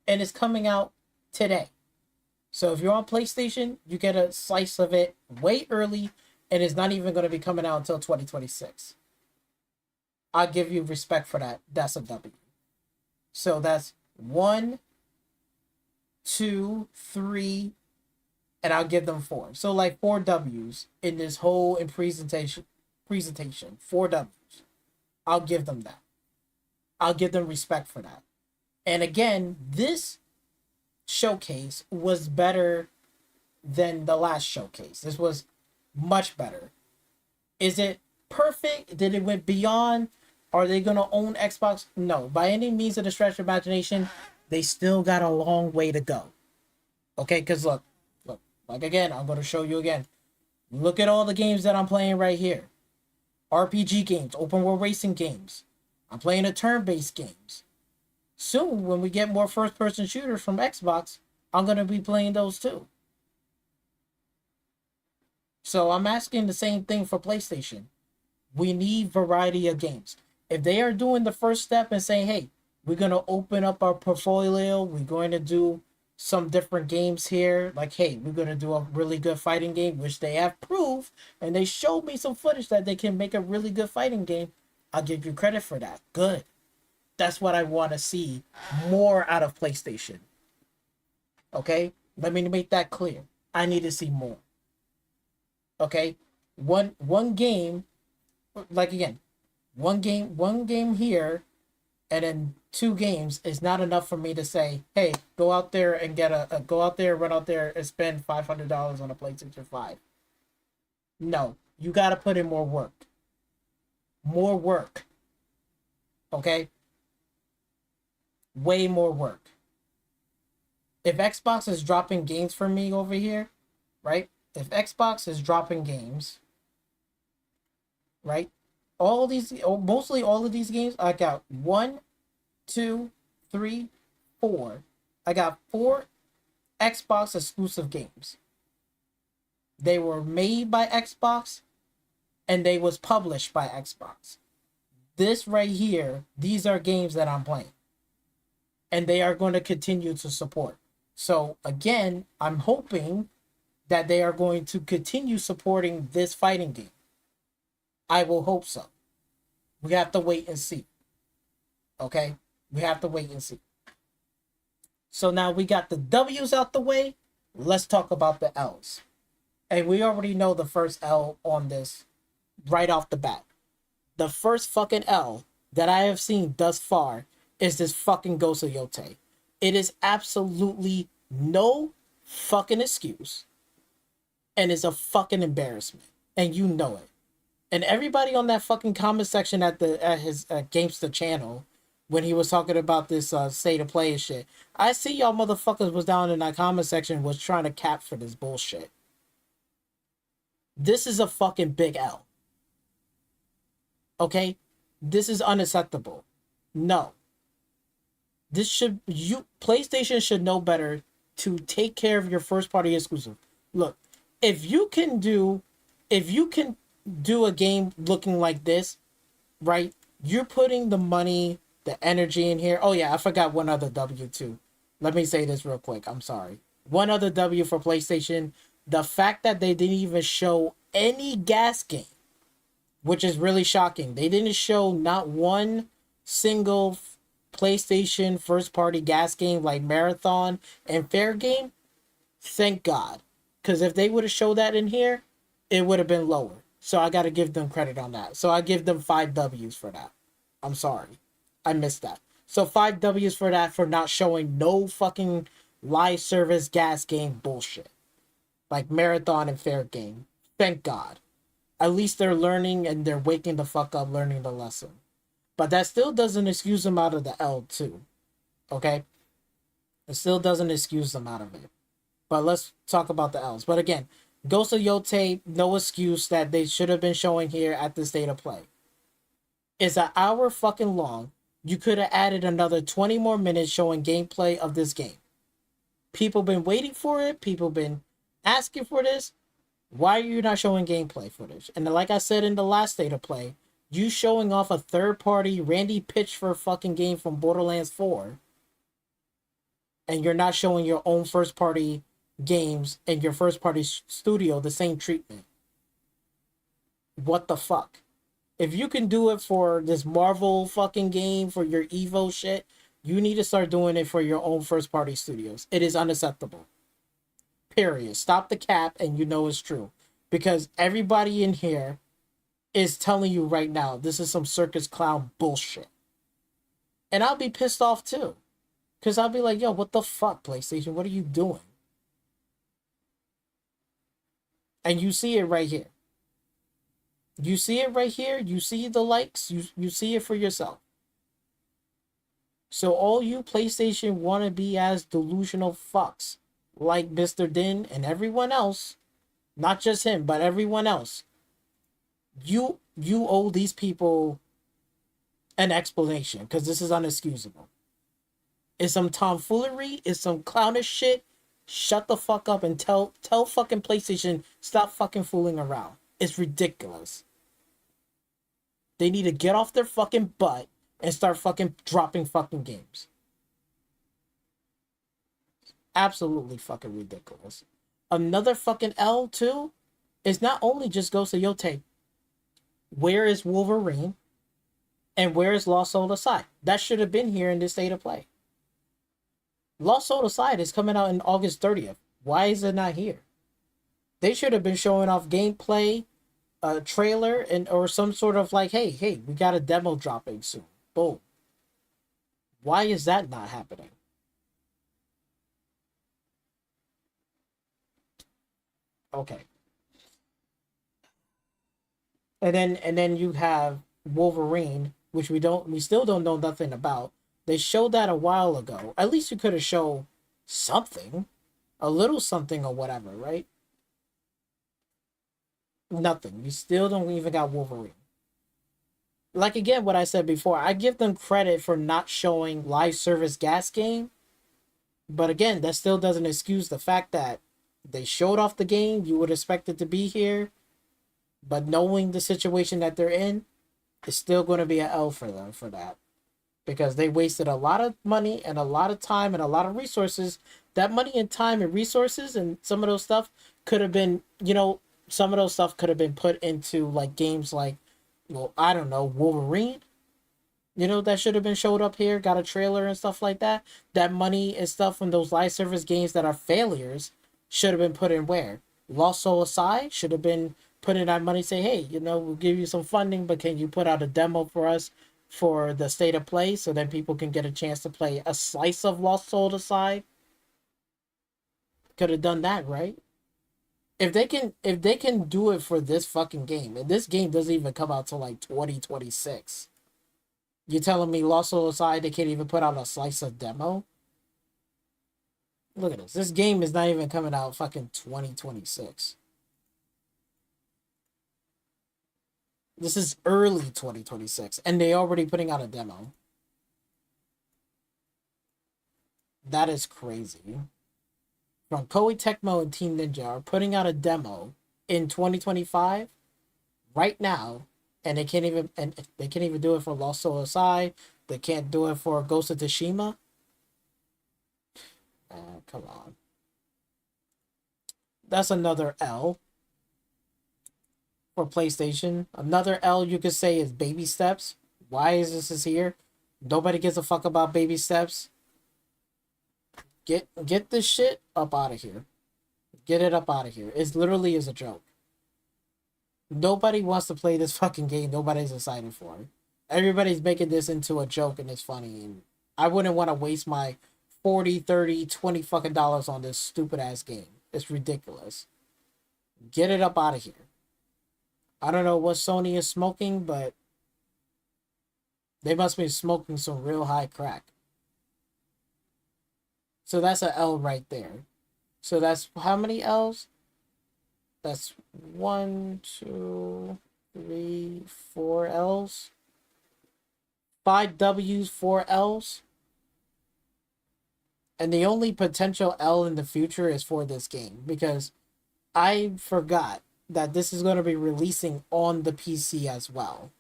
And it's coming out today. So if you're on PlayStation, you get a slice of it way early, and it's not even going to be coming out until 2026. I'll give you respect for that. That's a W. So that's 1, 2, 3, and I'll give them 4. So like 4 W's in this whole presentation. 4 W's. I'll give them that. I'll give them respect for that. And again, this showcase was better than the last showcase. This was much better. Is it perfect? Did it went beyond? Are they going to own Xbox? No. By any means of the stretch of imagination, they still got a long way to go. Okay, because look, like again, I'm going to show you again. Look at all the games that I'm playing right here. RPG games, open world racing games. I'm playing a turn-based games. Soon, when we get more first-person shooters from Xbox, I'm going to be playing those too. So I'm asking the same thing for PlayStation. We need variety of games. If they are doing the first step and saying, hey, we're going to open up our portfolio, we're going to do some different games here, like, hey, we're going to do a really good fighting game, which they have proved, and they showed me some footage that they can make a really good fighting game. I'll give you credit for that. Good. That's what I want to see more out of PlayStation. Okay? Let me make that clear. I need to see more. Okay? One game, like again, one game here, and then 2 games is not enough for me to say, hey, go out there and run out there and spend $500 on a PlayStation 5. No, you got to put in more work. More work. Okay? Way more work. If Xbox is dropping games for me over here, right? If Xbox is dropping games, right? Mostly all of these games, I got 1, 2, 3, 4. I got 4 Xbox exclusive games. They were made by Xbox and they was published by Xbox. This right here, these are games that I'm playing. And they are going to continue to support. So again, I'm hoping that they are going to continue supporting this fighting game. I will hope so. We have to wait and see. Okay? We have to wait and see. So now we got the W's out the way. Let's talk about the L's. And we already know the first L on this right off the bat. The first fucking L that I have seen thus far is this fucking Ghost of Yotei. It is absolutely no fucking excuse. And it's a fucking embarrassment. And you know it. And everybody on that fucking comment section at his Gamester channel, when he was talking about this state of play and shit, I see y'all motherfuckers was down in that comment section was trying to cap for this bullshit. This is a fucking big L. Okay? This is unacceptable. No. PlayStation should know better to take care of your first party exclusive. Look, if you can do a game looking like this, right? You're putting the money, the energy in here. Oh yeah, I forgot one other W too. Let me say this real quick. I'm sorry. One other W for PlayStation. The fact that they didn't even show any gas game, which is really shocking. They didn't show not one single PlayStation first-party gas game like Marathon and Fair Game, thank God. Because if they would have showed that in here, it would have been lower. So I got to give them credit on that. So I give them 5 W's for that. I'm sorry. I missed that. So 5 W's for that, for not showing no fucking live service gas game bullshit. Like Marathon and Fair Game. Thank God. At least they're learning and they're waking the fuck up, learning the lesson. But that still doesn't excuse them out of the L2. Okay? It still doesn't excuse them out of it. But let's talk about the L's. But again, Ghost of Yotei, no excuse that they should have been showing here at the state of play. It's an hour fucking long. You could have added another 20 more minutes showing gameplay of this game. People been waiting for it. People been asking for this. Why are you not showing gameplay footage? And like I said in the last state of play, you showing off a third-party Randy Pitchford fucking game from Borderlands 4, and you're not showing your own first-party games and your first-party studio the same treatment. What the fuck? If you can do it for this Marvel fucking game, for your Evo shit, you need to start doing it for your own first-party studios. It is unacceptable. Period. Stop the cap, and you know it's true. Because everybody in here is telling you right now, this is some circus clown bullshit. And I'll be pissed off too. Because I'll be like, yo, what the fuck, PlayStation? What are you doing? And you see it right here. You see it right here. You see the likes. You see it for yourself. So all you PlayStation want to be as delusional fucks, like Mr. Din and everyone else, not just him, but everyone else, you owe these people an explanation, because this is unexcusable. It's some tomfoolery, it's some clownish shit. Shut the fuck up and tell fucking PlayStation, stop fucking fooling around. It's ridiculous. They need to get off their fucking butt and start fucking dropping fucking games. Absolutely fucking ridiculous. Another fucking L too is not only just Ghost of Yotei. Where is Wolverine? And where is Lost Soul Aside? That should have been here in this state of play. Lost Soul Aside is coming out in August 30th. Why is it not here? They should have been showing off gameplay, a trailer, and or some sort of like, hey, we got a demo dropping soon. Boom. Why is that not happening? Okay. And then you have Wolverine, which we still don't know nothing about. They showed that a while ago. At least you could have shown something, a little something or whatever, right? Nothing. We still don't even got Wolverine. Like again, what I said before, I give them credit for not showing live service gas game. But again, that still doesn't excuse the fact that they showed off the game. You would expect it to be here. But knowing the situation that they're in, it's still going to be an L for them for that. Because they wasted a lot of money and a lot of time and a lot of resources. That money and time and resources and some of those stuff could have been, some of those stuff could have been put into like games like, well, I don't know, Wolverine. That should have been showed up here, got a trailer and stuff like that. That money and stuff from those live service games that are failures should have been put in where? Lost Soul Aside should have been put in that money, say, hey, we'll give you some funding, but can you put out a demo for us for the state of play so then people can get a chance to play a slice of Lost Soul Aside? Could have done that, right? If they can do it for this fucking game, and this game doesn't even come out till like 2026. You're telling me Lost Soul Aside, they can't even put out a slice of demo? Look at this. This game is not even coming out fucking 2026. This is early 2026, and they already putting out a demo. That is crazy. From Koei Tecmo and Team Ninja are putting out a demo in 2025 right now, and they can't even do it for Lost Soul Aside. They can't do it for Ghost of Tsushima. Come on. That's another L for PlayStation. Another L you could say is baby steps. Why is this here? Nobody gives a fuck about baby steps. Get this shit up out of here. Get it up out of here. It literally is a joke. Nobody wants to play this fucking game. Nobody's excited for it. Everybody's making this into a joke and it's funny. And I wouldn't want to waste my 40, 30, 20 fucking dollars on this stupid ass game. It's ridiculous. Get it up out of here. I don't know what Sony is smoking, but they must be smoking some real high crack. So that's an L right there. So that's how many L's? That's 1, 2, 3, 4 L's. 5 W's, 4 L's. And the only potential L in the future is for this game. Because I forgot that this is going to be releasing on the PC as well.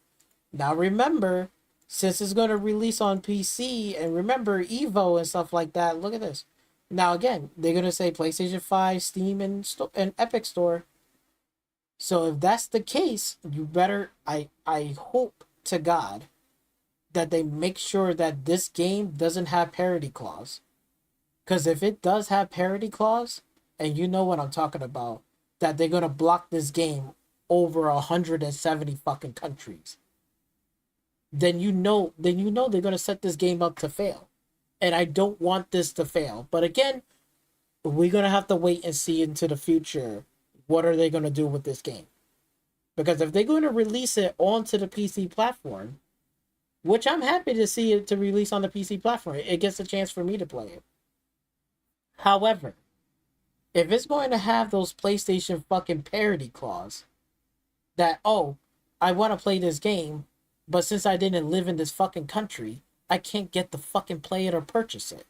Now remember, since it's going to release on PC, and remember Evo and stuff like that, look at this. Now again, they're going to say PlayStation 5, Steam, and Epic Store. So if that's the case, you better, I hope to God that they make sure that this game doesn't have parity clause. Because if it does have parity clause, and you know what I'm talking about, that they're going to block this game over 170 fucking countries, then you know they're going to set this game up to fail. And I don't want this to fail. But again, we're going to have to wait and see into the future. What are they going to do with this game? Because if they're going to release it onto the PC platform, which I'm happy to see it to release on the PC platform, it gets a chance for me to play it. However, if it's going to have those PlayStation fucking parity clause that, oh, I want to play this game, but since I didn't live in this fucking country, I can't get to fucking play it or purchase it.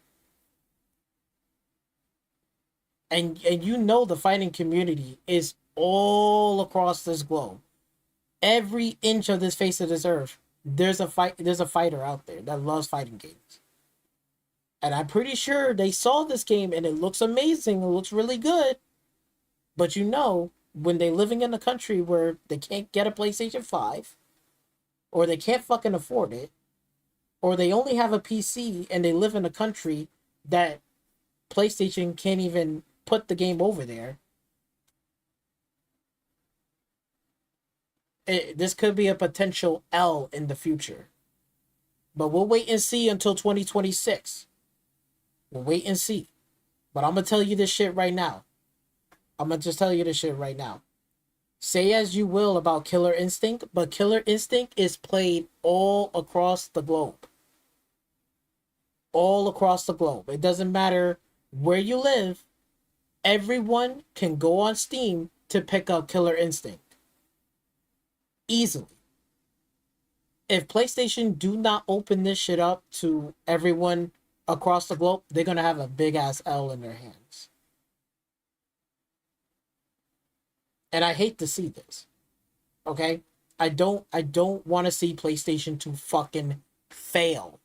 And you know the fighting community is all across this globe. Every inch of this face of this earth, there's a fighter out there that loves fighting games. And I'm pretty sure they saw this game and it looks amazing, it looks really good. But you know, when they're living in a country where they can't get a PlayStation 5, or they can't fucking afford it, or they only have a PC and they live in a country that PlayStation can't even put the game over there, this could be a potential L in the future. But we'll wait and see until 2026. We'll wait and see. But I'm going to tell you this shit right now. Say as you will about Killer Instinct, but Killer Instinct is played all across the globe. All across the globe. It doesn't matter where you live. Everyone can go on Steam to pick up Killer Instinct. Easily. If PlayStation do not open this shit up to everyone across the globe, they're going to have a big ass L in their hands. And I hate to see this. Okay? I don't want to see PlayStation to fucking fail.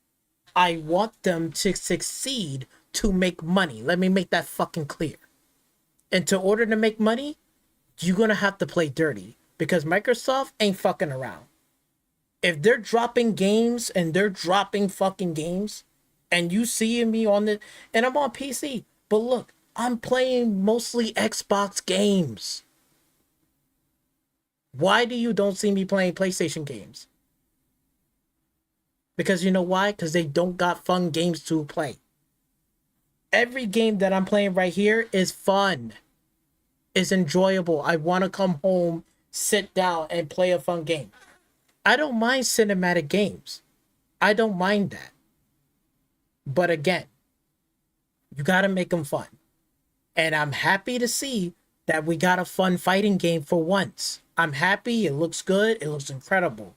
I want them to succeed to make money. Let me make that fucking clear. And to order to make money, you're going to have to play dirty. Because Microsoft ain't fucking around. If they're dropping games and they're dropping fucking games, and you see me on the, and I'm on PC, but look, I'm playing mostly Xbox games. Why do you don't see me playing PlayStation games? Because you know why? Because they don't got fun games to play. Every game that I'm playing right here is fun. Is enjoyable. I want to come home, sit down, and play a fun game. I don't mind cinematic games. I don't mind that. But again, you got to make them fun. And I'm happy to see that we got a fun fighting game for once. I'm happy. It looks good. It looks incredible.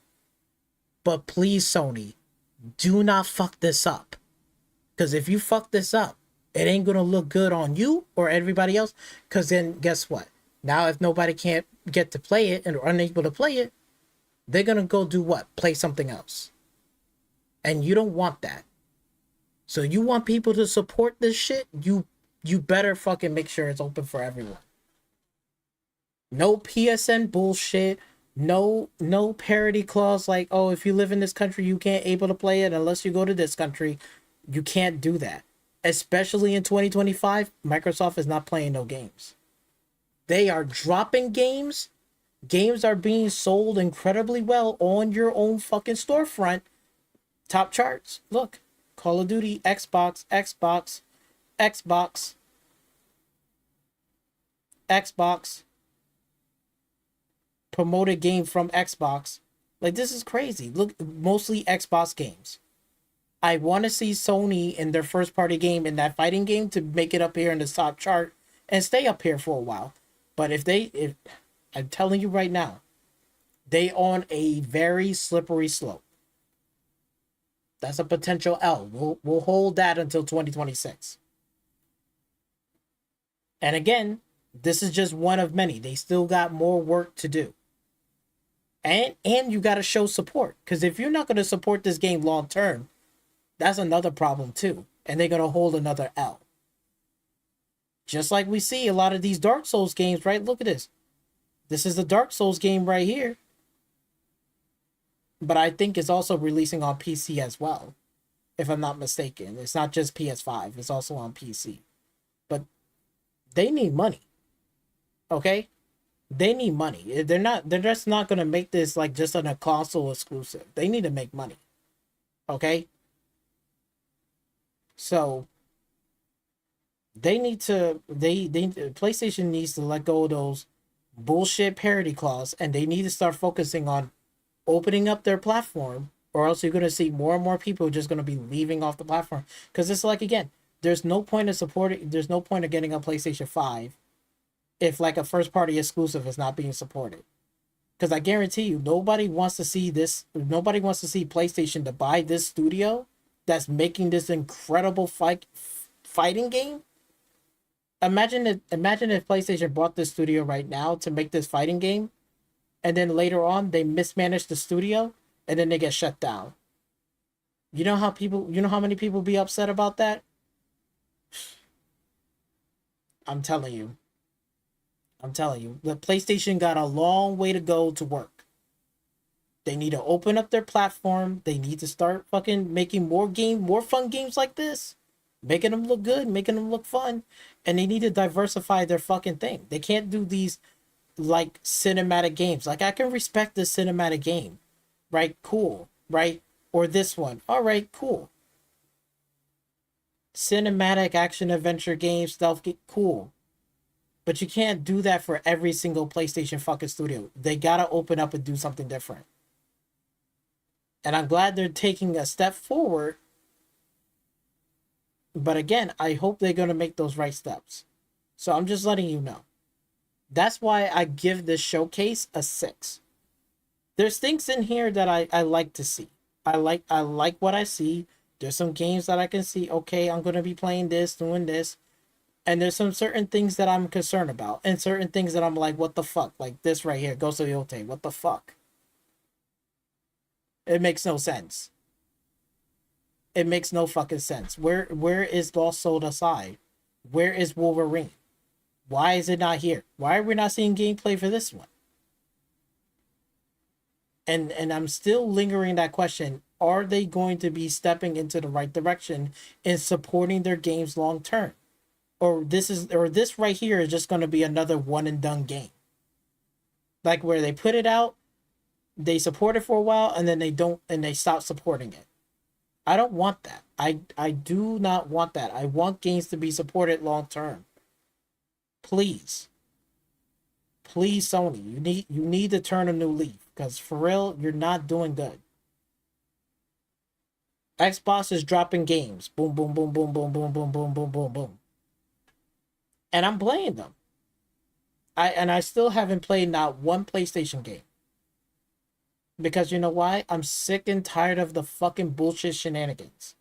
But please, Sony, do not fuck this up. Because if you fuck this up, it ain't going to look good on you or everybody else. Because then guess what? Now if nobody can't get to play it and are unable to play it, they're going to go do what? Play something else. And you don't want that. So you want people to support this shit? You better fucking make sure it's open for everyone. No PSN bullshit. No parity clause like, oh, if you live in this country, you can't able to play it unless you go to this country. You can't do that. Especially in 2025, Microsoft is not playing no games. They are dropping games. Games are being sold incredibly well on your own fucking storefront. Top charts. Look, Call of Duty, Xbox, promoted game from Xbox. Like, this is crazy. Look, mostly Xbox games. I want to see Sony in their first party game, in that fighting game, to make it up here in the top chart and stay up here for a while. But if I'm telling you right now, they on a very slippery slope. That's a potential L. We'll hold that until 2026. And again, this is just one of many. They still got more work to do. And you got to show support. Because if you're not going to support this game long term, that's another problem too. And they're going to hold another L. Just like we see a lot of these Dark Souls games, right? Look at this. This is the Dark Souls game right here. But I think it's also releasing on PC as well, if I'm not mistaken. It's not just PS5. It's also on PC. But they need money. Okay? They need money. They're just not going to make this like just on a console exclusive. They need to make money. Okay? So PlayStation needs to let go of those bullshit parity clause, and they need to start focusing on opening up their platform, or else you're going to see more and more people just going to be leaving off the platform. Because it's like, again, there's no point of getting a PlayStation 5 if like a first party exclusive is not being supported. Because I guarantee you, nobody wants to see PlayStation to buy this studio that's making this incredible fighting game. Imagine if PlayStation bought this studio right now to make this fighting game, and then later on they mismanage the studio, and then they get shut down. You know how many people be upset about that? I'm telling you. The PlayStation got a long way to go to work. They need to open up their platform. They need to start fucking making more fun games like this. Making them look good, making them look fun. And they need to diversify their fucking thing. They can't do these like cinematic games. Like, I can respect this cinematic game. Right? Cool. Right? Or this one. Alright, cool. Cinematic action adventure game, stealth game, cool. But you can't do that for every single PlayStation fucking studio. They gotta open up and do something different. And I'm glad they're taking a step forward. But again, I hope they're going to make those right steps. So I'm just letting you know. That's why I give this showcase a 6. There's things in here that I like to see. I like what I see. There's some games that I can see, okay, I'm going to be playing this, doing this. And there's some certain things that I'm concerned about. And certain things that I'm like, what the fuck? Like this right here, Ghost of Yotei, what the fuck? It makes no sense. It makes no fucking sense. Where is Lost Soul Aside? Where is Wolverine? Why is it not here? Why are we not seeing gameplay for this one? And I'm still lingering that question. Are they going to be stepping into the right direction in supporting their games long term? Or this right here is just going to be another one and done game. Like where they put it out, they support it for a while, and then they stop supporting it. I don't want that. I do not want that. I want games to be supported long term. Please. Please, Sony, you need to turn a new leaf. Because for real, you're not doing good. Xbox is dropping games. Boom, boom, boom, boom, boom, boom, boom, boom, boom, boom, boom. And I'm playing them. I still haven't played not one PlayStation game. Because you know why? I'm sick and tired of the fucking bullshit shenanigans.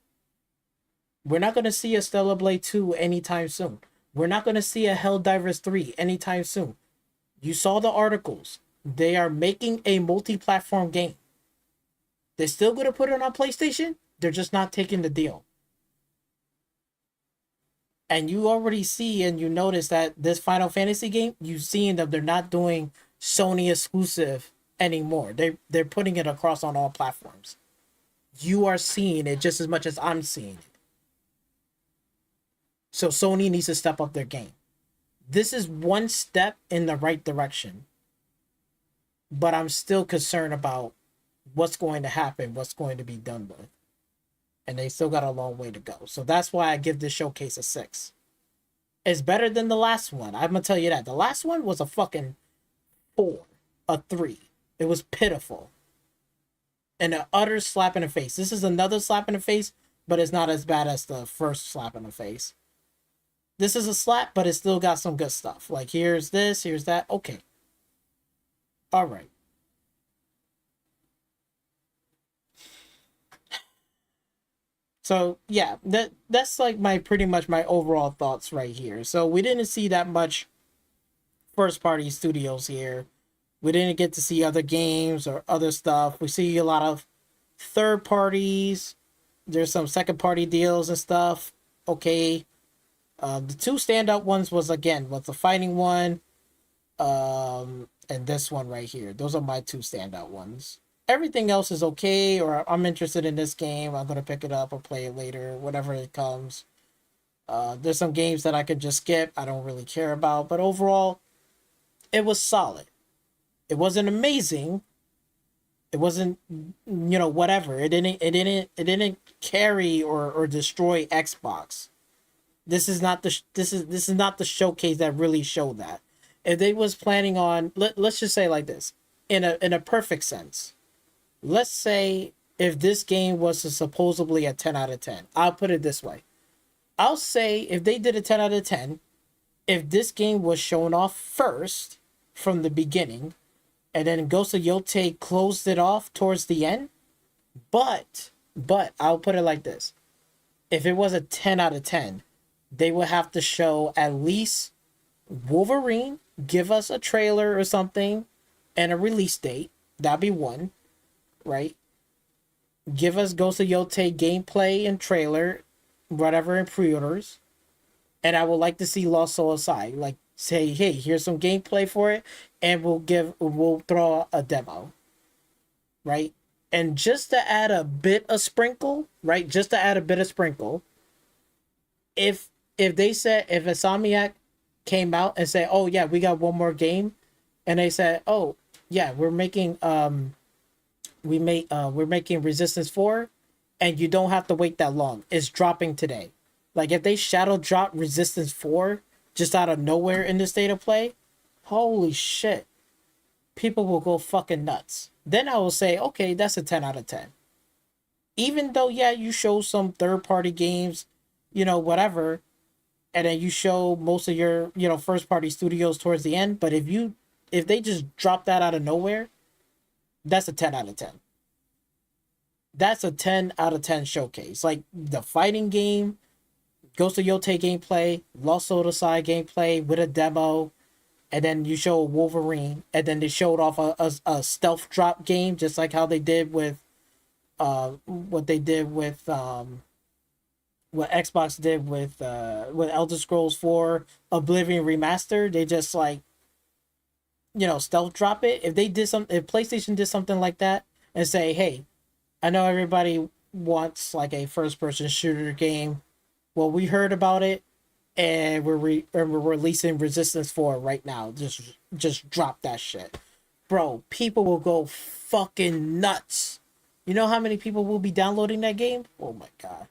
We're not going to see a Stellar Blade 2 anytime soon. We're not going to see a Helldivers 3 anytime soon. You saw the articles. They are making a multi-platform game. They're still going to put it on PlayStation. They're just not taking the deal. And you already see and you notice that this Final Fantasy game, you've seen that they're not doing Sony exclusive anymore. They're putting it across on all platforms. You are seeing it just as much as I'm seeing it. So Sony needs to step up their game. This is one step in the right direction. But I'm still concerned about what's going to happen, what's going to be done with. And they still got a long way to go. So that's why I give this showcase a 6. It's better than the last one. I'm going to tell you that. The last one was a fucking 4, a 3. It was pitiful. And an utter slap in the face. This is another slap in the face, but it's not as bad as the first slap in the face. This is a slap, but it still got some good stuff. Like, here's this, here's that. Okay. All right. So, yeah, that's like pretty much my overall thoughts right here. So, we didn't see that much first-party studios here. We didn't get to see other games or other stuff. We see a lot of third parties. There's some second-party deals and stuff. Okay. The two standout ones was the fighting one, and this one right here. Those are my two standout ones. Everything else is okay, or I'm interested in this game. I'm gonna pick it up or play it later, whatever it comes. There's some games that I could just skip. I don't really care about, but overall, it was solid. It wasn't amazing. It wasn't, whatever. It didn't carry or destroy Xbox. This is not the showcase that really showed that. If they was planning on, let's just say like this, in a perfect sense, let's say if this game was supposedly a 10 out of 10, I'll put it this way. I'll say if they did a 10 out of 10, if this game was shown off first from the beginning, and then Ghost of Yotei closed it off towards the end, but I'll put it like this. If it was a 10 out of 10, they would have to show at least Wolverine, give us a trailer or something, and a release date. That'd be one, right? Give us Ghost of Yotei gameplay and trailer, whatever, in pre-orders. And I would like to see Lost Soul Aside. Like, say, hey, here's some gameplay for it, and we'll throw a demo, right? And just to add a bit of sprinkle, right? Just to add a bit of sprinkle, if Insomniac came out and said, oh yeah, we got one more game, and they said, oh yeah, we're making Resistance 4, and you don't have to wait that long. It's dropping today. Like, if they shadow drop Resistance 4 just out of nowhere in the state of play, holy shit, people will go fucking nuts. Then I will say, okay, that's a 10 out of 10. Even though, yeah, you show some third-party games, whatever, and then you show most of your, first-party studios towards the end, but if they just drop that out of nowhere, that's a 10 out of 10. That's a 10 out of 10 showcase. Like, the fighting game, Ghost of Yotei gameplay, Lost Soul Aside gameplay with a demo, and then you show Wolverine, and then they showed off a stealth drop game, just like how they did with what Xbox did with Elder Scrolls 4 Oblivion Remastered. They just stealth drop it. If PlayStation did something like that and say, hey, I know everybody wants like a first person shooter game. Well, we heard about it, and we're releasing Resistance 4 right now. Just drop that shit. Bro, people will go fucking nuts. You know how many people will be downloading that game? Oh my god.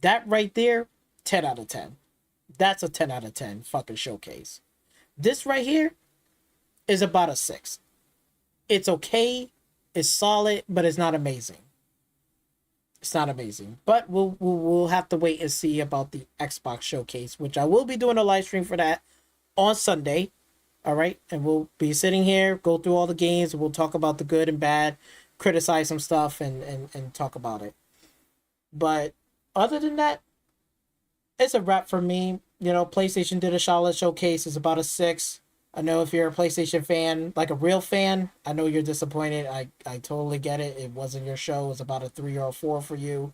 That right there, 10 out of 10. That's a 10 out of 10 fucking showcase. This right here is about a 6. It's okay, it's solid, but it's not amazing. It's not amazing, but we'll have to wait and see about the Xbox showcase, which I will be doing a live stream for that on Sunday. All right, and we'll be sitting here, go through all the games, and we'll talk about the good and bad, criticize some stuff, and talk about it. But other than that, it's a wrap for me. PlayStation did a solid showcase. It's about a 6. I know if you're a PlayStation fan, like a real fan, I know you're disappointed. I totally get it. It wasn't your show. It was about a 3 or a 4 for you.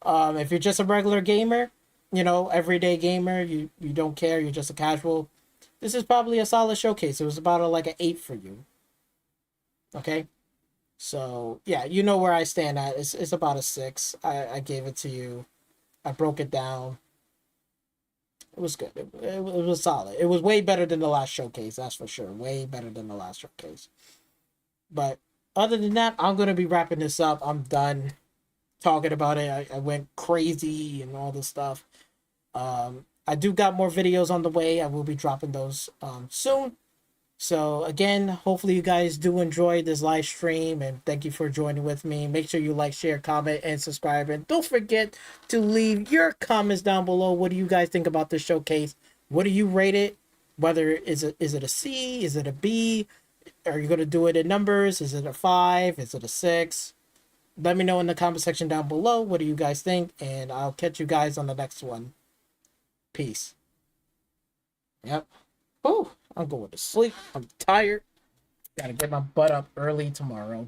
If you're just a regular gamer, everyday gamer, you don't care, you're just a casual, this is probably a solid showcase. It was about like an 8 for you. Okay, so yeah, you know where I stand at. It's about a 6. I gave it to you. I broke it down. It was good. It was solid. It was way better than the last showcase, that's for sure. Way better than the last showcase. But other than that, I'm gonna be wrapping this up. I'm done talking about it. I went crazy and all this stuff. I do got more videos on the way. I will be dropping those soon. So again, hopefully you guys do enjoy this live stream, and thank you for joining with me. Make sure you like, share, comment, and subscribe. And don't forget to leave your comments down below. What do you guys think about this showcase? What do you rate it? Whether is it a C? Is it a B? Are you gonna do it in numbers? Is it a 5? Is it a 6? Let me know in the comment section down below. What do you guys think? And I'll catch you guys on the next one. Peace. Yep. Oh, I'm going to sleep. I'm tired. Gotta get my butt up early tomorrow.